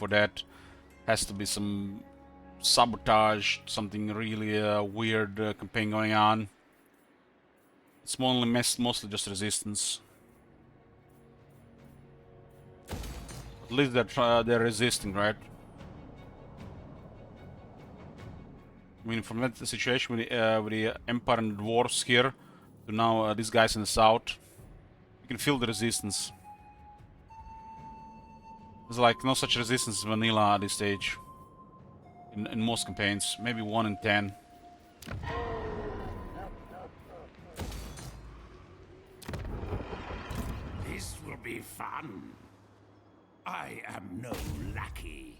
A: that. Has to be some sabotage, something really weird campaign going on. It's mostly just resistance. At least they're resisting, right? I mean, from that situation with the Empire and the Dwarves here to now these guys in the south, you can feel the resistance. There's like no such resistance as vanilla at this stage. In most campaigns, maybe 1 in 10.
G: This will be fun. I am no lackey.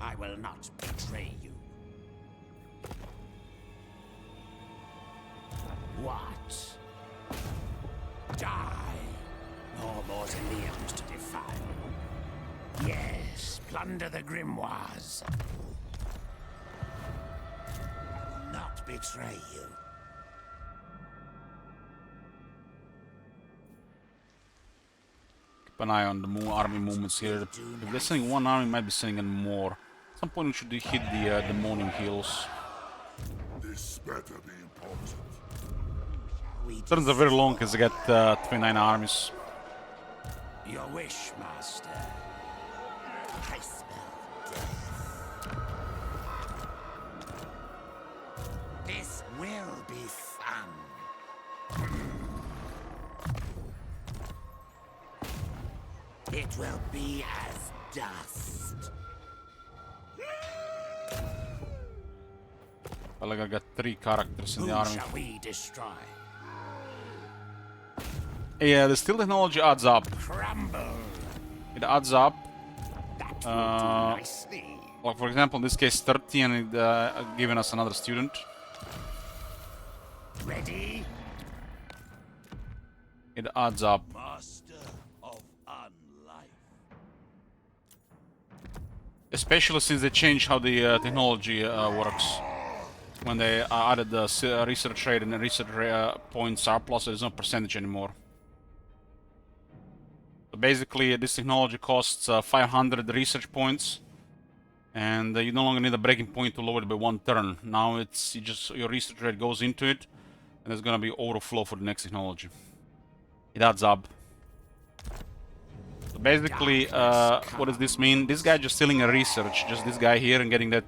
G: I will not betray you. What? Die! More mausoleums to defile. Yes, plunder the grimoires. I will not betray you.
A: Keep an eye on the army movements here. If they're sending one army, might be sending in more. At some point we should hit the Demonium Hills.
B: This better be important.
A: Turns are very long because they got 29 armies.
G: Your wish, master. I smell death. This will be fun. It will be as dust.
A: Well, like I got 3 characters in
G: Who
A: the army.
G: shall we destroy?
A: Yeah, the steel technology adds up.
G: Crumble.
A: It adds up.
G: That will do nicely.
A: Like for example, in this case 30 and it giving us another student.
G: Ready?
A: It adds up.
G: Master of unlife.
A: Especially since they changed how the technology works. When they added the research rate and the research point surplus, there's no percentage anymore. So basically, this technology costs 500 research points, and you no longer need a breaking point to lower it by 1 turn. Now it's your research rate goes into it, and there's gonna be overflow for the next technology. It adds up. So basically, what does this mean? This guy just stealing a research, just this guy here, and getting that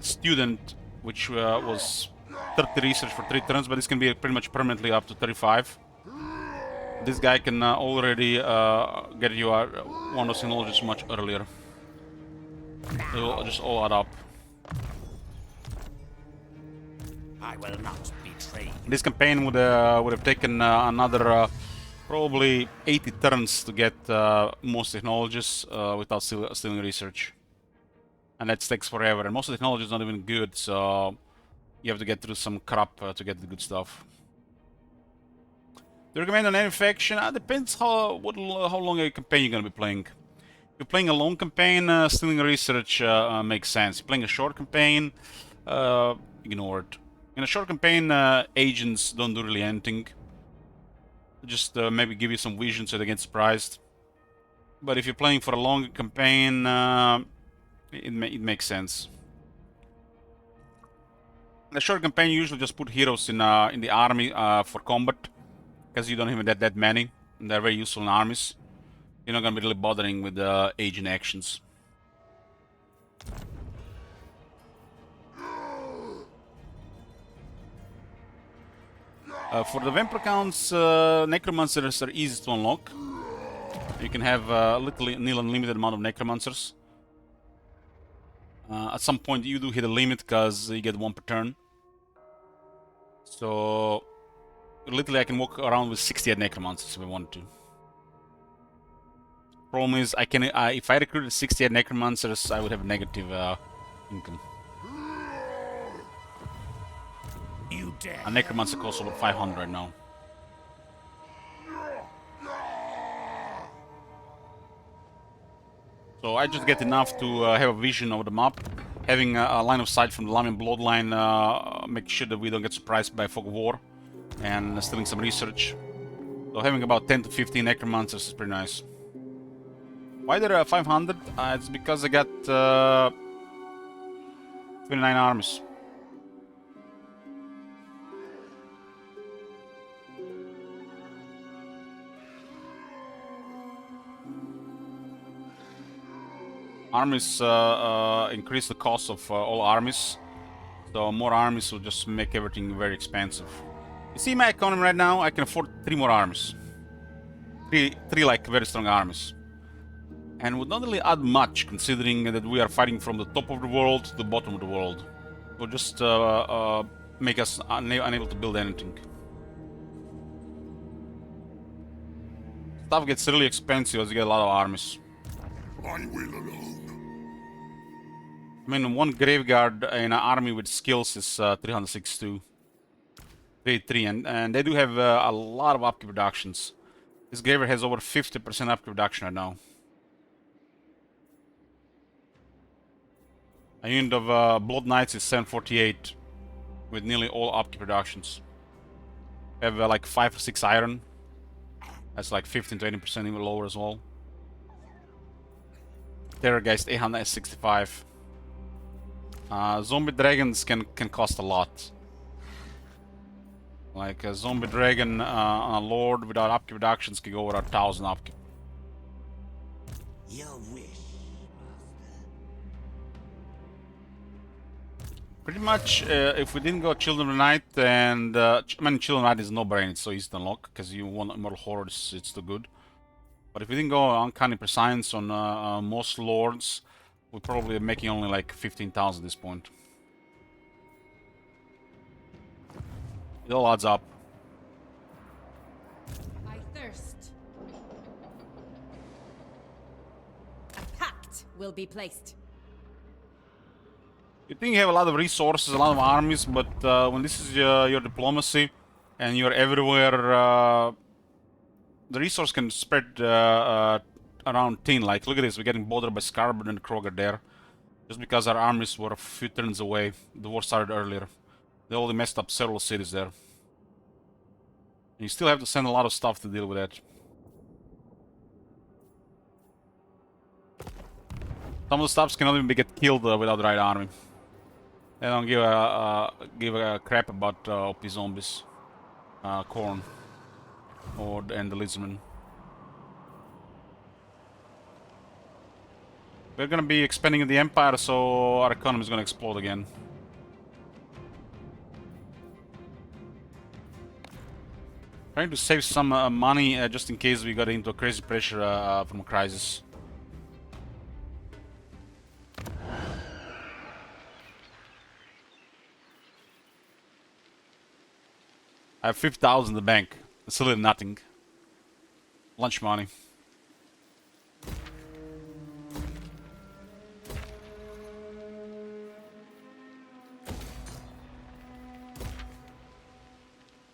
A: student, which was 30 research for 3 turns, but this can be pretty much permanently up to 35. This guy can already get you one of those technologies much earlier. They will just all add up.
G: I will not betray.
A: This campaign would have taken another probably 80 turns to get most technologies without stealing research. And that takes forever, and most of the technology is not even good, so you have to get through some crap to get the good stuff. Do you recommend an infection? Depends how long a campaign you're gonna be playing. If you're playing a long campaign, stealing research makes sense. If you're playing a short campaign, ignore it. In a short campaign, agents don't do really anything. Just maybe give you some vision so they get surprised. But if you're playing for a longer campaign, it makes sense. In a short campaign, you usually just put heroes in the army for combat, because you don't even get that many, and they're very useful in armies. You're not gonna be really bothering with agent actions. For the vampire counts, necromancers are easy to unlock. You can have literally nearly unlimited amount of necromancers. At some point you do hit a limit because you get 1 per turn. So literally I can walk around with 68 necromancers if I wanted to. Problem is, I can if I recruited 68 necromancers, I would have negative income.
G: You dare.
A: A necromancer costs over 500 right now. So I just get enough to have a vision of the map. Having a line of sight from the Lamian bloodline, make sure that we don't get surprised by fog of war, and stealing some research. So having about 10 to 15 necromancers is pretty nice. Why there are 500? It's because I got 29 armies. Armies increase the cost of all armies, so more armies will just make everything very expensive. You see my economy right now? I can afford 3 more armies. Three like very strong armies. And would not really add much, considering that we are fighting from the top of the world to the bottom of the world. It will just make us unable to build anything. Stuff gets really expensive as you get a lot of armies.
B: I will alone.
A: I mean, 1 graveyard in an army with skills is 362. 3, and they do have a lot of upkeep reductions. This graveyard has over 50% upkeep reduction right now. A unit of Blood Knights is 748, with nearly all upkeep reductions. Have like 5 or 6 iron. That's like 15 to 20% even lower as well. Terrorgeist 865. Zombie dragons can cost a lot. Like a zombie dragon on a lord without upkeep reductions can go over 1,000 upkeep.
G: Your wish.
A: Pretty much, if we didn't go Children of the Night, and I mean, Children of the Night is no brain, it's so easy to unlock because you want Immortal Horror, it's too good. But if we didn't go Uncanny Prescience on most lords, we're probably making only like 15,000 at this point. It all adds up.
D: I thirst. A pact will be placed.
A: You think you have a lot of resources, a lot of armies, but when this is your diplomacy and you're everywhere, the resource can spread around thin. Like, look at this, we're getting bothered by Scarborough and Kroger there. Just because our armies were a few turns away. The war started earlier. They already messed up several cities there. And you still have to send a lot of stuff to deal with that. Some of the stuffs cannot even get killed without the right army. They don't give a crap about OP zombies, corn, and the lizardmen. We're gonna be expanding the empire, so our economy is gonna explode again. Trying to save some money just in case we got into a crazy pressure from a crisis. I have 50,000 in the bank. It's really nothing. Lunch money.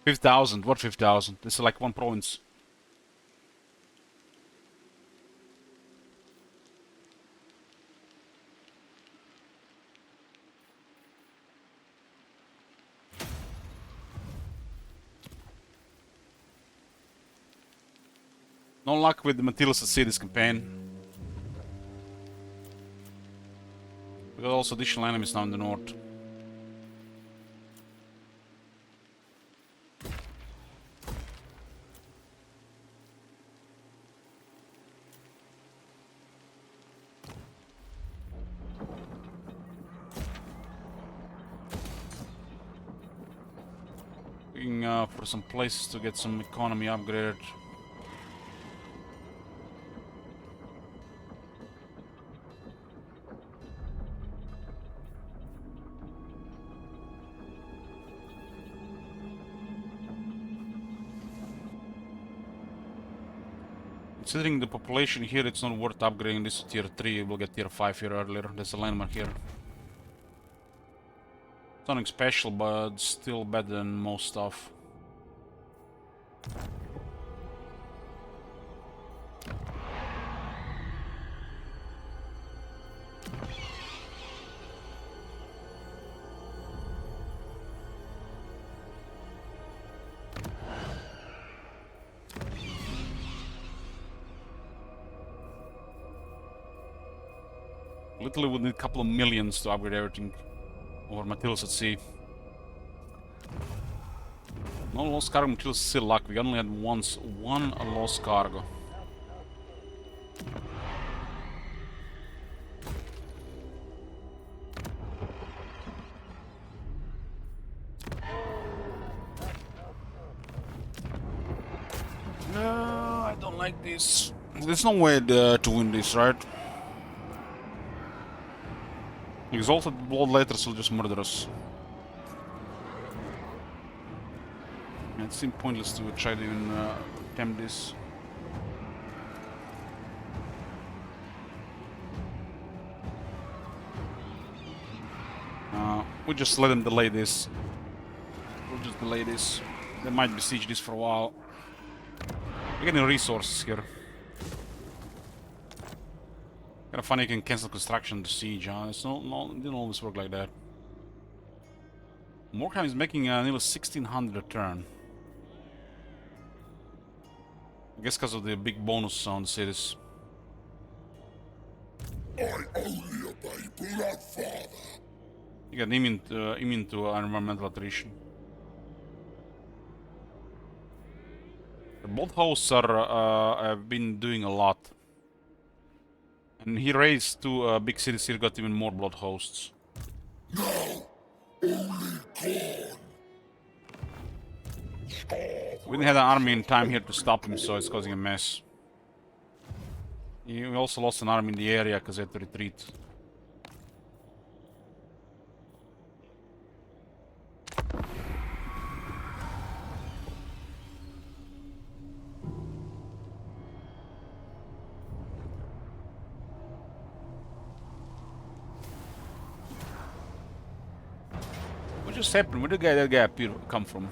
A: $50,000. What 50,000? This is like one province. No luck with the Matildas at sea this campaign. We got also additional enemies now in the north. Looking for some places to get some economy upgraded. Considering the population here, it's not worth upgrading this to tier 3. We'll get tier 5 here earlier. There's a landmark here. Nothing special, but still better than most stuff. Literally would need a couple of millions to upgrade everything over Matildas at sea. No lost cargo, Matildas still luck. We only had one lost cargo. No, I don't like this. There's no way to win this, right? Exalted Bloodletters will just murder us. It seems pointless to try to even attempt this. We'll just let them delay this. We'll just delay this. They might besiege this for a while. We're getting resources here. Kinda funny you can cancel construction to siege, huh? It's it didn't always work like that. Morecambe is making nearly 1,600 a turn. I guess because of the big bonus on the cities.
B: I only obey Bloodfather.
A: You got immune to environmental attrition. The blood hosts are have been doing a lot. And he raised two big cities here, got even more blood hosts.
B: No!
A: We didn't have an army in time here to stop him, so it's causing a mess. We also lost an army in the area because they had to retreat. What just happened? Where did that guy come from?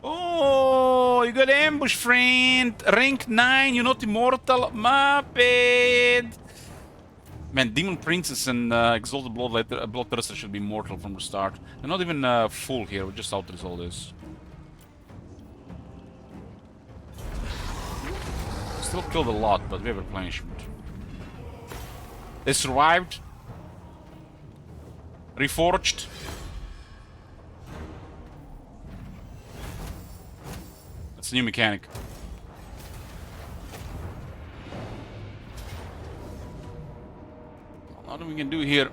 A: Oh, you got ambush, friend! Rank 9, you're not immortal. My bad! Man, Demon Princess and Exalted Bloodthirster should be immortal from the start. They're not even full here, we just outrest all this. Still killed a lot, but we have replenishment. They survived. Reforged. That's a new mechanic. Nothing we can do here.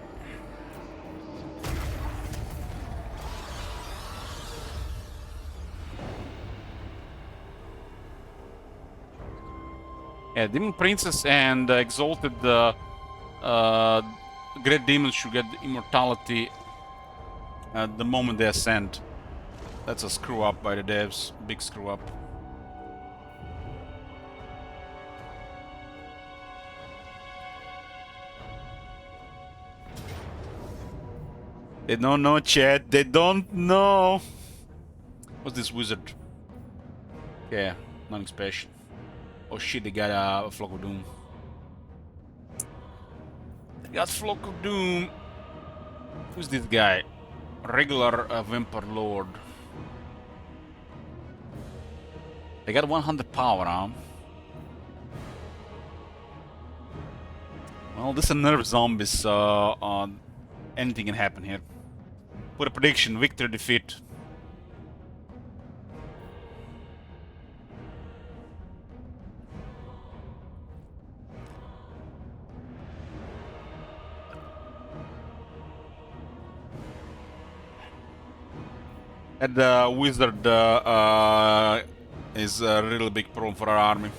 A: Yeah, Demon Princess and Exalted Great Demons should get immortality at the moment they ascend. That's a screw up by the devs. Big screw up. They don't know, chat. They don't know. What's this wizard? Yeah, nothing special. Oh shit, they got a Flock of Doom. They got Flock of Doom. Who's this guy? Regular Vampire Lord. They got 100 power, huh? Well, this is nerve zombies, so anything can happen here. Put a prediction: victory, defeat. And the wizard is a really big problem for our army.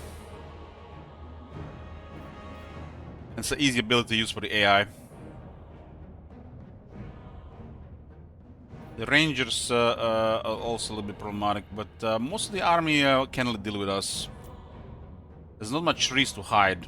A: It's an easy ability to use for the AI. The rangers are also a little bit problematic, but most of the army can deal with us. There's not much trees to hide.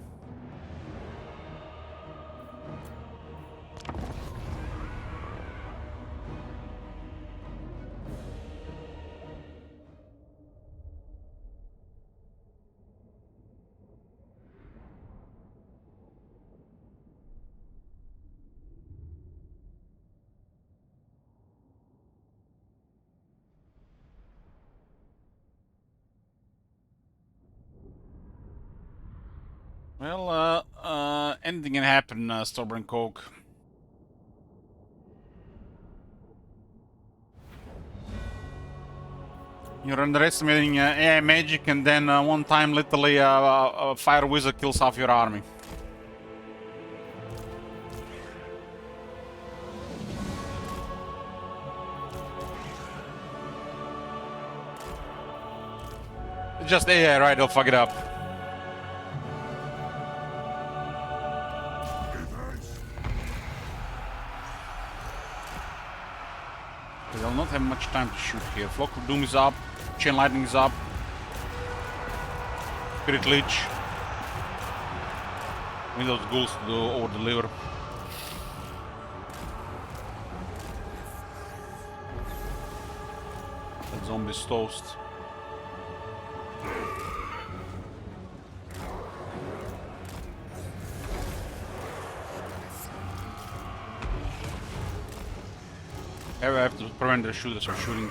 A: Well, anything can happen, Stubborn Coke. You're underestimating AI magic, and then one time, literally, a fire wizard kills half your army. It's just AI, right? They'll fuck it up. They'll not have much time to shoot here. Flock of Doom is up. Chain Lightning is up. Spirit Leech. We need those ghouls to over-deliver. That zombie's toast. I have to prevent the shooters from shooting.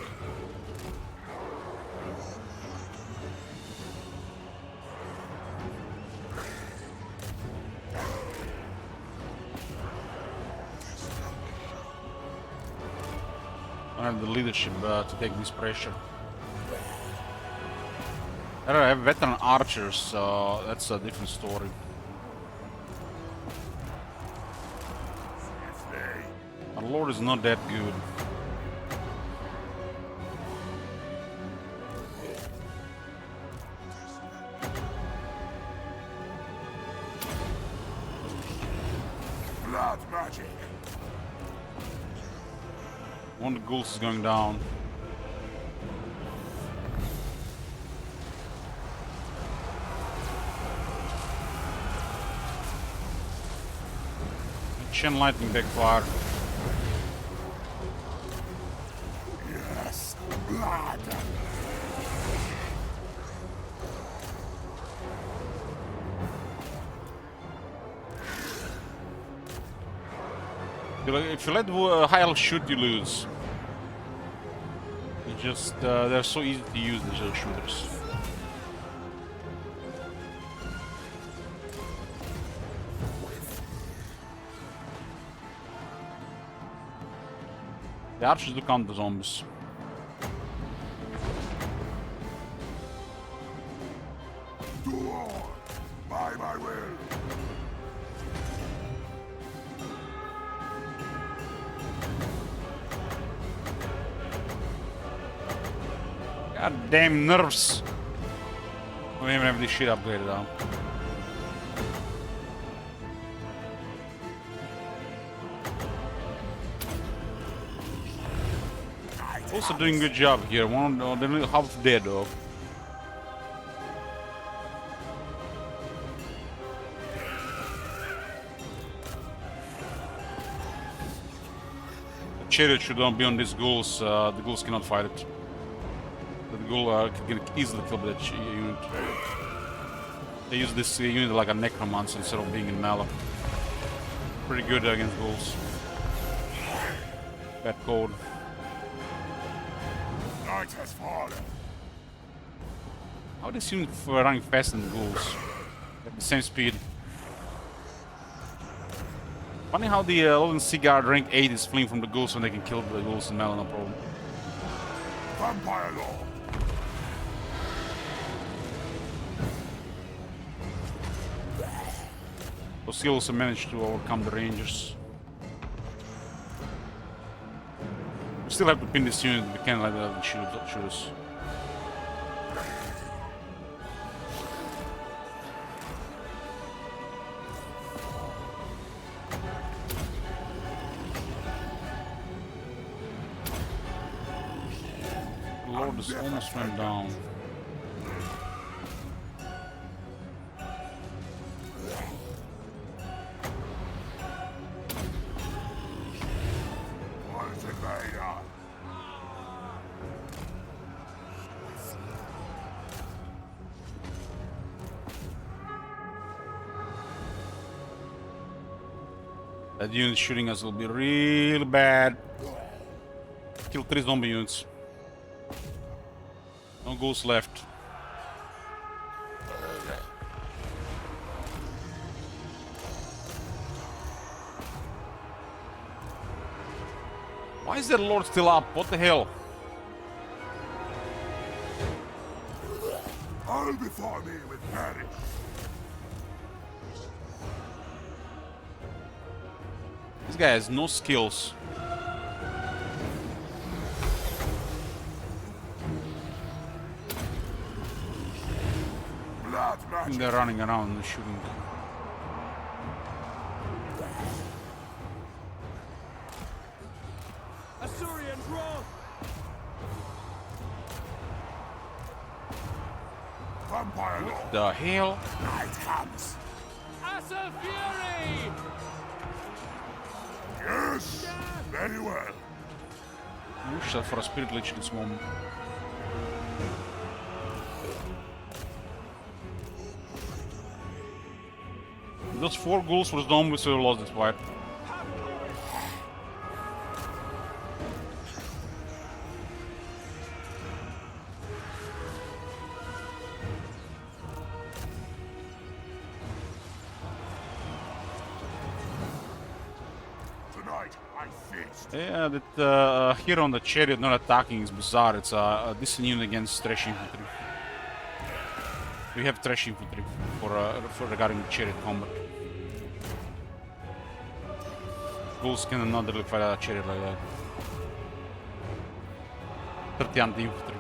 A: I have the leadership to take this pressure. I have veteran archers, so that's a different story. Our lord is not that good. One of the ghouls is going down. Chain lightning backfire.
B: Yes, blood.
A: If you let high elf shoot, you lose. You just they're so easy to use, these little shooters. The archers do count the zombies.
B: Do on, by my will.
A: God damn nerves! We don't even have this shit upgraded now. Also doing a good job here. They're half dead though. The chariot should not be on these ghouls. The ghouls cannot fight it. The ghoul can easily kill that unit. They use this unit like a necromancer instead of being in melee. Pretty good against ghouls. Bad code.
B: Night has fallen.
A: How does unit running faster than ghouls? At the same speed. Funny how the Lowland Sea Guard rank 8 is fleeing from the ghouls when they can kill the ghouls in melee, no problem.
B: Vampire law.
A: But he also managed to overcome the rangers. We still have to pin this unit, we can't let them shoot us. Lord is almost went down.
B: What is it made of?
A: That unit shooting us will be real bad. Kill 3 zombie units. No ghouls left. Why is that lord still up? What the hell?
B: All before me with perish.
A: This guy has no skills.
B: Blood
A: And
B: magic.
A: they're running around and shooting.
E: Assyrians wrong!
B: Vampire law.
A: The hell?
B: Night comes.
E: Asa Fury!
B: Yes. Very well.
A: I wish that for a spirit lich this moment. Those 4 ghouls were zombies, so we lost this fight.
B: Tonight I feast.
A: Yeah, that here on the chariot not attacking is bizarre. It's a decent unit against trash infantry. We have trash infantry for regarding the chariot combat. Ghouls cannot really fight a chariot like that. 30 anti-infantry.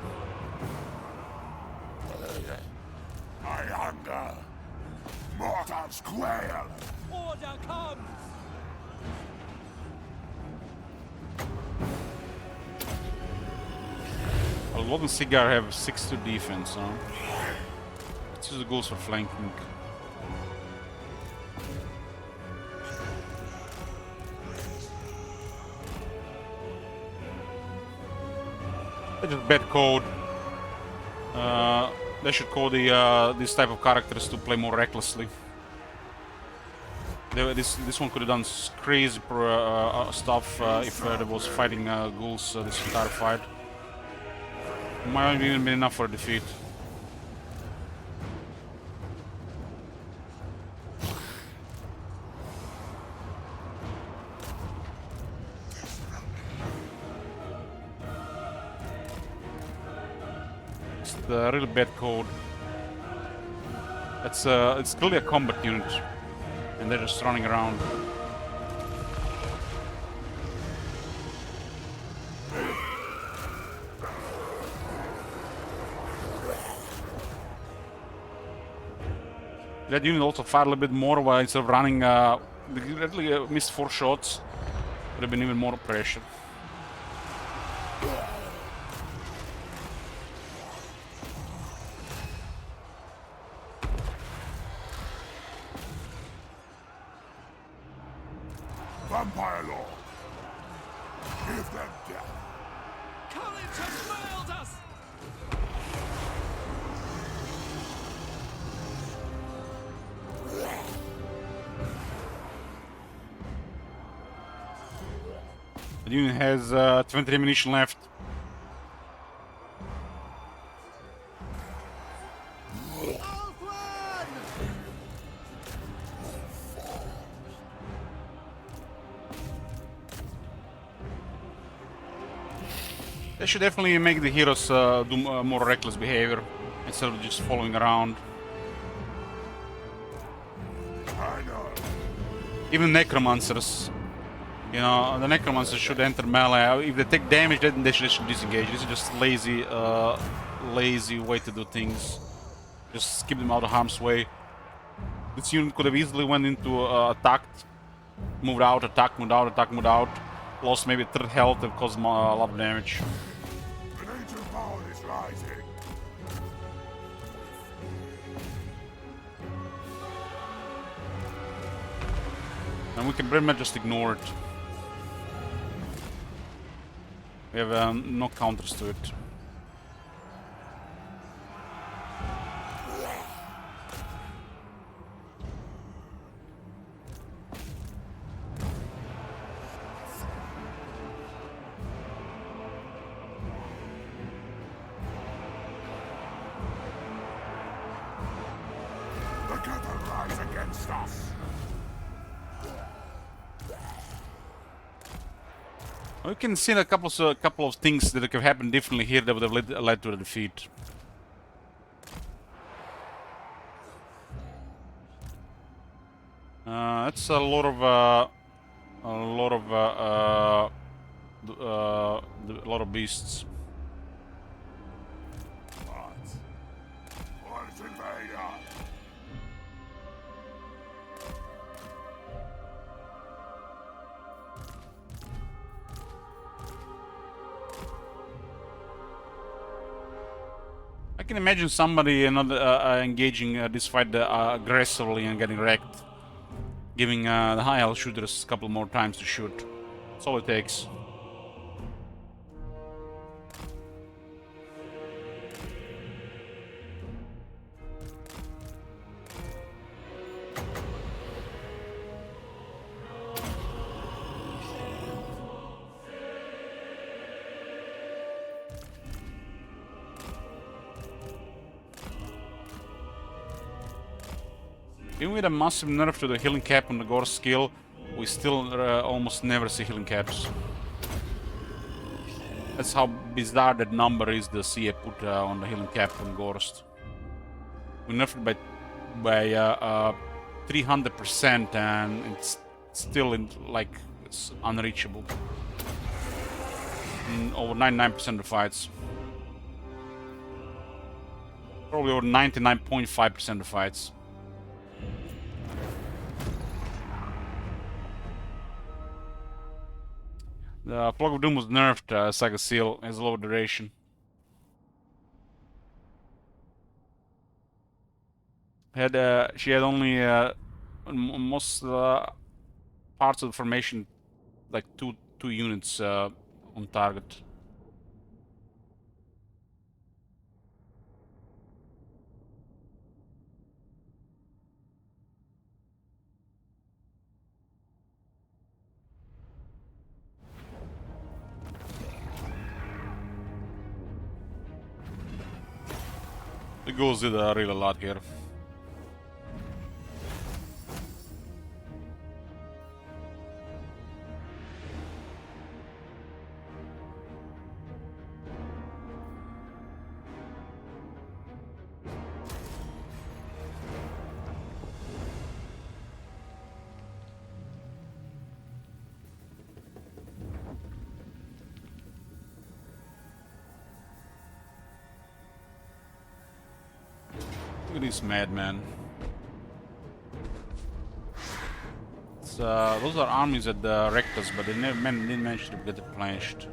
B: I hunger. Mortals quail.
E: Order comes!
A: Golden Cigar have 6-2 defense, huh? Let's use the ghouls for flanking. That's just bad code. They should code this type of characters to play more recklessly. This one could have done crazy stuff if there was fighting ghouls this entire fight. Might have even been enough for a defeat. It's the really bad code. It's clearly a combat unit, and they're just running around. That unit also fired a little bit more while instead of running, they literally missed 4 shots. Would have been even more pressure.
B: Vampire Law. Give them death.
E: Courage has failed us!
A: The unit has 20 ammunition left. They should definitely make the heroes do more reckless behavior instead of just following around.
B: I know.
A: Even necromancers. You know, the necromancers should enter melee. If they take damage, then they should disengage. This is just lazy way to do things. Just keep them out of harm's way. This unit could have easily went into attacked, moved out, attacked, moved out, attacked, moved out. Lost maybe 3rd health and caused a lot of damage.
B: An ancient power is rising.
A: And we can pretty much just ignore it. We have no counters to it.
B: The cattle rise against us.
A: We can see a couple of things that could have happened differently here that would have led to a defeat. That's a lot of beasts.
B: What is invader?
A: I can imagine somebody not engaging this fight aggressively and getting wrecked. Giving the high health shooters a couple more times to shoot. That's all it takes. Even with a massive nerf to the healing cap on the Gore skill, we still almost never see healing caps. That's how bizarre that number is the CA put on the healing cap on Gorst. We nerfed it by 300% and it's still it's unreachable. In over 99% of the fights. Probably over 99.5% of the fights. The Plug of Doom was nerfed, Saga Seal has low duration. She had only most parts of the formation, like two units on target. The ghouls did really a lot here. Look at this madman. Those are armies that wrecked us, but they didn't manage to get replenished.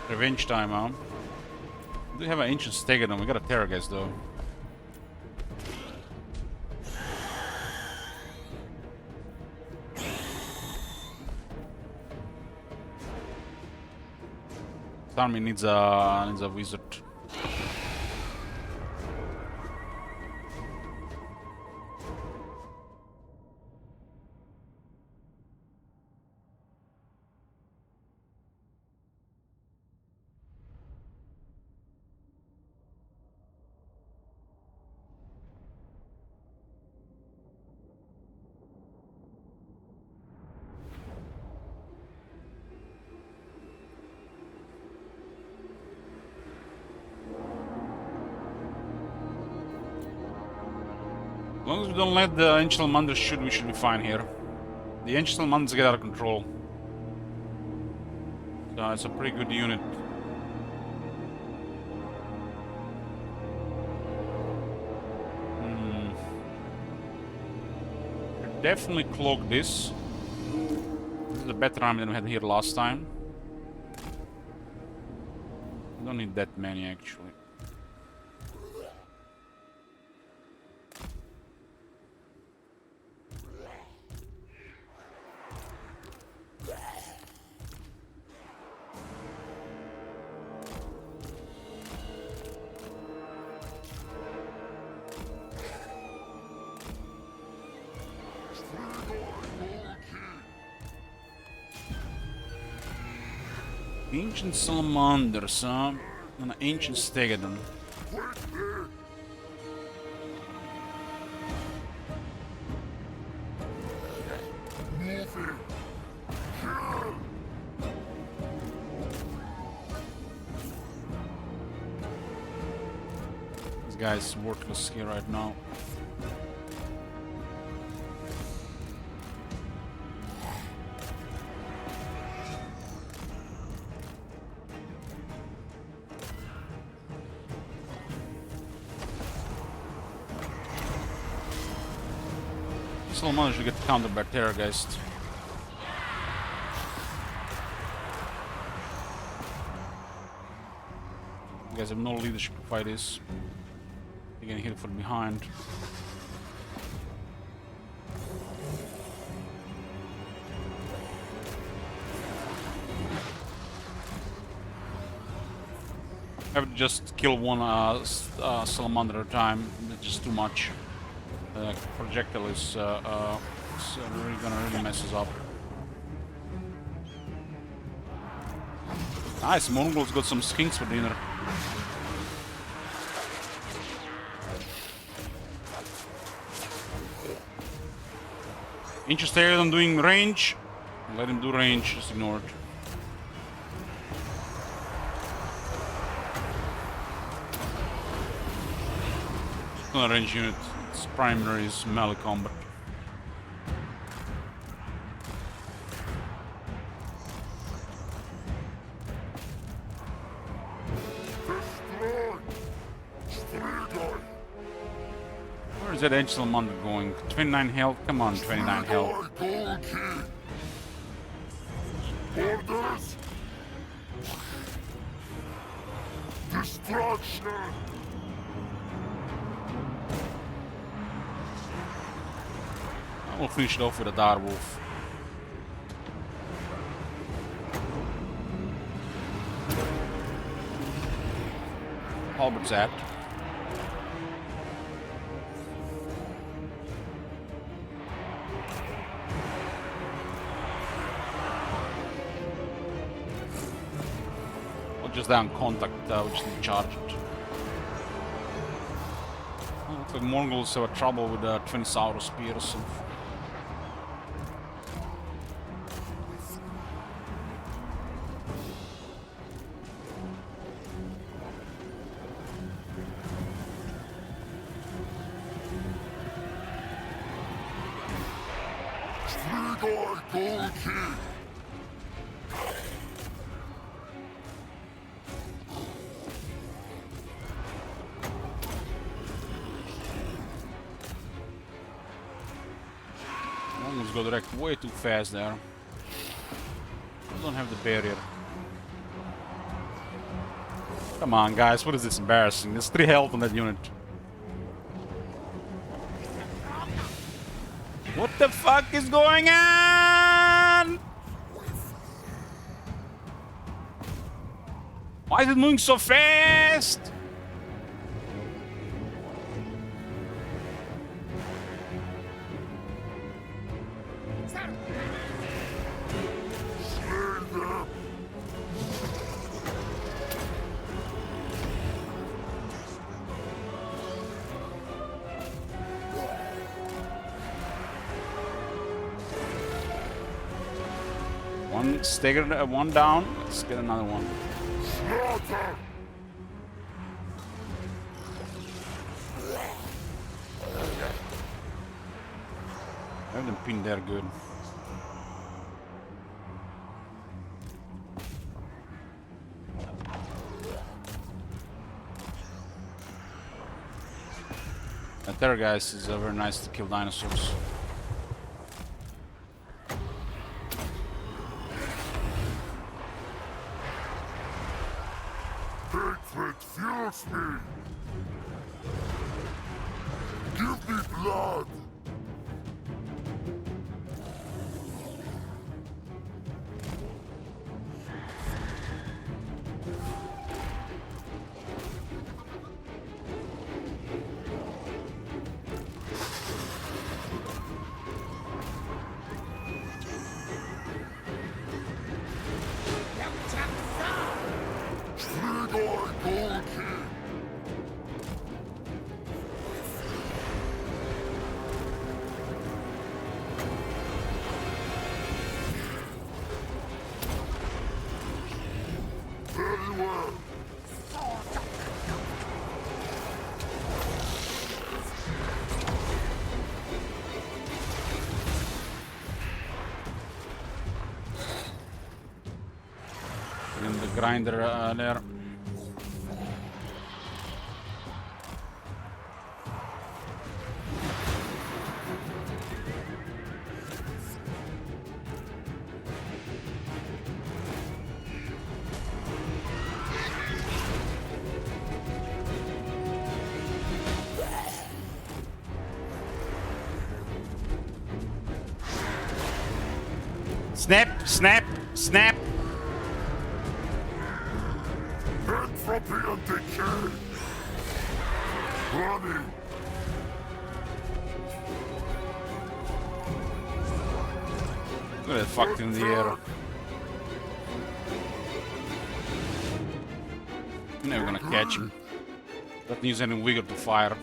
A: Revenge time, huh? We do have an ancient stegadon. We got a Terrorgeist though. This army needs a wizard. As long as we don't let the Ancient Salamanders shoot, we should be fine here. The Ancient Salamanders get out of control. So it's a pretty good unit. Definitely cloak this. This is a better army than we had here last time. We don't need that many actually. Ancient Salamanders, huh? And an Ancient Stegadon. This guy's worthless here right now. Still managed to get countered by Terrorgeist. You guys have no leadership to fight this. You're getting hit from behind. I would just kill one salamander at a time. It's just too much. Projectile is really gonna mess us up. Nice, Mongol's got some skinks for dinner. Interested in doing range? Let him do range, just ignore it. It's not a range unit. Its primary is melee combat. Where is that Ancient Salamander going? 29 health? Come on, 29 health.
B: Orders! Destruction!
A: We'll finish it off with a dire wolf. Halbert's apt. Or just down contact, we just need to charge it. Oh, looks like Mongols have trouble with the Twinsaurus spears. So.
B: Strigoi Gold King!
A: Mongols go direct way too fast there. I don't have the barrier. Come on, guys, what is this embarrassing? There's 3 health on that unit. What the fuck is going on? Why is it moving so fast? One staggered, one down. Let's get another one.
B: Slaughter!
A: I have them pinned there good. That there, guys, is very nice to kill dinosaurs.
B: Hatred fuels me! Give me blood! Strigoi Gold King! Very well.
A: And the grinder there. Snap, snap, snap.
B: Entropy and decay! Running!
A: Look at that fucked in the air. You're never gonna catch him. Doesn't use any vigor to fire.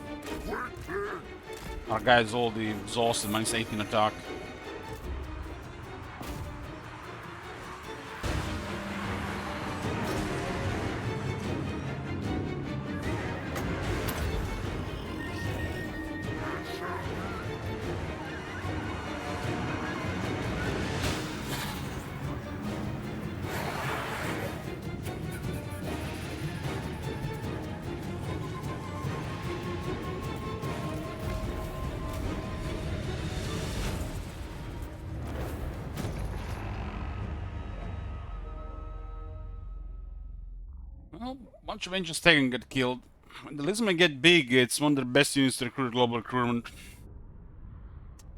A: Our guy's already exhausted, minus 18 attack. Well, a bunch of engines taken get killed. When the lizardmen get big, it's one of the best units to recruit global recruitment.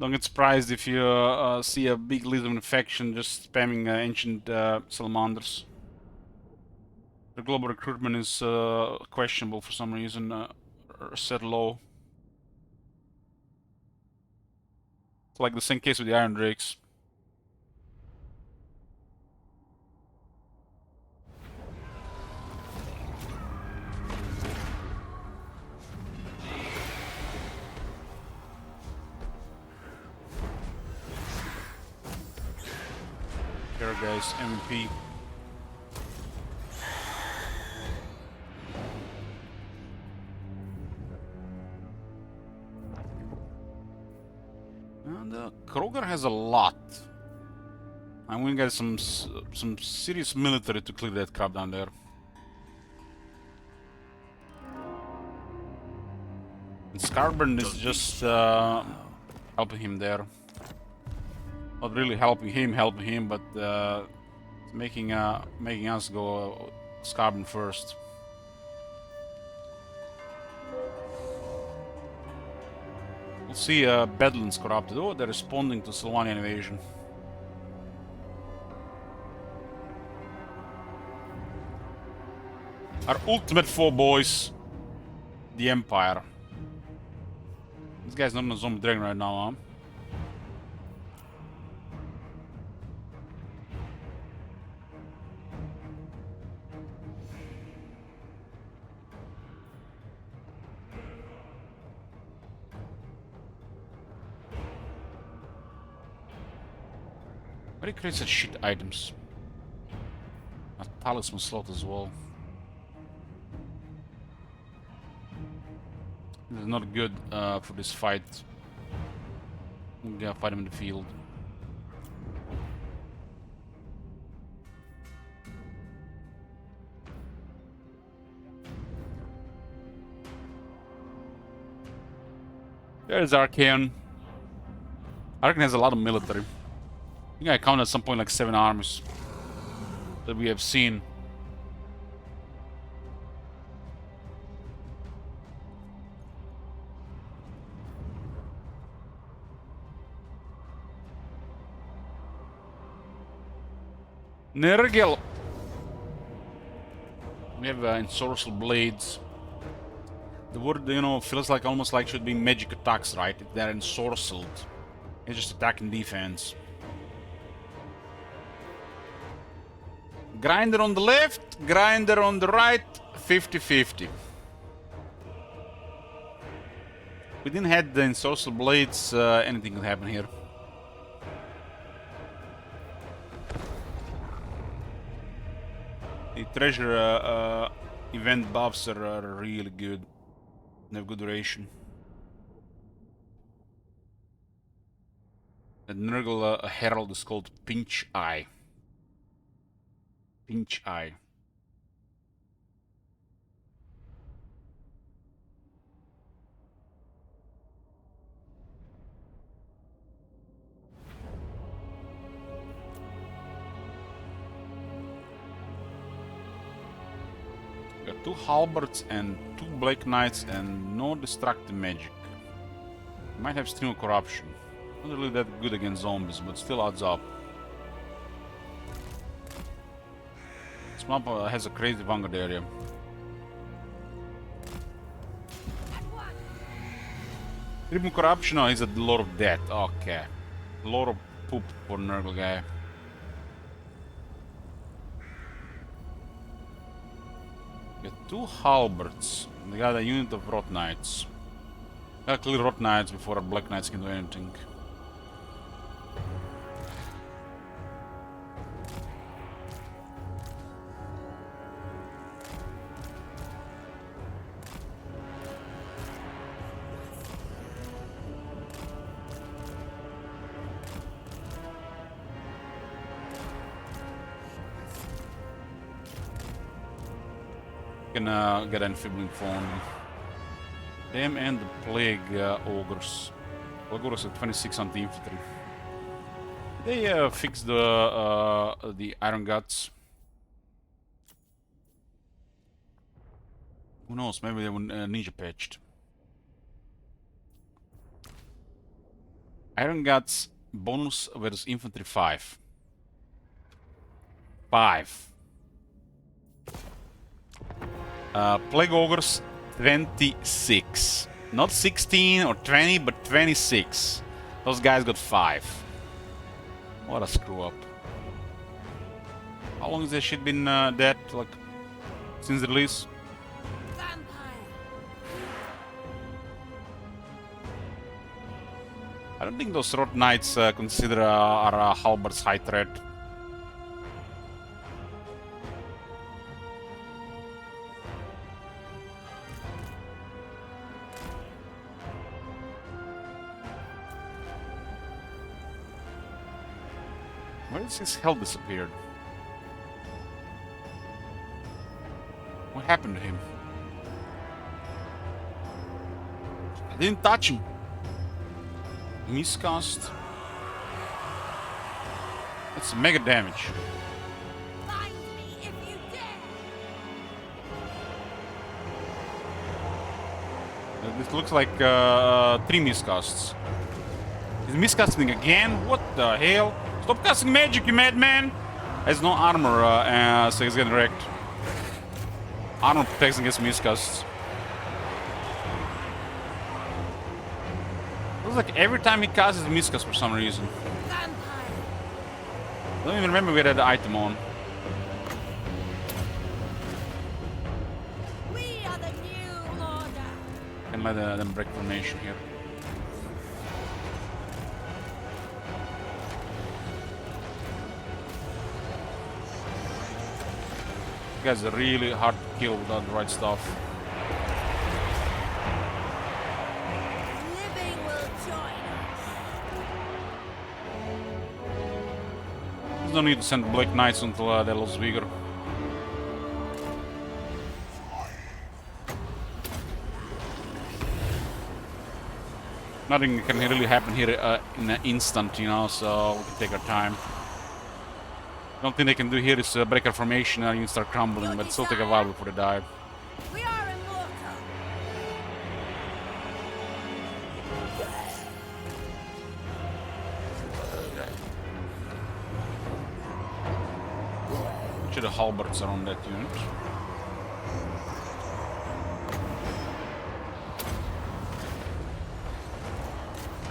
A: Don't get surprised if you see a big lizard infection just spamming ancient salamanders. The global recruitment is questionable for some reason. Set low. It's like the same case with the Iron Drakes. Here, guys, MVP. And Kroger has a lot. I'm gonna get some serious military to clear that crap down there. And Scarburn is just helping him there. Not really helping him, but making us go Scarburn first. We'll see Bedlands corrupted. Oh, they're responding to Sylvanian invasion. Our ultimate foe, boys. The Empire. This guy's not on a zombie dragon right now, huh? Why do you create such shit items? A talisman slot as well. This is not good for this fight. I'm gonna fight him in the field. There's Archaeon. Archaeon has a lot of military. I think I counted at some point like 7 armies that we have seen. Nergel. We have ensorcel blades. The word, you know, feels like almost like should be magic attacks, right? If they're ensorcelled. It's just attack and defense. Grinder on the left, grinder on the right, 50-50. We didn't have the ensorcel blades, anything could happen here. The treasure event buffs are really good. They have good duration. The Nurgle Herald is called Pinch Eye. Pinch Eye. Got 2 halberds and 2 Black Knights and no destructive magic. Might have Stream of Corruption. Not really that good against zombies, but still adds up. This map has a crazy vanguard area. Stream of Corruption, oh, he's a Lord of Death. Okay. Lord of Poop for Nurgle guy. Got 2 halberds. They got a unit of Rot Knights. Gotta clear Rot Knights before our Black Knights can do anything. Gonna get an Enfibling phone. Them and the Plague Ogres. Plague Ogres at 26 on the infantry. They fixed the Iron Guts. Who knows? Maybe they were ninja patched. Iron Guts bonus versus infantry 5. 5. Plague Ogres 26. Not 16 or 20, but 26. Those guys got 5. What a screw up. How long has that shit been dead? Like, since release? I don't think those Rot Knights consider our halberds high threat. Where is his health disappeared? What happened to him? I didn't touch him. Miscast. That's mega damage.
C: Find me if you dare.
A: This looks like 3 miscasts. He's miscasting again? What the hell? Stop casting magic, you madman! Has no armor, so he's getting wrecked. Armor protects against miscasts. Looks like every time he casts his miscast for some reason.
C: Vampire.
A: I don't even remember we had the item on.
C: We are the new order.
A: Can let them break formation here. You guys are really hard to kill without the right stuff.
C: Living will join us.
A: There's no need to send Black Knights until they lose vigor. Nothing can really happen here in an instant, you know, so we can take our time. The only thing they can do here is break our formation and you start crumbling, but still take a while before they die.
C: We are immortal.
A: Actually, the halberds are on that unit.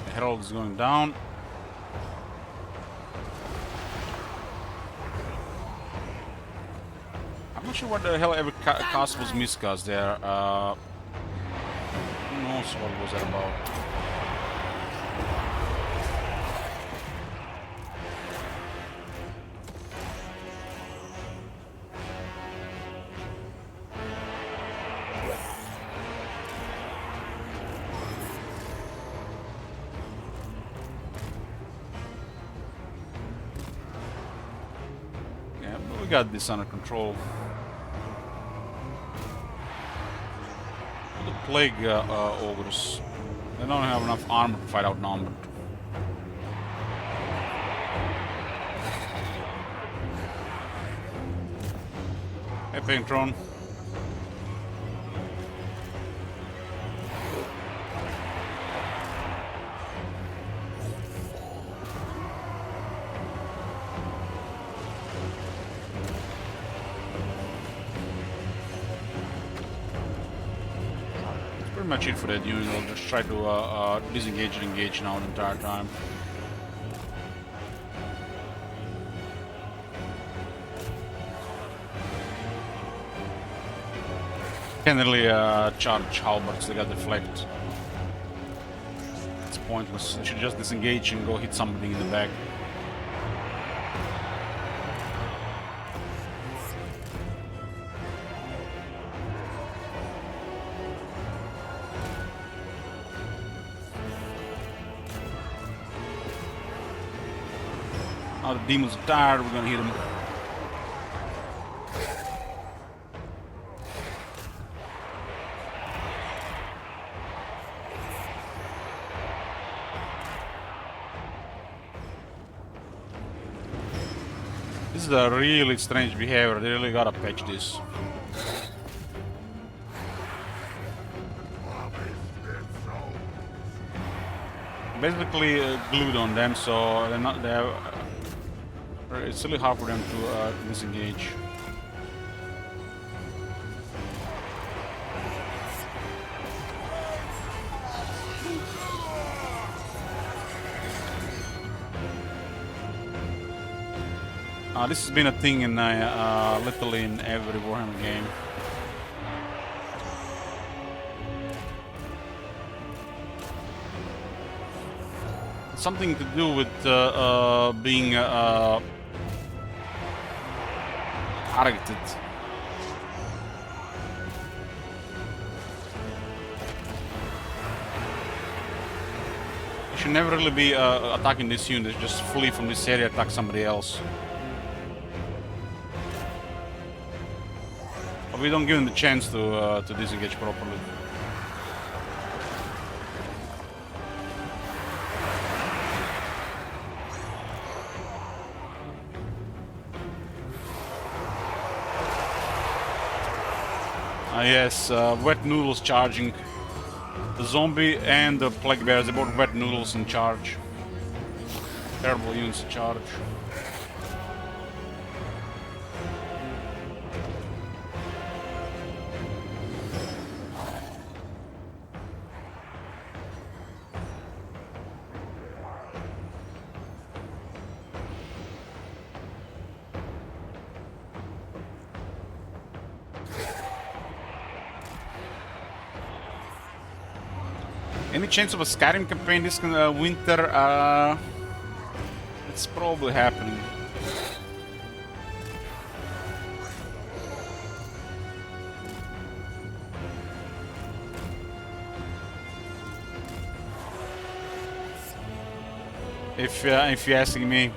A: The herald is going down. I'm not sure what the hell ever cast was miscast there. Who knows what was that about? Yeah, but we got this under control. The plague ogres. They don't have enough armor to fight outnumbered. Hey, Paintron. Pretty much it for that unit. I'll just try to disengage and engage now the entire time. Can't really charge halberds, they got deflect. It's pointless. They should just disengage and go hit somebody in the back. Now the demons are tired, we're gonna hit them. This is a really strange behavior, they really gotta patch this. basically glued on them, so they're not. They're. It's really hard for them to disengage. This has been a thing in literally in every Warhammer game. Something to do with being targeted. You should never really be attacking this unit, just flee from this area, attack somebody else. But we don't give them the chance to disengage properly. Yes, wet noodles charging. The zombie and the plague bears, they both wet noodles in charge. Terrible units to charge. Any chance of a Skyrim campaign this winter? It's probably happening. If you're asking me.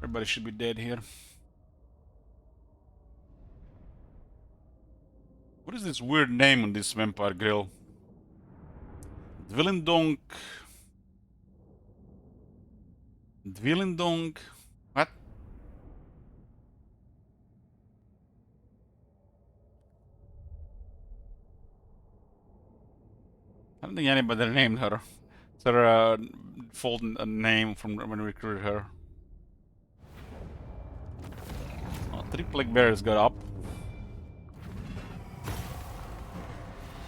A: Everybody should be dead here. What is this weird name on this vampire grill? Dwillendonk. Dwillendonk. What? I don't think anybody named her. It's her default name from when we recruited her. Oh, 3 plague bears got up.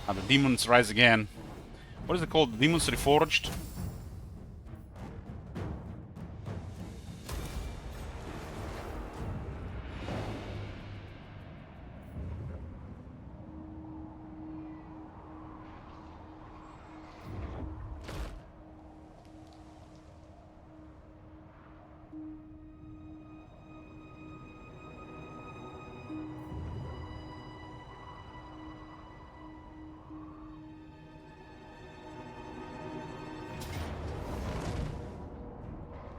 A: Ah, the demons rise again. What is it called? Demons Reforged?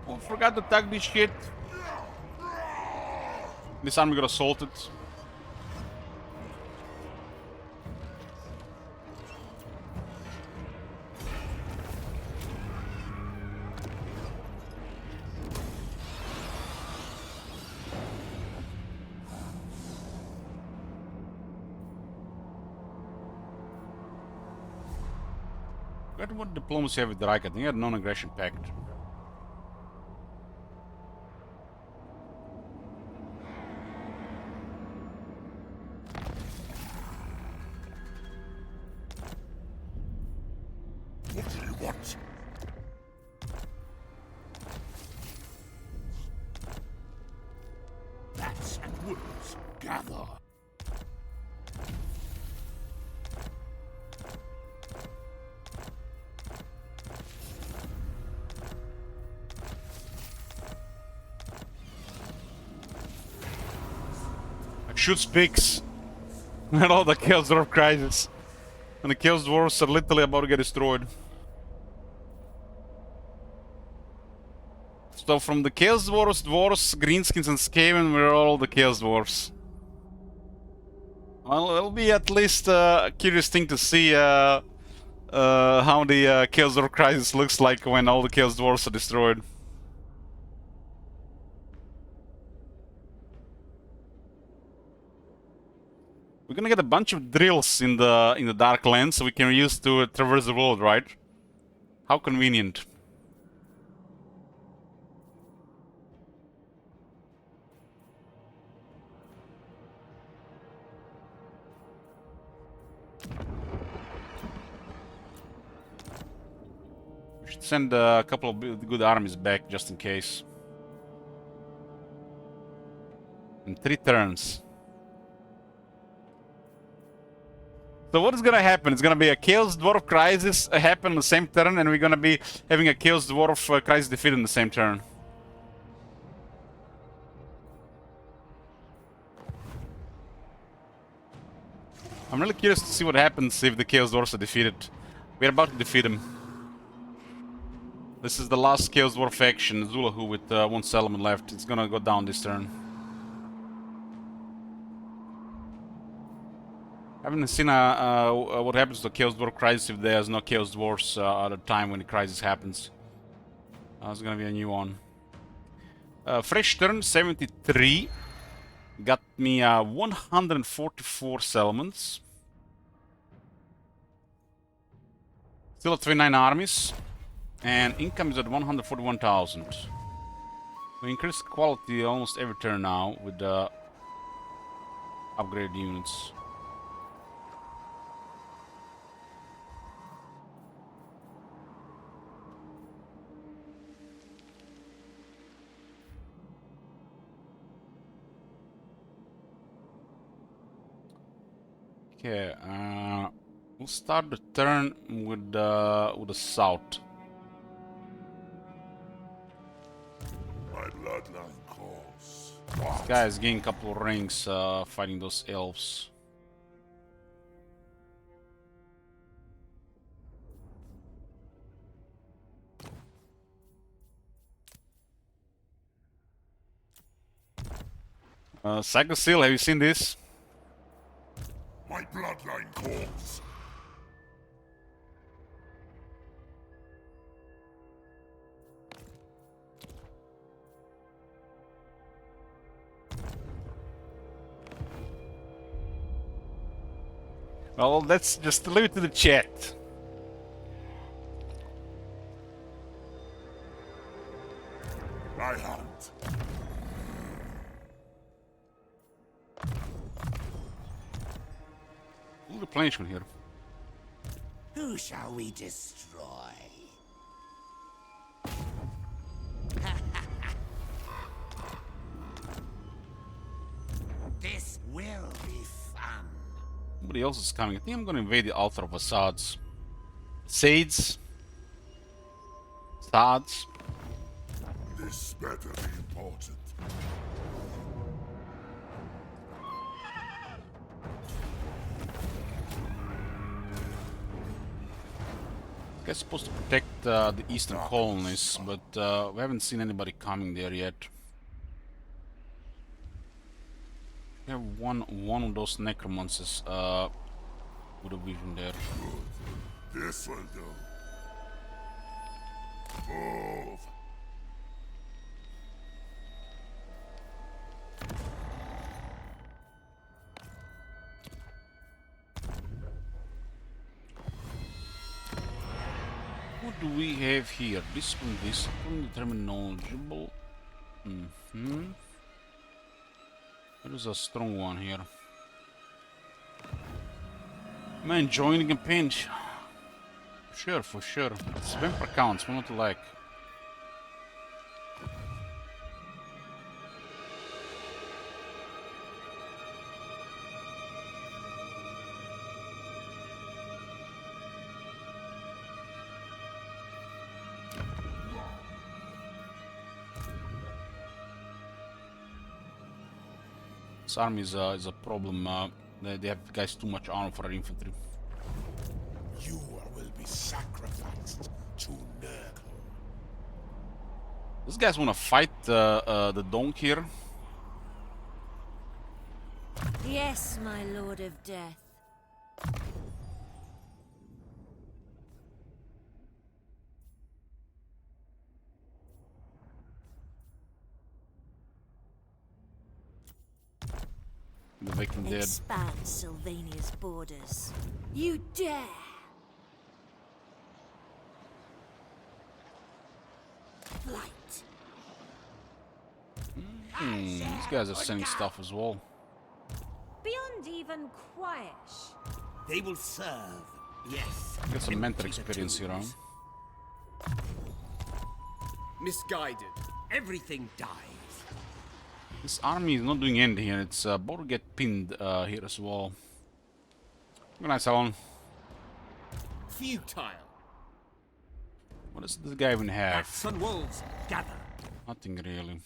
A: Oh, forgot to tag this shit. This army got assaulted. Forgot what diplomacy have with Reich. I think he had non-aggression pact.
B: What do you want?
G: Bats and wolves, gather.
A: shoots pigs. And all the Chaos Dwarf crisis. And the Chaos Dwarfs are literally about to get destroyed. So from the Chaos Dwarfs, Dwarfs, Greenskins and Skaven, we're all the Chaos Dwarfs. Well, it'll be at least a curious thing to see how the Chaos Dwarf crisis looks like when all the Chaos Dwarfs are destroyed. We're gonna get a bunch of drills in the Dark Lands, so we can use to traverse the world, right? How convenient. We should send a couple of good armies back just in case. In 3 turns. So what is gonna happen? It's gonna be a Chaos Dwarf crisis happen on the same turn, and we're gonna be having a Chaos Dwarf crisis defeat in the same turn. I'm really curious to see what happens if the Chaos Dwarfs are defeated. We're about to defeat them. This is the last Chaos Dwarf faction, Zulahu, with 1 settlement left. It's gonna go down this turn. I haven't seen what happens to the Chaos Dwarf crisis if there's no Chaos Dwarfs at the time when the crisis happens. It's gonna be a new one. Fresh turn, 73. Got me 144 settlements. Still at 29 armies. And income is at 141,000. We increase quality almost every turn now with the upgraded units. Okay, we'll start the turn with the south.
B: My bloodline calls.
A: This guy is getting a couple of rings fighting those elves. Psycho Seal, have you seen this?
B: My bloodline calls.
A: Well, let's just leave it to the chat.
B: I hunt.
A: Full replenishment here.
G: Who shall we destroy? This will be fun.
A: Somebody else is coming. I think I'm gonna invade the altar of Assad's. Sades. Assad's.
B: This better be important.
A: This guy's supposed to protect the eastern colonies, but we haven't seen anybody coming there yet. We have one of those necromancers with a vision there.
B: This will do. Move.
A: What do we have here? Discipline, determine knowledgeable. There is a strong one here. Man, joining a pinch. Sure, for sure. It's vampire counts, what not to like. This army is a problem. They have guys too much armor for our infantry.
B: You will be sacrificed to Nurgle.
A: These guys want to fight the donk here.
C: Yes, my lord of death.
A: The Viking dead.
C: Expand Sylvania's borders. You dare! Flight.
A: These guys are sending stuff as well.
D: Beyond even quiet.
E: They will serve. Yes.
A: Get some mentor
E: Empty the
A: experience here, huh?
E: tombs. Misguided. Everything dies.
A: This army is not doing anything here. It's about to get pinned here as well. Good night, Salon.
E: Futile.
A: What does this guy even have?
E: Bats and wolves gather.
A: Nothing really.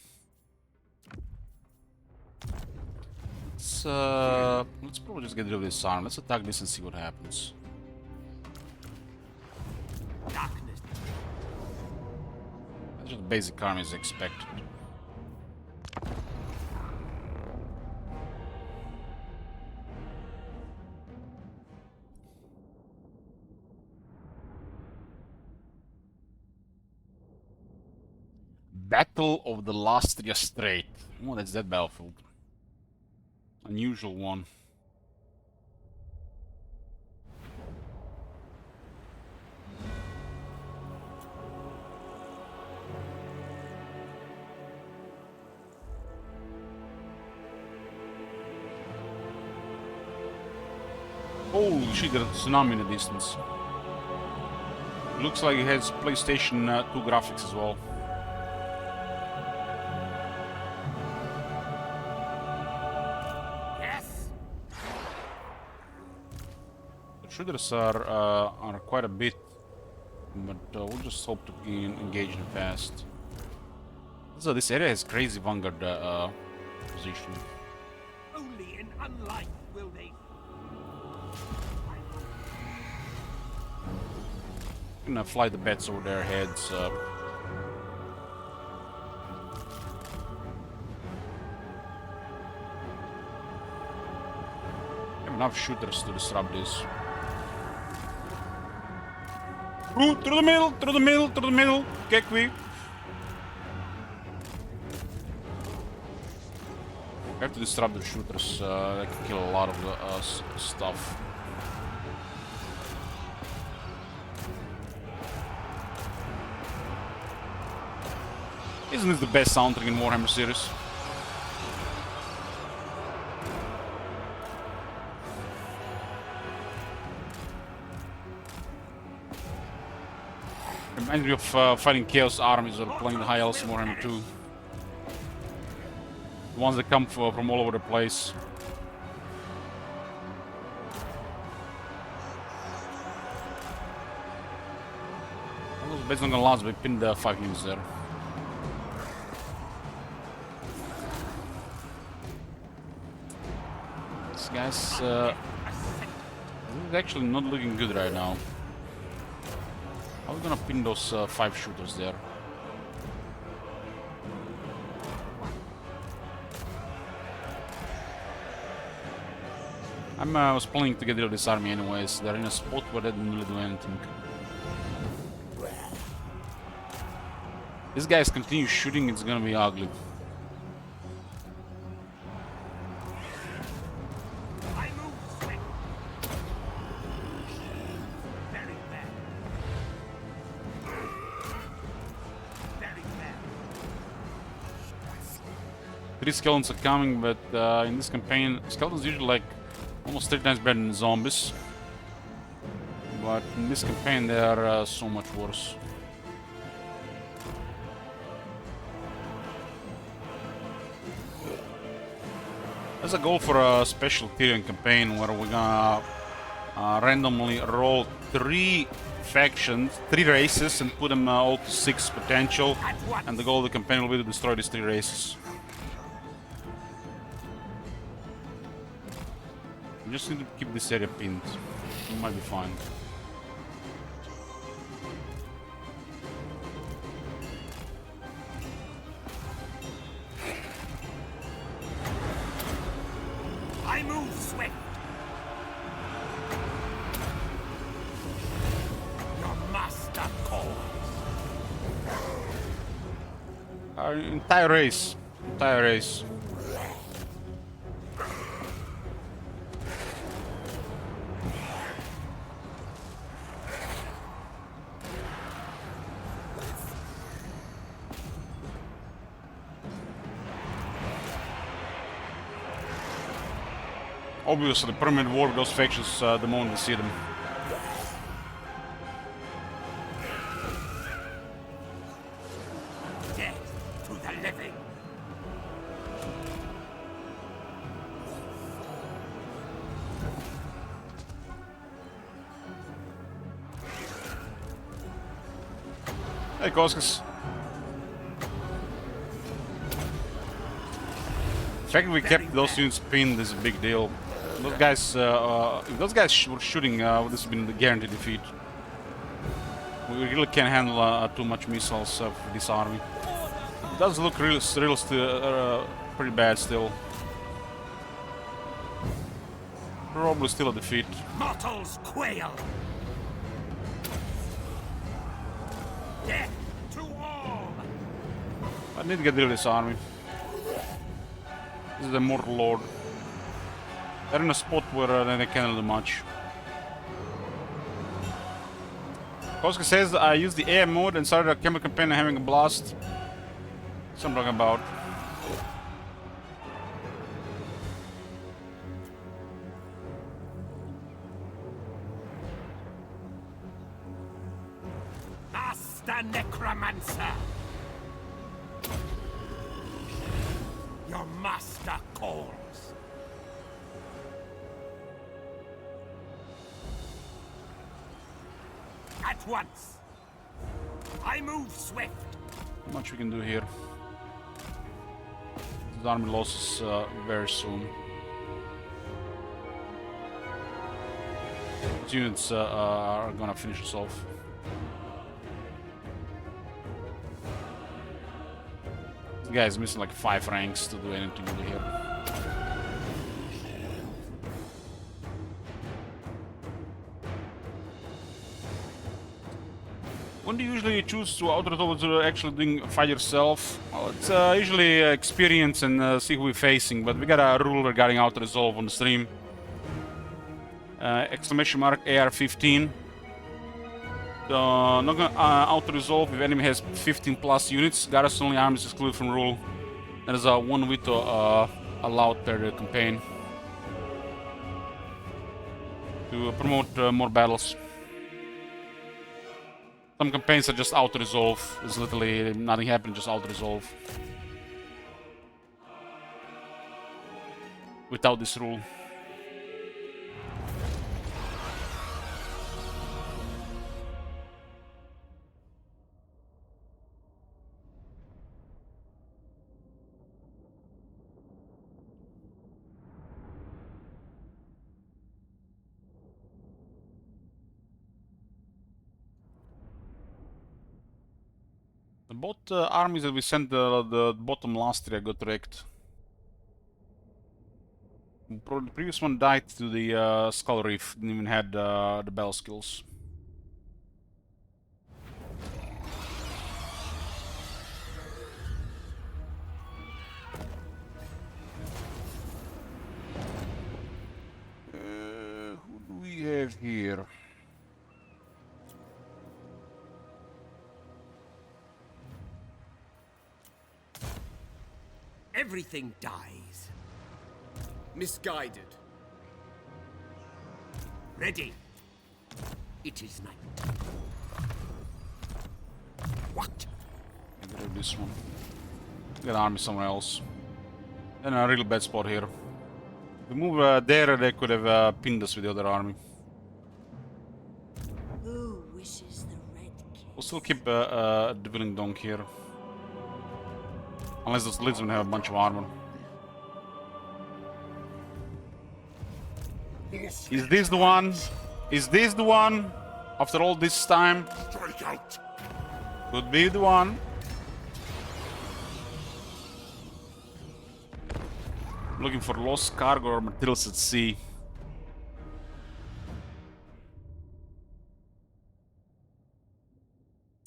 A: Let's probably just get rid of this arm. Let's attack this and see what happens.
E: Darkness.
A: That's just basic army as expected. Battle of the Lastria Strait. Oh, that's that battlefield. Unusual one. Holy shit, there's a tsunami in the distance. Looks like it has PlayStation 2 graphics as well.
E: Yes.
A: The shooters are quite a bit, but we'll just hope to engage them fast. So this area has crazy vanguard position.
E: Only in unlight will they.
A: Gonna fly the bats over their heads. Have enough shooters to disrupt this. Ooh, through the middle, through the middle, through the middle. Kekwi. We have to disrupt the shooters. They can kill a lot of the stuff. Isn't this the best soundtrack in Warhammer series? Reminds me of fighting Chaos armies or playing the High Elves in Warhammer 2. The ones that come from all over the place. Those beds not gonna last, but we pinned 5 units there. This guy's this is actually not looking good right now. How are we gonna pin those 5 shooters there? I was planning to get rid of this army anyways. They're in a spot where they didn't really do anything. These guys continue shooting, it's gonna be ugly.
E: I move swift. Very bad. Very bad.
A: 3 skeletons are coming, but in this campaign, skeletons usually like almost 3 times better than zombies. But in this campaign, they are so much worse. There's a goal for a special Tyrion campaign where we're gonna randomly roll 3 factions, 3 races, and put them all to 6 potential. And the goal of the campaign will be to destroy these 3 races. We just need to keep this area pinned. We might be fine.
G: I move swift. Your master calls.
A: Our entire race. Entire race. Obviously, the permanent war with those factions the moment we see them.
G: Death to the living.
A: Hey, Koskas. The fact that we kept those units pinned is a big deal. Those guys, if those guys were shooting, this has been the guaranteed defeat. We really can't handle too much missiles for this army. It does look pretty bad still. Probably still a defeat.
G: Mortals quail. Death to all.
A: I need to get rid of this army. This is the Mortal Lord. They're in a spot where they can't do much. Koska says I used the AM mode and started a chemical campaign and having a blast. That's what I'm talking about.
G: Master Necromancer. Your master calls. At once. I move swift.
A: Not much we can do here. This army losses very soon. These units are gonna finish us off. This guy is missing like 5 ranks to do anything over here. When do you usually choose to auto-resolve to actually doing fight yourself? Well, it's usually experience and see who we're facing, but we got a rule regarding auto-resolve on the stream. Exclamation mark AR-15. Not gonna auto-resolve if enemy has 15 plus units. Garrison only armies excluded from rule. There is a 1 veto allowed per campaign to promote more battles. Some campaigns are just auto-resolve. There's literally nothing happening, just auto-resolve. Without this rule. Both armies that we sent the bottom last year got wrecked. The previous one died to the Skull Reef, didn't even had the battle skills. Who do we have here?
E: Everything dies. Misguided.
G: Ready.
E: It is night.
G: What?
A: Get rid of this one. Get an army somewhere else. And a real bad spot here. If we move there, they could have pinned us with the other army.
C: Who wishes the red kiss?
A: We'll still keep the Willing Donk here. Unless those Lidsmen have a bunch of armor. Is this the one? Is this the one? After all this time?
B: Strike out.
A: Could be the one. Looking for lost cargo or materials at sea.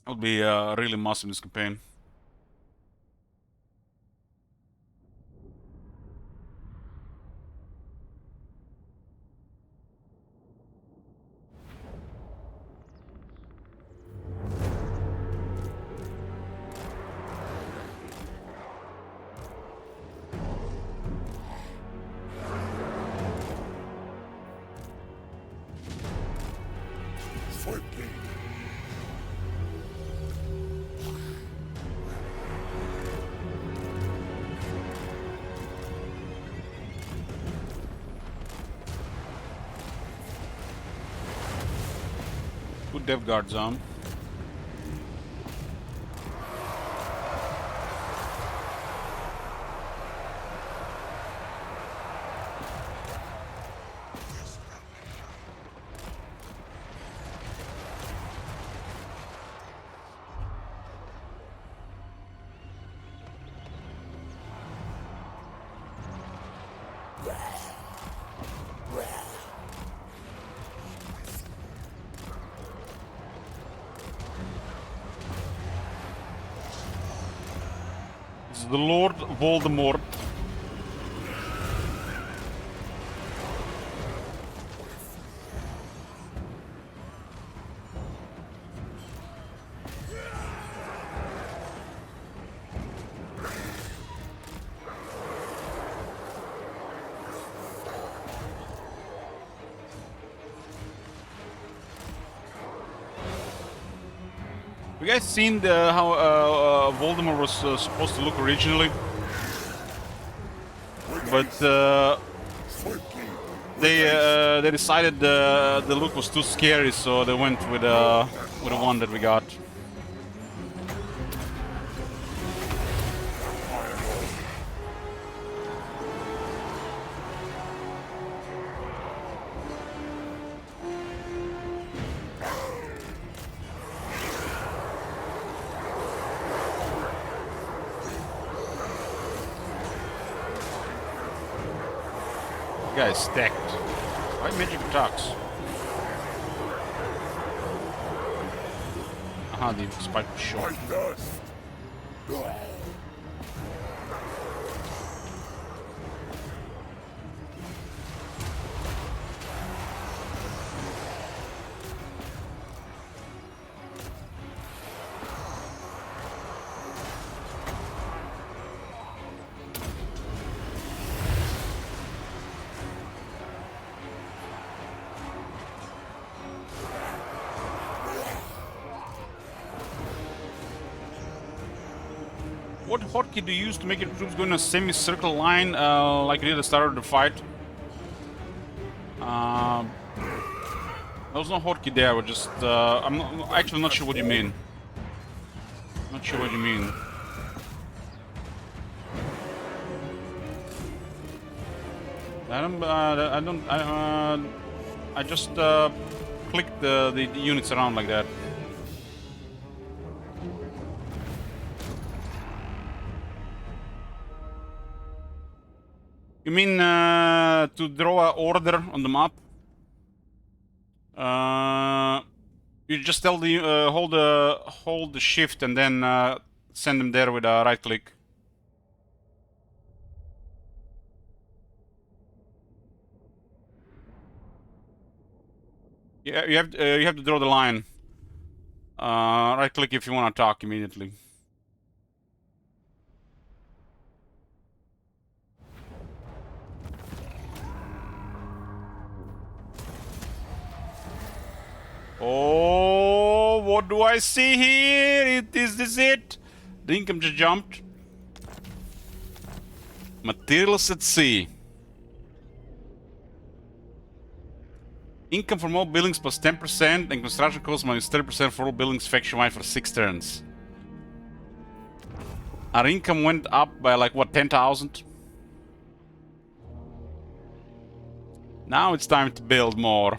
A: That would be really massive in this campaign.
B: Swiftly.
A: Good dev guard zone. It's the Lord Voldemort. You guys seen how Voldemort was supposed to look originally? But
B: Swiftly.
A: they decided the look was too scary, so they went with the one that we got. Guys stacked. Why magic attacks? Aha, the spike was short.
B: My thirst.
A: What hotkey do you use to make your troops go in a semicircle line like you did at the start of the fight? There was no hotkey there, but just I'm actually not sure what you mean. Not sure what you mean. I just clicked the units around like that. You mean to draw an order on the map? You just tell the hold the shift and then send them there with a right click. Yeah, you have to draw the line. Right click if you want to talk immediately. Oh, what do I see here? Is this it? The income just jumped. Materials at sea. Income from all buildings plus 10% and construction costs minus 30% for all buildings faction-wide for 6 turns. Our income went up by like what, 10,000? Now it's time to build more.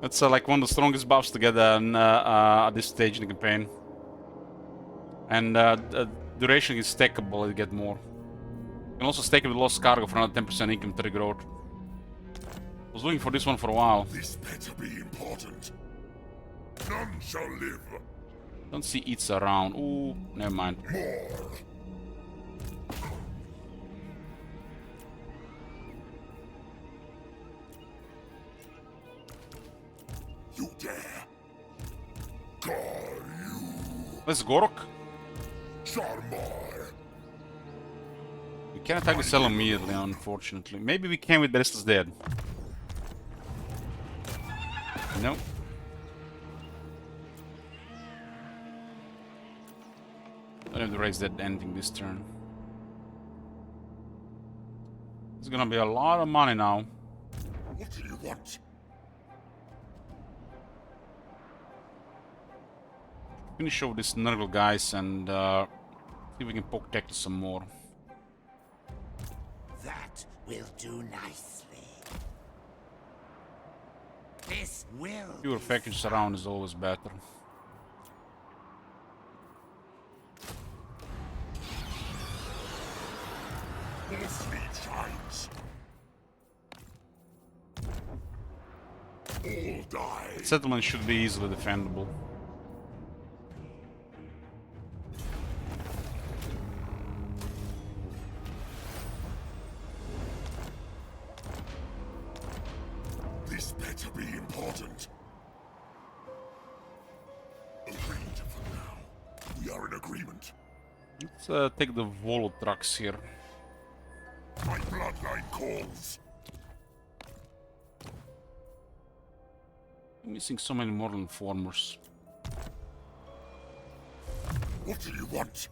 A: That's like one of the strongest buffs to get at this stage in the campaign. And duration is stackable to get more. You can also stack it with lost cargo for another 10% income to growth. I was looking for this one for a while.
B: This better be important. None shall live.
A: Don't see eats around. Ooh, never mind.
B: More. You dare. Call you.
A: Let's Gorok.
B: Sharmar.
A: We can't attack the cell immediately, unfortunately. Maybe we can with Barista's dead. Nope. Don't have to raise that anything this turn. It's gonna be a lot of money now.
B: What do you want?
A: Finish off these Nurgle guys and see if we can poke Tech some more.
G: That will do nicely. This will.
A: Fewer factions around is always better.
B: This needs times. All die.
A: Settlement should be easily defendable.
B: This better be important. Agreed for now. We are in agreement.
A: Let's take the Volo trucks here.
B: My bloodline calls.
A: Missing so many modern informers.
B: What do you want?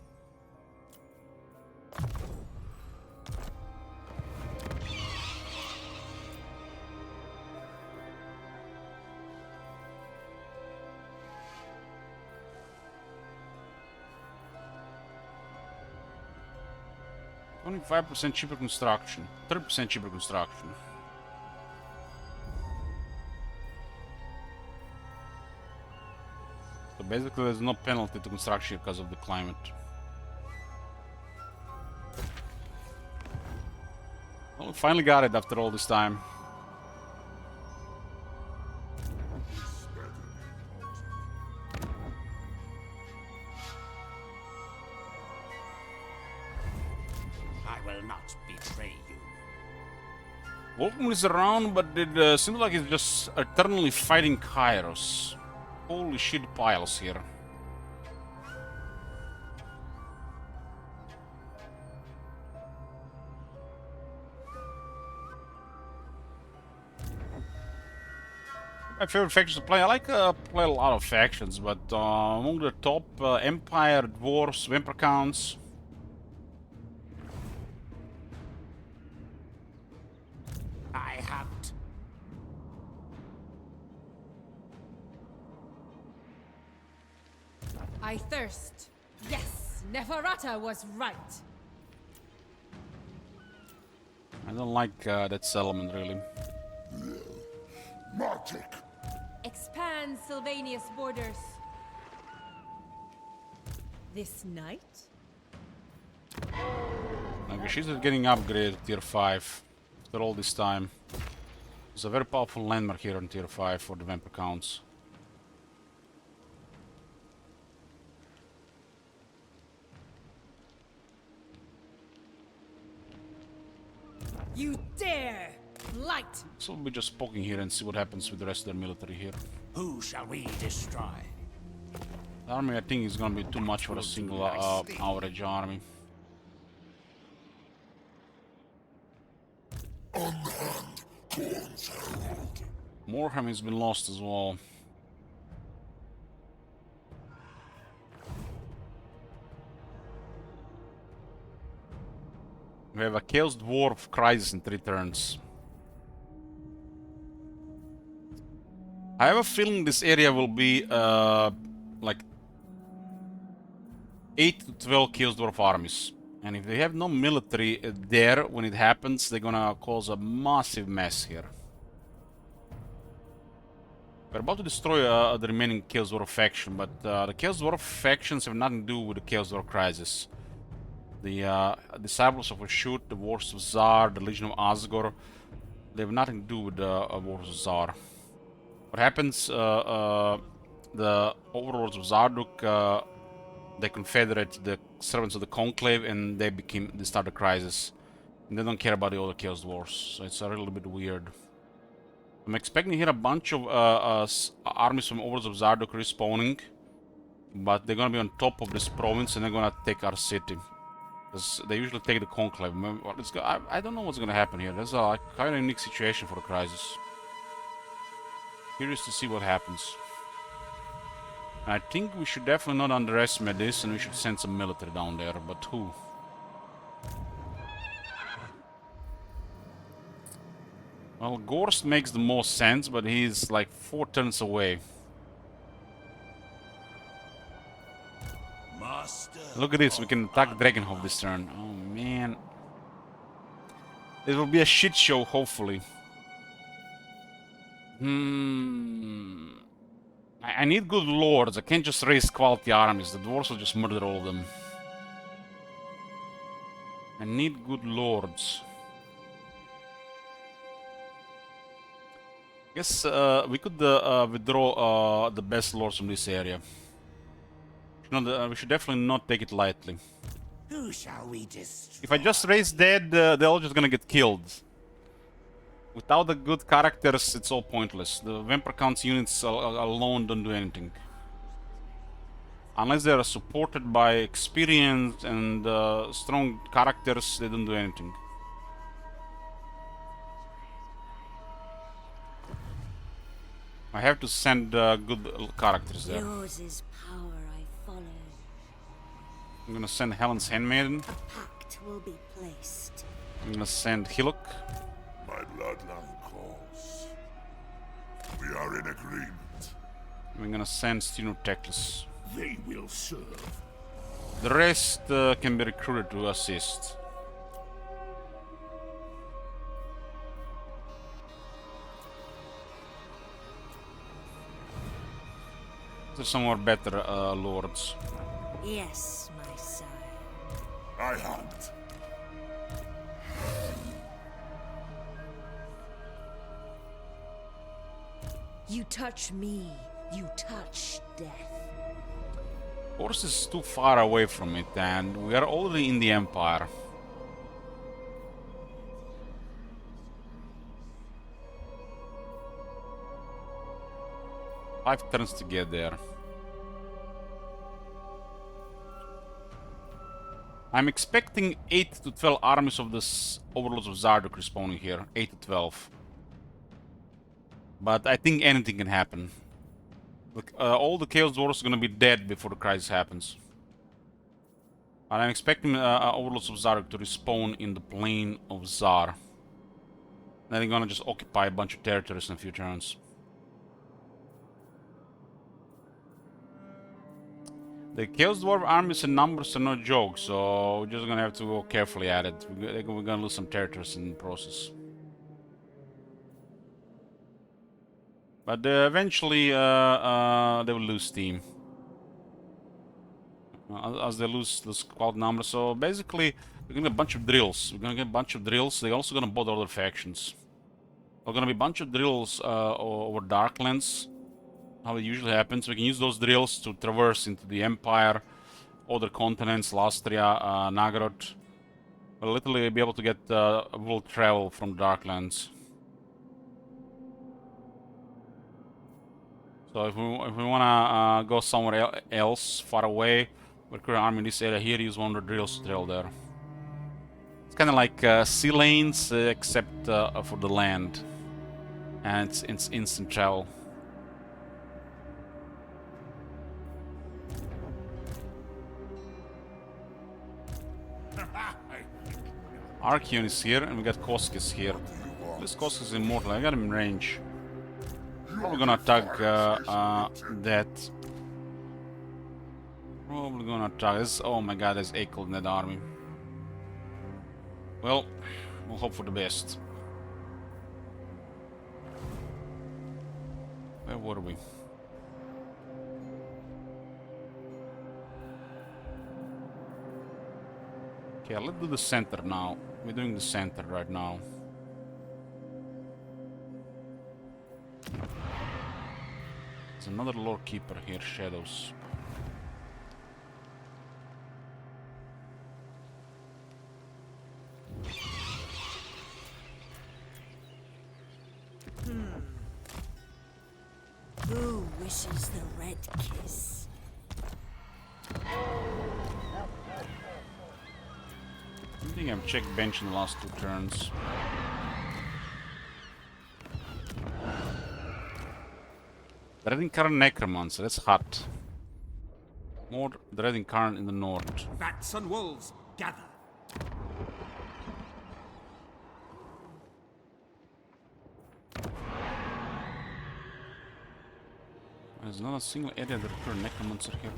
A: 25% cheaper construction, 30% cheaper construction. So basically there's no penalty to construction because of the climate. Well, we finally got it after all this time.
G: I will not betray you.
A: Wolfman is around, but it seems like he's just eternally fighting Kairos. Holy shit piles here. My favorite factions to play. I like play a lot of factions, but among the top, Empire, Dwarves, Vampire Counts.
G: I hunt.
D: I thirst. Yes, Neferata was right.
A: I don't like that settlement really.
B: Magic.
D: Expand Sylvania's borders. This night?
A: Maybe she's getting upgraded to tier 5 after all this time. It's a very powerful landmark here on tier 5 for the Vampire Counts.
D: You dare! Light!
A: So we'll be just poking here and see what happens with the rest of their military here.
G: Who shall we destroy?
A: The army, I think, is gonna be too much for a single average army.
B: Unhand Corn's Herald.
A: Morham has been lost as well. We have a Chaos Dwarf Crisis in 3 turns. I have a feeling this area will be like 8 to 12 Chaos Dwarf armies. And if they have no military there when it happens, they're gonna cause a massive mess here. We're about to destroy the remaining Chaos Dwarf faction, but the Chaos Dwarf factions have nothing to do with the Chaos Dwarf crisis. The Disciples of Ashut, the Wars of Zar, the Legion of Asgore, they have nothing to do with the Wars of Zar. What happens, the overlords of Zarduk, they confederate the servants of the Conclave and they start the crisis. And they don't care about the other Chaos Dwarfs, so it's a little bit weird. I'm expecting here a bunch of armies from Overlords of Zarduk respawning, but they're gonna be on top of this province and they're gonna take our city. Because they usually take the Conclave. I don't know what's gonna happen here. There's a kind of unique situation for the crisis. Curious to see what happens. I think we should definitely not underestimate this and we should send some military down there, but who? Well, Gorst makes the most sense, but he's like 4 turns away.
G: Master.
A: Look at this, we can attack Dragonhof this turn. Oh man. It will be a shit show, hopefully. I need good lords, I can't just raise quality armies, the dwarves will just murder all of them. I need good lords. Guess we could withdraw the best lords from this area. We should definitely not take it lightly.
G: Who shall we destroy?
A: If I just raise dead, they're all just gonna get killed. Without the good characters, it's all pointless. The Vampire Count's units alone don't do anything. Unless they are supported by experience and strong characters, they don't do anything. I have to send good characters there.
C: Yours is power I follow.
A: I'm gonna send Helen's Handmaiden.
C: A pact will be placed.
A: I'm gonna send Hillock.
B: My bloodline calls. We are in agreement.
A: We're gonna send Steno Teclis.
G: They will serve.
A: The rest can be recruited to assist. There's some more better lords.
C: Yes, my sire.
B: I hunt.
C: You touch me, you touch death.
A: Horse is too far away from it, and we are already in the Empire. Five turns to get there. I'm expecting 8 to 12 armies of the Overlords of Zarduk respawning here. 8 to 12. But I think anything can happen. Look, all the Chaos Dwarfs are gonna be dead before the crisis happens. And I'm expecting Overlords of Zarduk to respawn in the Plain of Zar. Then they're gonna just occupy a bunch of territories in a few turns. The Chaos Dwarf armies and numbers are no joke, so we're just gonna have to go carefully at it. We're gonna lose some territories in the process. But eventually they will lose steam. As they lose those squad numbers. So basically, we're gonna get a bunch of drills. They're also gonna bother other factions. There's gonna be a bunch of drills over Darklands. How it usually happens. We can use those drills to traverse into the Empire, other continents, Lastria, Nagorod. We'll literally be able to get world travel from Darklands. So if we wanna go somewhere else, far away, with current army in this area here, use one of the drills to travel there. It's kind of like sea lanes, except for the land, and it's instant travel. Archeon is here, and we got Koskis here. This Koskis is immortal. I got him in range. Probably gonna attack that. Probably gonna attack this. Oh my god, there's Ekel in that army. Well, we'll hope for the best. Where were we? Okay, let's do the center now. We're doing the center right now. There's another Lord Keeper here, Shadows.
C: Who wishes the red kiss?
A: I think I've checked bench in the last 2 turns. Dreading Current Necromancer, that's hot. More Dreading Current in the north.
E: Bats and wolves, gather.
A: There's not a single area that per Necromancer here.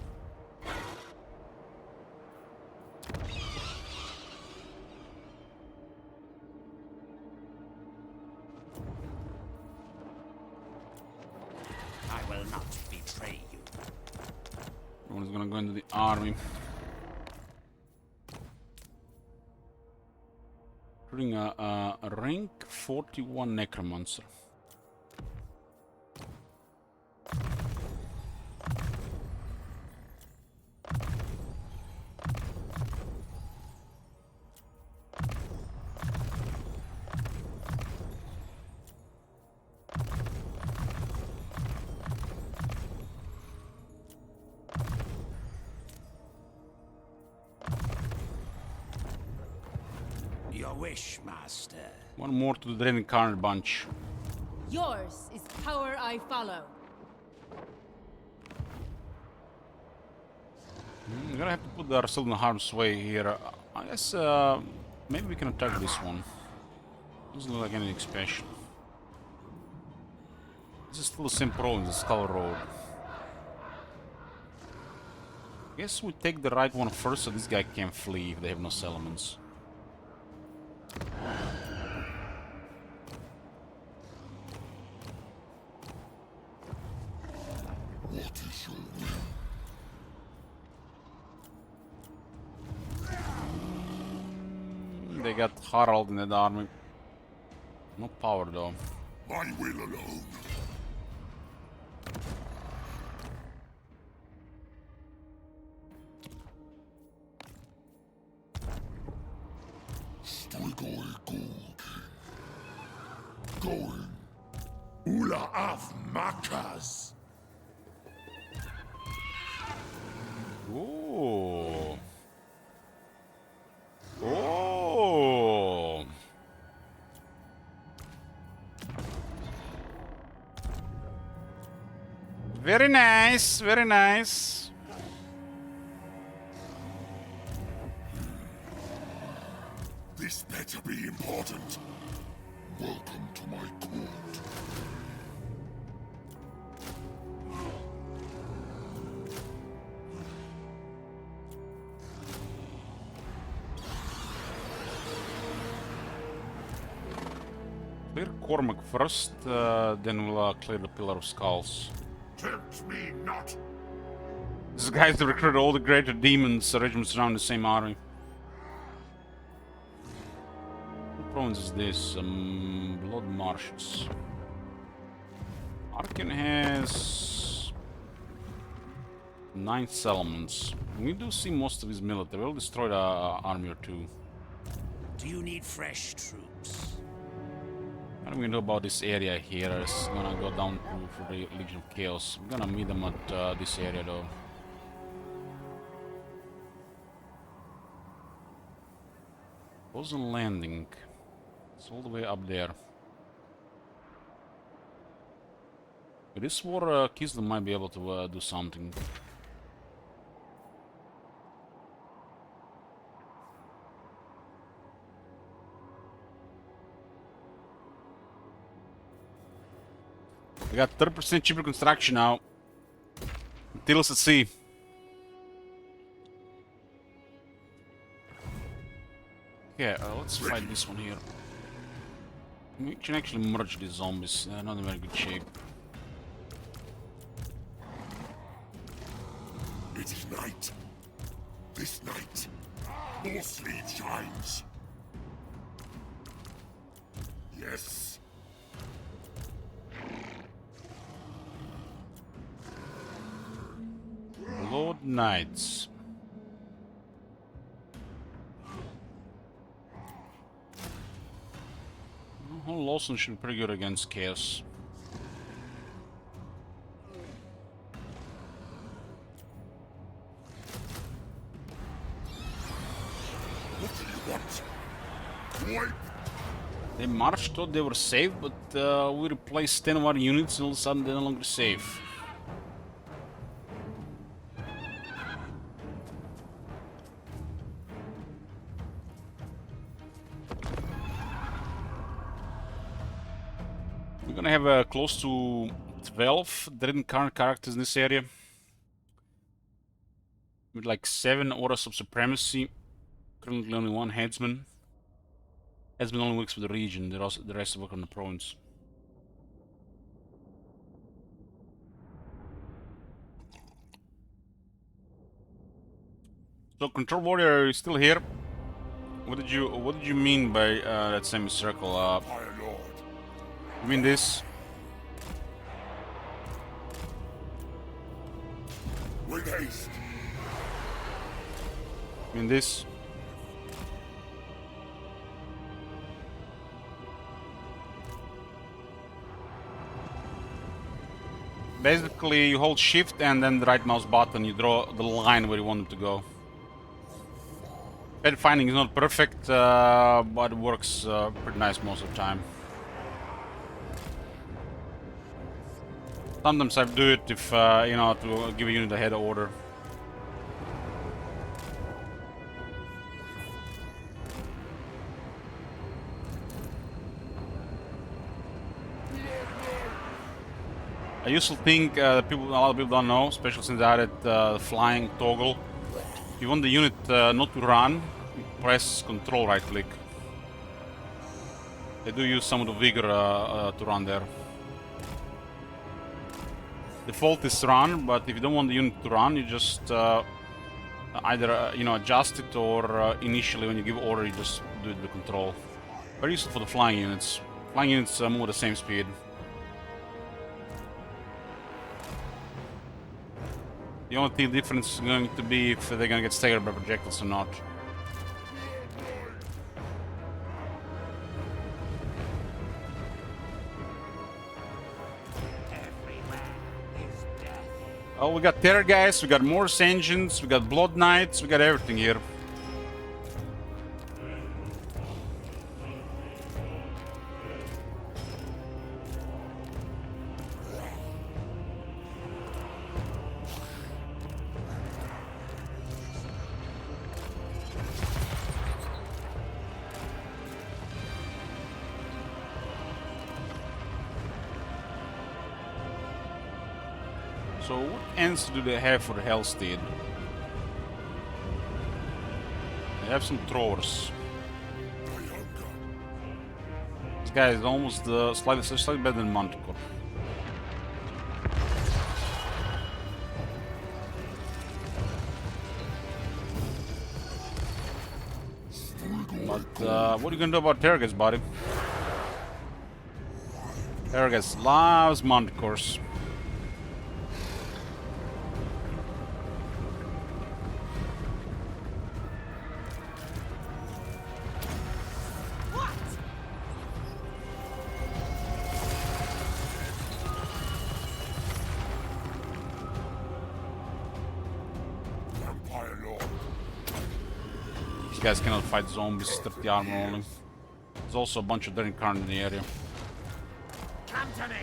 G: I will not betray you.
A: Everyone's gonna go into the army. Including a rank 41 Necromancer.
G: Your wish, master.
A: One more to the Dreading Current bunch.
D: Yours is power I follow.
A: We're gonna have to put ourselves in harm's way here. I guess maybe we can attack this one. Doesn't look like anything special. This is still the same problem in the Skull Road. Guess we take the right one first so this guy can flee if they have no settlements.
B: What is your will?
A: They got Harald in that army. No power though.
B: My will alone. Strigoi Gulki. Going. Ula af Makas.
A: Ooh. Oh. Very nice, very nice.
B: This better be important. Welcome to my court.
A: Clear Cormac first, then we'll clear the Pillar of Skulls.
B: Tempt me not.
A: This guy's to recruit all the greater demons regiments around the same army. What province is this? Blood Marshes. Arkan has 9 settlements. We do see most of his military. We'll destroy the army or 2.
G: Do you need fresh troops?
A: What are we gonna do about this area here? It's gonna go down for the Legion of Chaos. I'm gonna meet them at this area though. Frozen Landing. It's all the way up there. With this war, Kislev might be able to do something. We got 30% cheaper construction now. Until us at sea. Okay, let's fight this one here. We can actually merge these zombies. They're not in very good shape.
B: It is night. This night, more sleep shines. Yes.
A: Blood Knights. Lawson should be pretty good against Chaos.
B: What do you want? Wipe.
A: They marched, thought they were safe, but we replaced 10 of our units and all of a sudden they're no longer safe. We're gonna have close to 12 Dreaded current characters in this area. With like 7 Auras of Supremacy. Currently only 1 Headsman. Headsman only works for the region, the rest work on the province. So Control Warrior is still here. What did you mean by that semicircle?
B: Empire Lord.
A: You mean this?
B: With haste.
A: You mean this? Basically, you hold shift and then the right mouse button, you draw the line where you want it to go. Pet finding is not perfect, but it works pretty nice most of the time. Sometimes I do it if, you know, to give a unit a head order. I used to think a lot of people don't know, especially since I added flying toggle. If you want the unit not to run, you press Control right click. They do use some of the vigor to run there. Default is run, but if you don't want the unit to run, you just either you know, adjust it, or initially when you give order, you just do it with Control. Very useful for the flying units. Flying units move at the same speed. The only thing difference is going to be if they're gonna get staggered by projectiles or not. Oh, we got Terror Guys, we got Morse Engines, we got Blood Knights, we got everything here. So what ends do they have for the Hellsteed? They have some throwers. This guy is almost slightly better than Manticore. But what are you gonna do about Terrorgas, buddy? Terrorgas loves Manticores.
B: Empire Lord.
A: These guys cannot fight zombies, 30 armor only. There's also a bunch of Dreaded Karn in the area.
G: Come to me.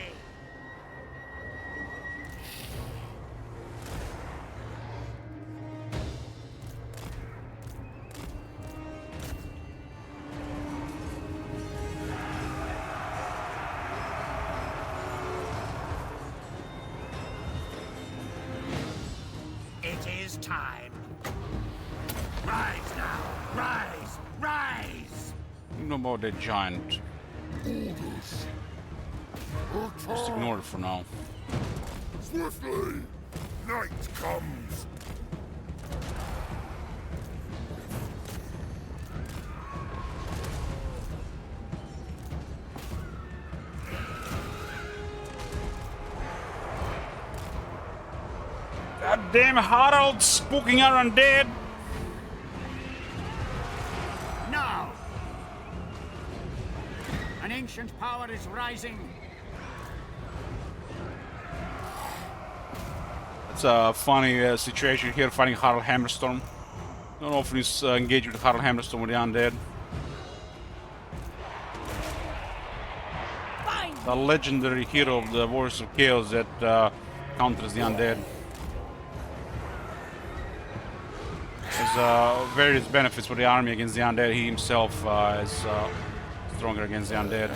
G: It is time. Rise now! Rise! Rise!
A: You know about that giant.
B: Orders.
A: Just ignore it for now.
B: Swiftly! Night comes!
A: God damn Harald spooking our undead!
E: Now! An ancient power is rising.
A: It's a funny situation here fighting Harald Hammerstorm. Not often he's engaged with Harald Hammerstorm with the undead. The legendary hero of the Warriors of Chaos that counters the undead. Has various benefits for the army against the undead. He himself is stronger against the undead.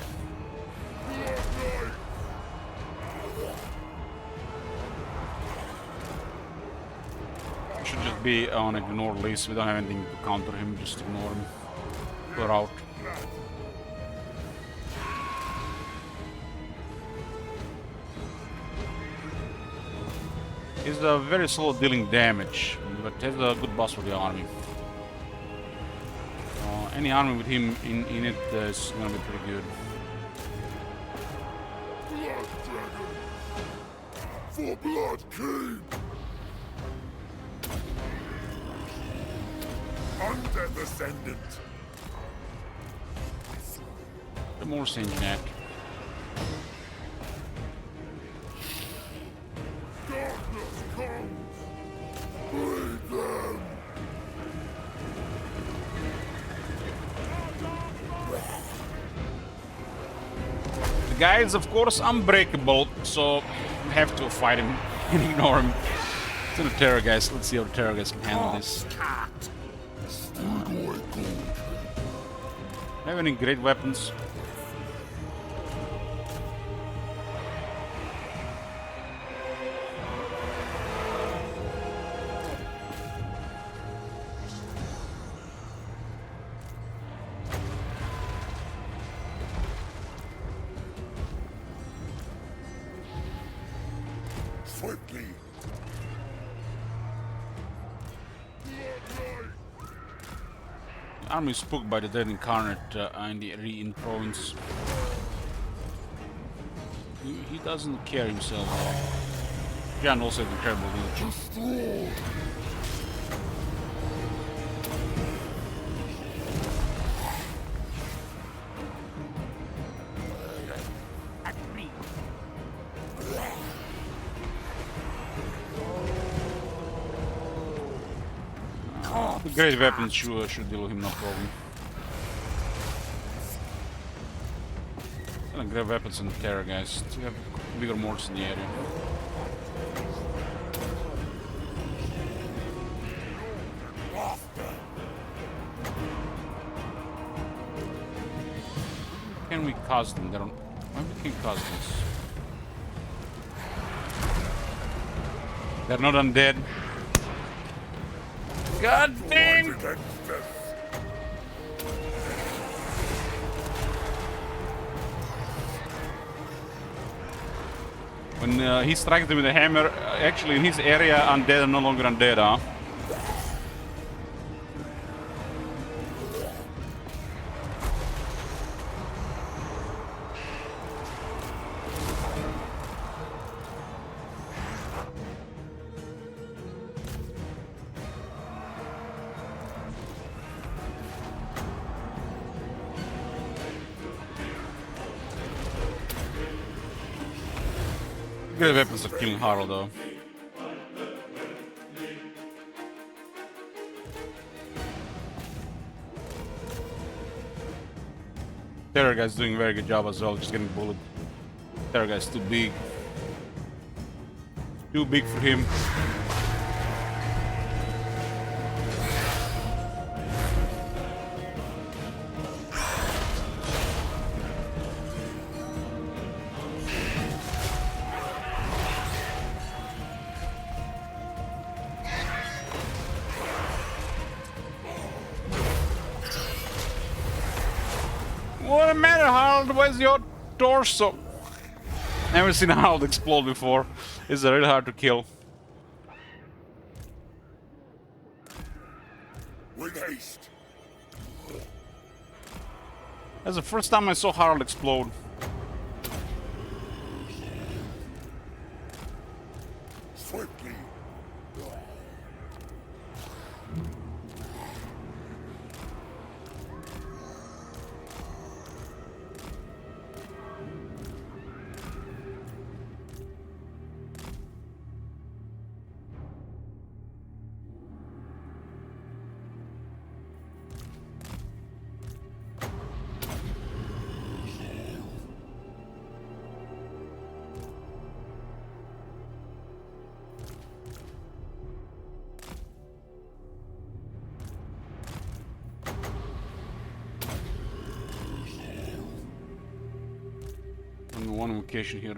A: Should just be on ignore list. We don't have anything to counter him. Just ignore him. We're out. He's very slow dealing damage, but has a good boss for the army. Any army with him in it is gonna be pretty good.
B: Blood dragon! For Blood King! Undeath Ascendant!
A: The more Sanguinet.
B: Darkness comes! Breed them!
A: The guy is of course unbreakable, so we have to fight him and ignore him. To the Terror guys, let's see how the Terror guys can handle this. Have any great weapons?
B: Swiftly!
A: Army is spooked by the Dead Incarnate in the Rein province. He doesn't care himself. Jan also has incredible village.
B: Destroy!
E: Agree.
A: The great weapons should deal with him, no problem. And great weapons and terror guys. We have bigger mortars in the area. Can we cause them? They don't. Maybe we can cause this. They're not undead. God damn!
B: Revenge them!
A: When he strikes them with a hammer, actually in his area, undead are no longer undead, huh? Good weapons are killing Harald though. Terror guy's doing a very good job as well, just getting bullied. Terror guy's too big. Too big for him. What a matter, Harold? Where's your torso? Never seen Harold explode before. It's really hard to kill.
B: With haste.
A: That's the first time I saw Harold explode.
B: Swiftly.
A: Only one location here.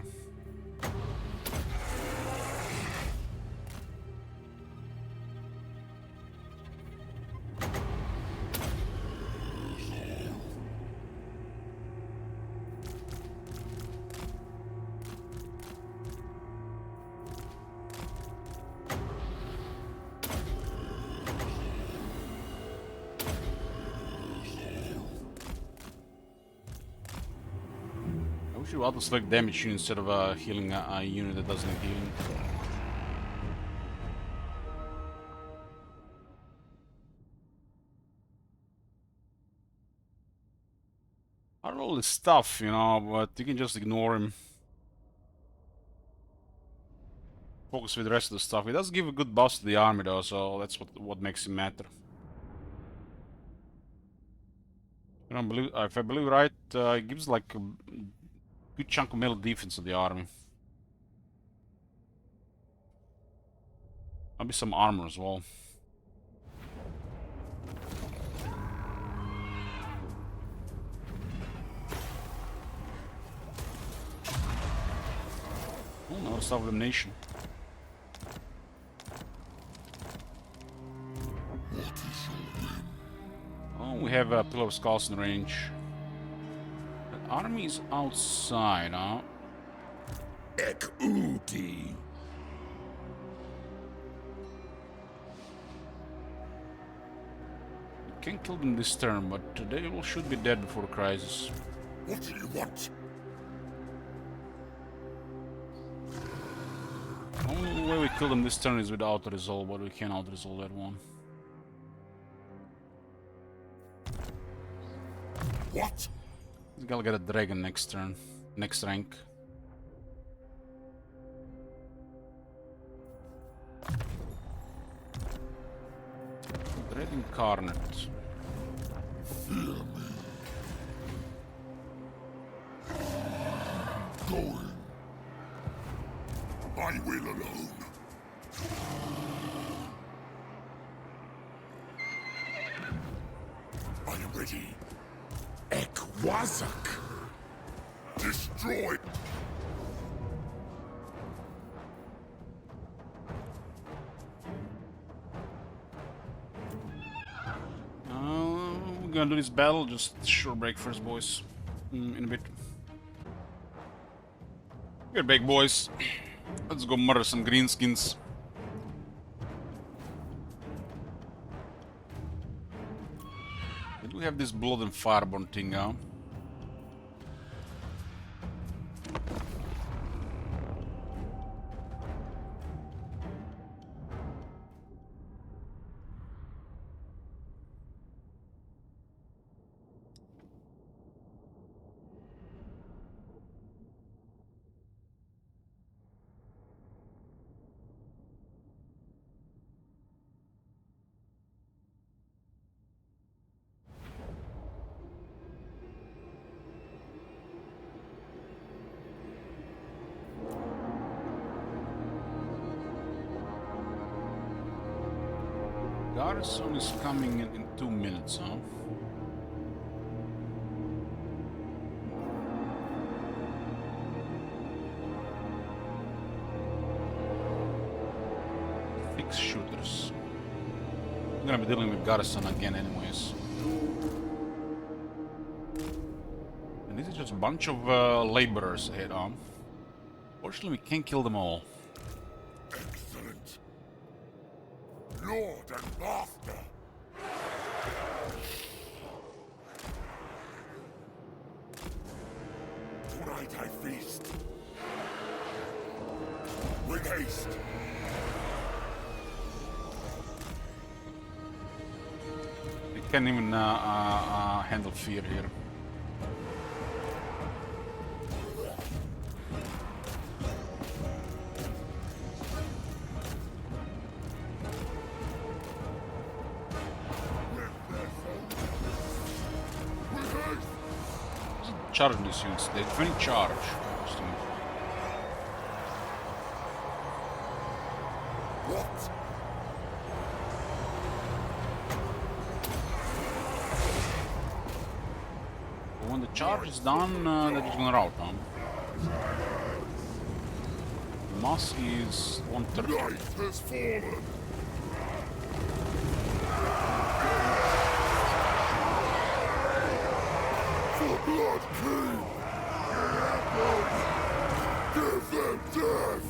A: I wish you auto select damage unit instead of healing a unit that doesn't need healing. I don't know all this stuff, you know, but you can just ignore him. Focus with the rest of the stuff. He does give a good buff to the army though, so that's what makes him matter. I don't believe, if I believe right, it gives like a good chunk of metal defense to the army. Maybe some armor as well. Oh no, self-elimination. Oh, we have a Pillar of Skulls in range. The army is outside, huh?
B: Ek Uti.
A: Can't kill them this turn, but they all should be dead before the crisis.
B: What do you want?
A: Only way we kill them this turn is with auto-resolve, but we can't auto-resolve that one.
B: What?
A: This guy'll get a dragon next turn. Next rank. Dread Incarnate.
B: Going. I will alone. I am ready. Ekwazak. Destroy.
A: We're gonna do this battle, just short break first, boys. In a bit. Good break, boys. Let's go murder some greenskins. Did we have this blood and fireborn thing now? Garrison is coming in 2 minutes, huh? Six shooters. I'm gonna be dealing with Garrison again anyways. And this is just a bunch of laborers ahead on. Fortunately, we can't kill them all.
B: Excellent. Lord and master. Tonight I feast. With haste.
A: We can't even handle fear here.
B: With haste.
A: Charge these units. They 20 charge. Interesting.
B: What?
A: But when the charge is done, they're just gonna rout on. Mass is 130.
B: Night has fallen. For Blood King! Give them death!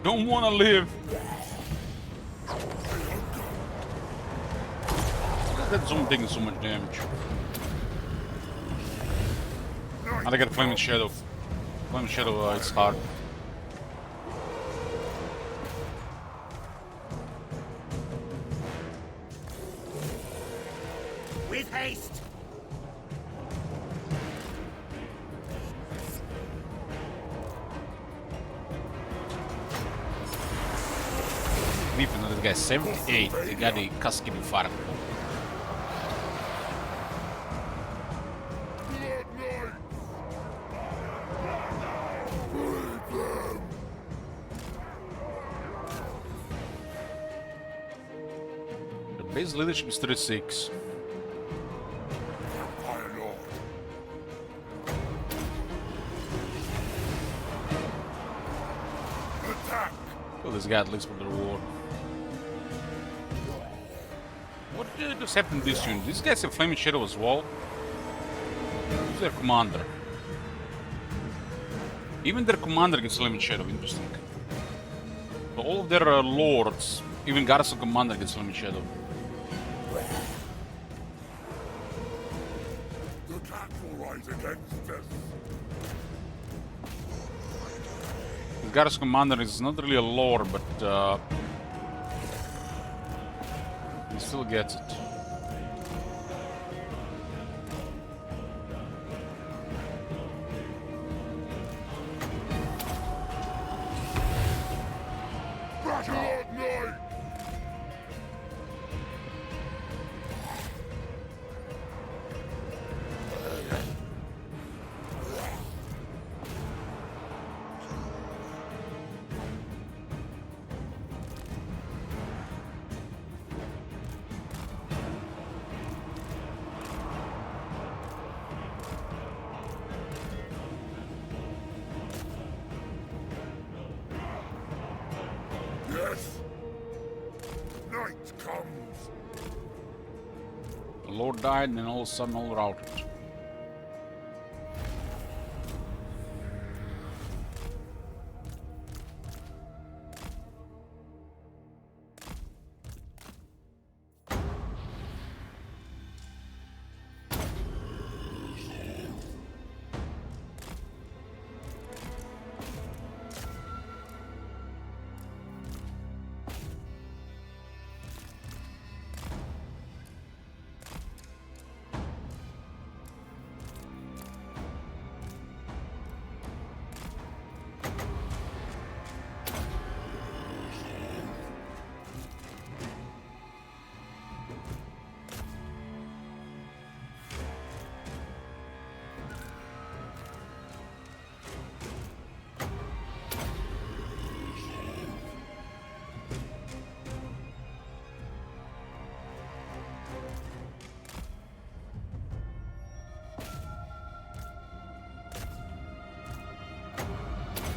A: Don't wanna live. That zoom taking so much damage. And I got a Flaming Shadow. Flaming Shadow, it's hard.
E: With haste!
A: Even though this guy's 78, he got the Kaski infarct.
B: Blood Knight! Bleed them!
A: The base leadership is 36.
B: Vampire Lord! Attack!
A: Kill this guy at least for the reward. What just happened to this unit? These guys have Flaming Shadow as well. Who's their commander? Even their commander gets Flaming Shadow, interesting. So all of their lords, even Garrison commander gets Flaming Shadow.
B: The cat will rise against us!
A: The Garrison commander is not really a lord, but he still gets it.
B: Blood Knight! Yes! Night comes!
A: The lord died, and then all of a sudden all routed.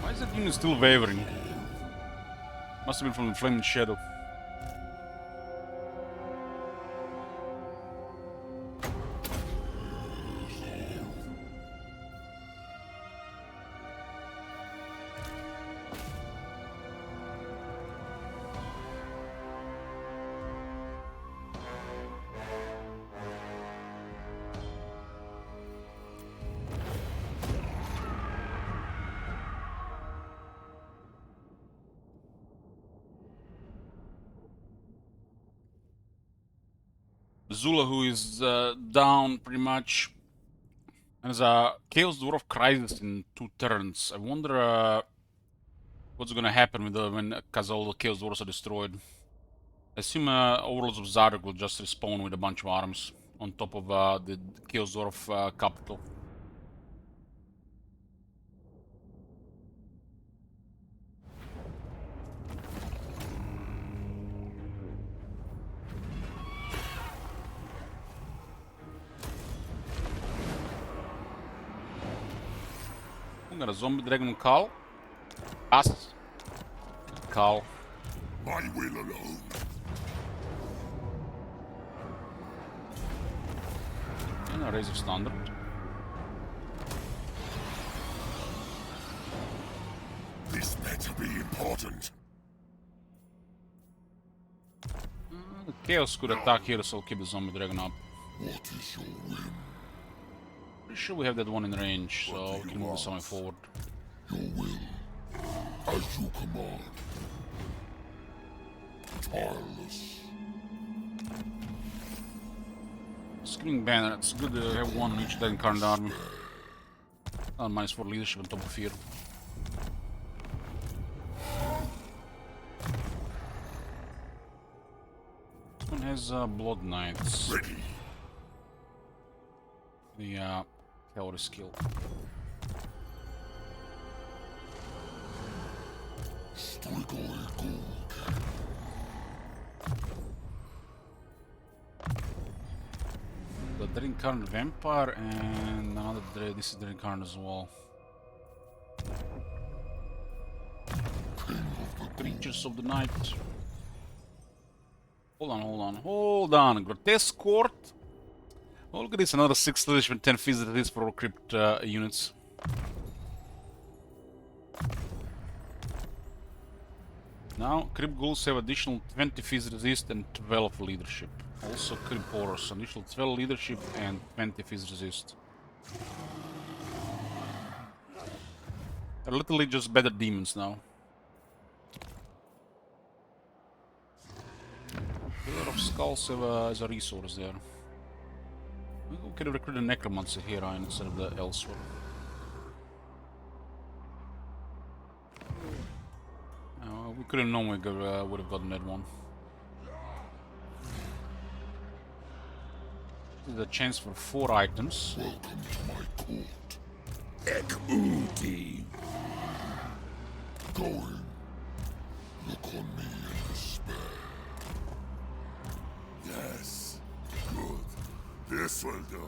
A: Why is that unit still wavering? Must have been from the Flaming Shadow. Zula, who is down pretty much. And there's a Chaos Dwarf Crisis in 2 turns. I wonder what's gonna happen with because all the Chaos Dwarfs are destroyed. I assume Overlords of Zarek will just respawn with a bunch of arms on top of the Chaos Dwarf capital. We got a zombie dragon Carl. Us. Carl.
B: My will alone.
A: And a Razor Standard.
B: This better be important.
A: The Chaos could attack here, so I'll keep the zombie dragon up.
B: What is your whim?
A: Pretty sure we have that one in range, so we can move the zombie forward.
B: Your will. As you command. Tireless.
A: Screaming Banner, it's good to have one in each dead current army. -4 leadership on top of fear. This one has Blood Knights.
B: Ready.
A: The cavalry skill. The Drinkarn Vampire and another this is Drinkarn as well. Creatures of the Night. Hold on. Grotesque Court. Oh, look at this, another 6 leadership and 10 physical resist for all crypt units. Now, Crypt Ghouls have additional 20 phys resist and 12 leadership. Also, Crypt Horrors, additional 12 leadership and 20 phys resist. They're literally just better demons now. Pillar of Skulls have as a resource there. We could have recruited a Necromancer here instead of the elsewhere. We could have known we would have gotten that one. This is a chance for 4 items.
B: Welcome to my court. Ek-Udi. Going. Look on me in despair. Yes. Good. This will do.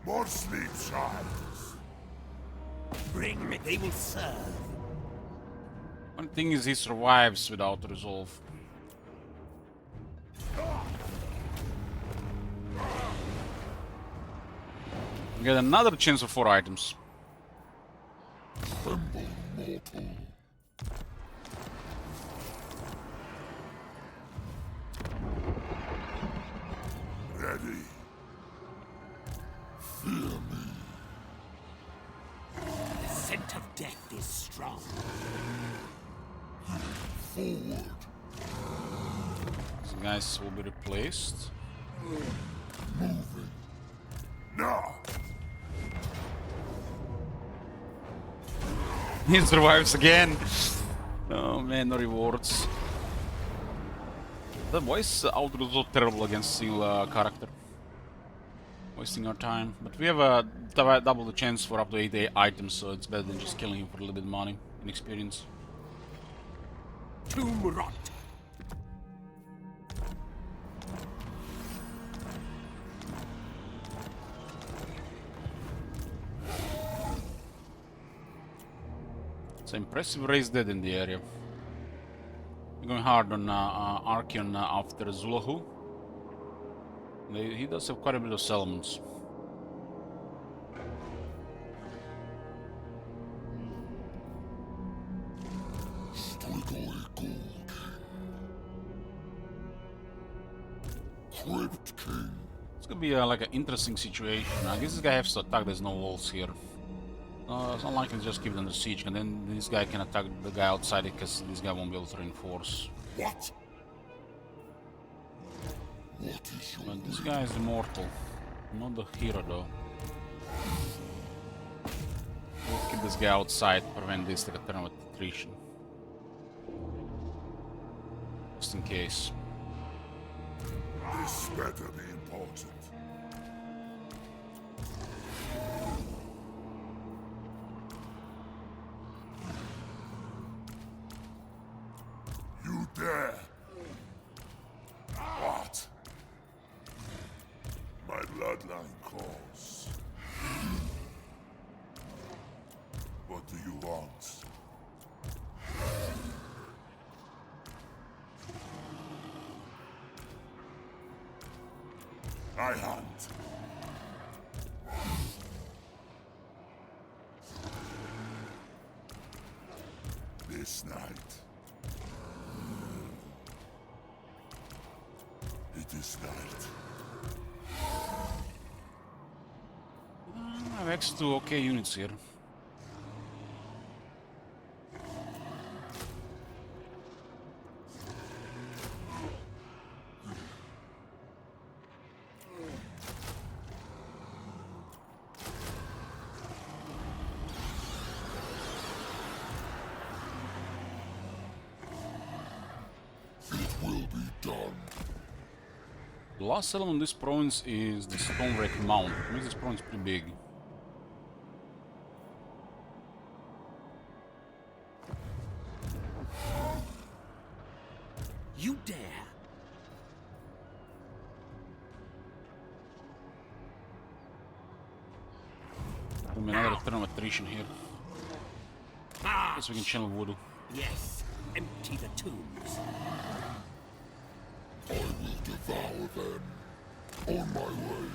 B: More sleep shards.
E: Bring me. They will serve.
A: One thing is he survives without resolve. We get another chance of 4 items.
B: Tremble, mortal. Ready. Fear me.
E: The scent of death is strong.
B: Forward.
A: These guys will be replaced.
B: Moving. Now.
A: He survives again. Oh man, no rewards. The voice outro is so terrible against single character. Wasting our time. But we have double the chance for up to 8 items, so it's better than just killing him for a little bit of money and experience.
E: Tomb rot.
A: It's an impressive race dead in the area. We're going hard on Archeon after Zulahu. He does have quite a bit of settlements.
B: Crypt King.
A: It's gonna be like an interesting situation. I guess this guy has to attack. There's no walls here. It's unlikely to just give them the siege, and then this guy can attack the guy outside it, because this guy won't be able to reinforce.
B: What? What is your
A: But this guy is immortal, not the hero though. We'll keep this guy outside, prevent this like a turn of attrition. Just in case.
B: This better be important. You dare? What? My bloodline calls. What do you want? I hunt. This night. It is night.
A: I have access to okay units here.
B: It will be done.
A: The last settlement in this province is the Stonewreck Mount. It makes this province pretty big.
E: You dare?
A: There'll be another turn of attrition here.
E: Ah,
A: Guess we can channel voodoo.
E: yes. Empty the tombs.
B: I will devour them. On my way.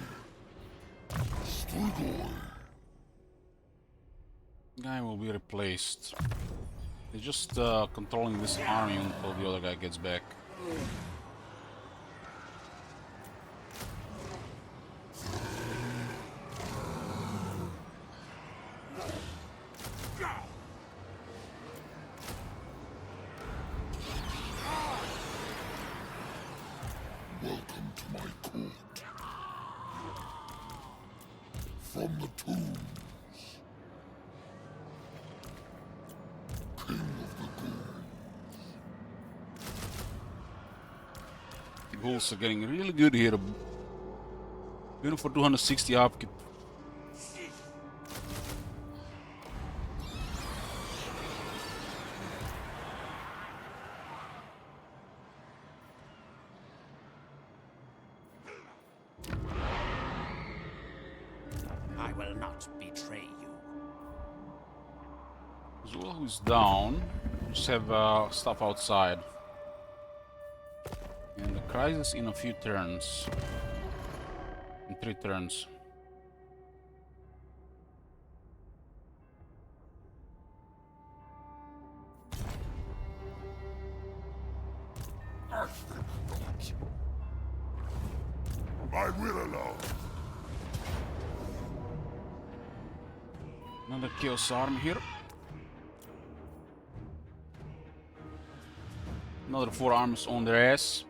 B: Strigoi.
A: Guy will be replaced. They're just controlling this army until the other guy gets back.
B: Welcome to my court. From the tombs. King of the ghouls.
A: The ghouls are getting really good here. Even for 260 upkeep.
E: I will not betray you.
A: Zula is down. Just have stuff outside. And the crisis in a few turns. In 3 turns.
B: I think not. My will alone.
A: Another Chaos army here. Another 4 armies on their ass.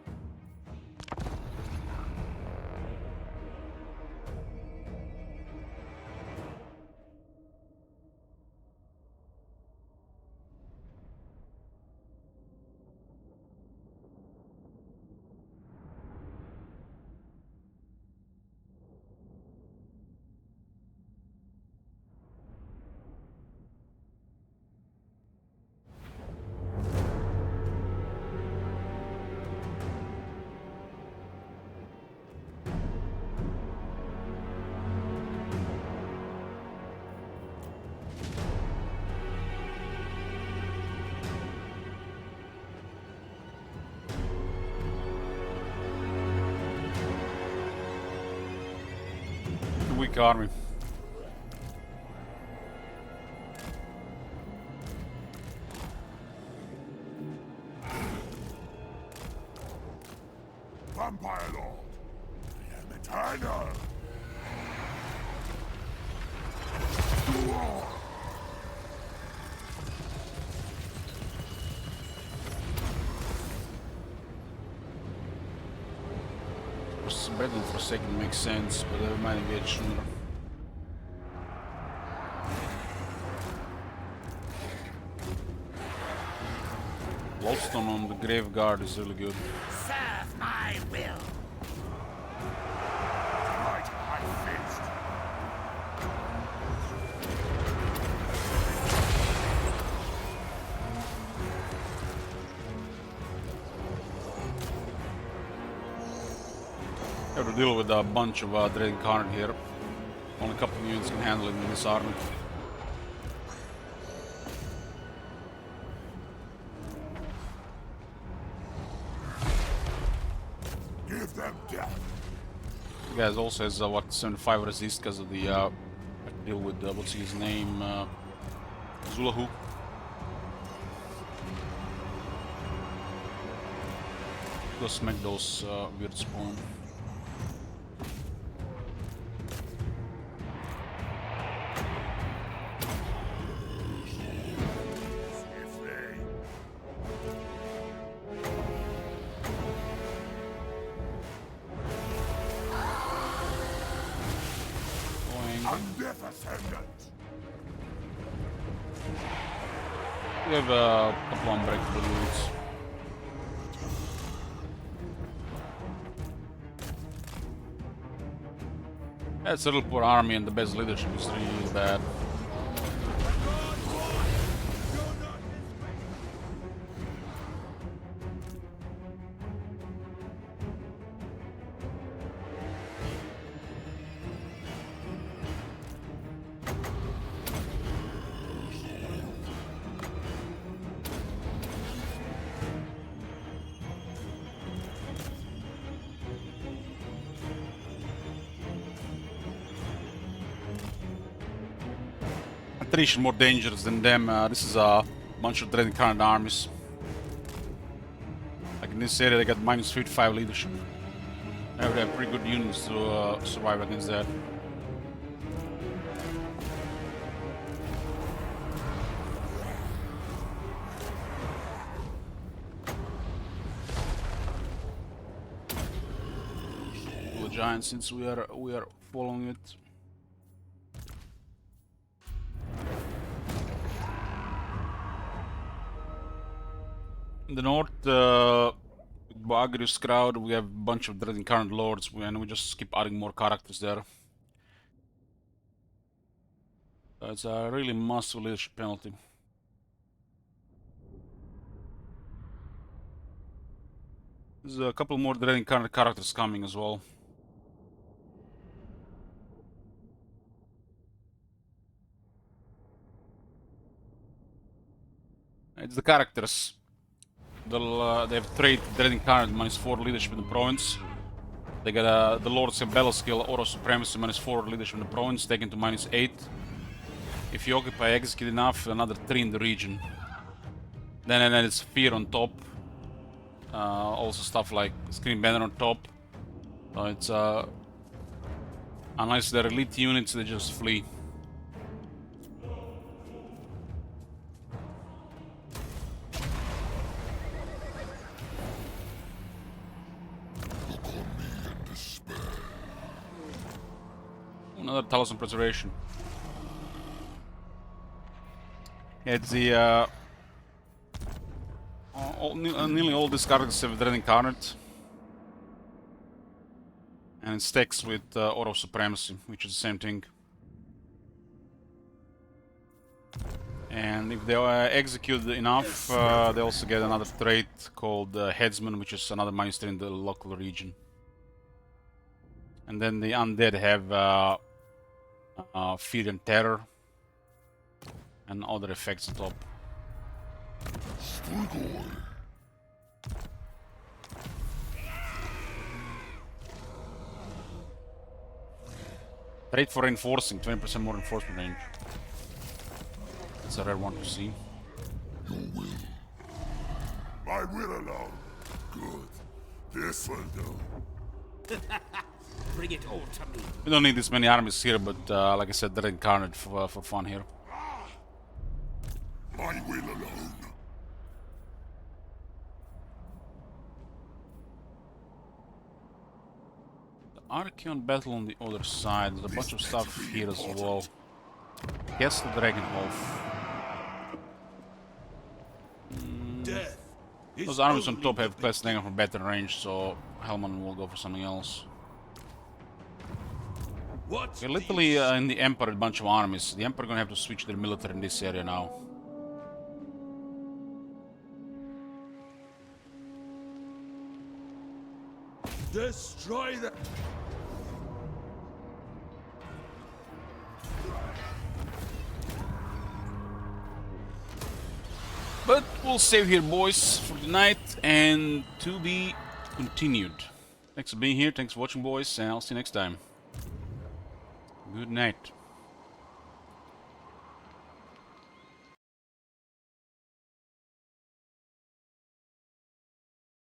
A: big army.
B: Vampire Lord, I am eternal.
A: Battle for a second makes sense, but I might engage sooner. Lodestone on the Graveguard is really good.
G: Serve my will.
B: Right, I fist.
A: Have to deal with a bunch of Dread Incarnate here. Only a couple of units can handle it in this army.
B: Give them death.
A: The guy also has what 75 resist because of the I deal with what's his name, Zulahu. Go smack those weird spawn.
B: If they
A: Going.
B: undeath ascendant.
A: We have a couple unbreakable units. That's a little poor army and the best leadership is really bad. Attrition more dangerous than them. This is a bunch of Dread Incarnate armies. Like in this area, they got minus 55 leadership. They have pretty good units to survive against that. The giants, since we are following it. In the north, with Bagrius crowd, we have a bunch of Dread Incarnate lords, and we just keep adding more characters there. It's a really massive leadership penalty. There's a couple more Dread Incarnate characters coming as well. It's the characters. They have trait Dread Incarnate minus 4 leadership in the province. They got the Lords have battle skill Auto Supremacy minus 4 leadership in the province, taken to minus 8. If you occupy execute enough, another 3 in the region. Then it's Fear on top. Also stuff like Screen Banner on top. It's unless they're elite units, they just flee. Another Talisman Preservation. It's the nearly all these characters have Dread Incarnate. And it stacks with Auto Supremacy, which is the same thing. And if they execute enough, they also get another trait called Headsman, which is another minus 3 in the local region. And then the Undead have Fear and Terror, and other effects on top. Trade for reinforcing, 20% more reinforcement range. That's a rare one to see.
B: My will alone. Good. This will do.
E: Bring it all to me.
A: We don't need this many armies here, but like I said, they're incarnate for fun here.
B: My will alone.
A: Archeon battle on the other side. There's a bunch of stuff here as well. Guess the Dragonhof.
G: Death.
A: Those armies on top have class Dragon for better range, so Hellman will go for something else.
G: What's
A: We're literally in the Emperor a bunch of armies. The Emperor gonna have to switch their military in this area now.
G: Destroy the...
A: But we'll save here, boys, for tonight, and to be continued. Thanks for being here, thanks for watching, boys, and I'll see you next time. Good night.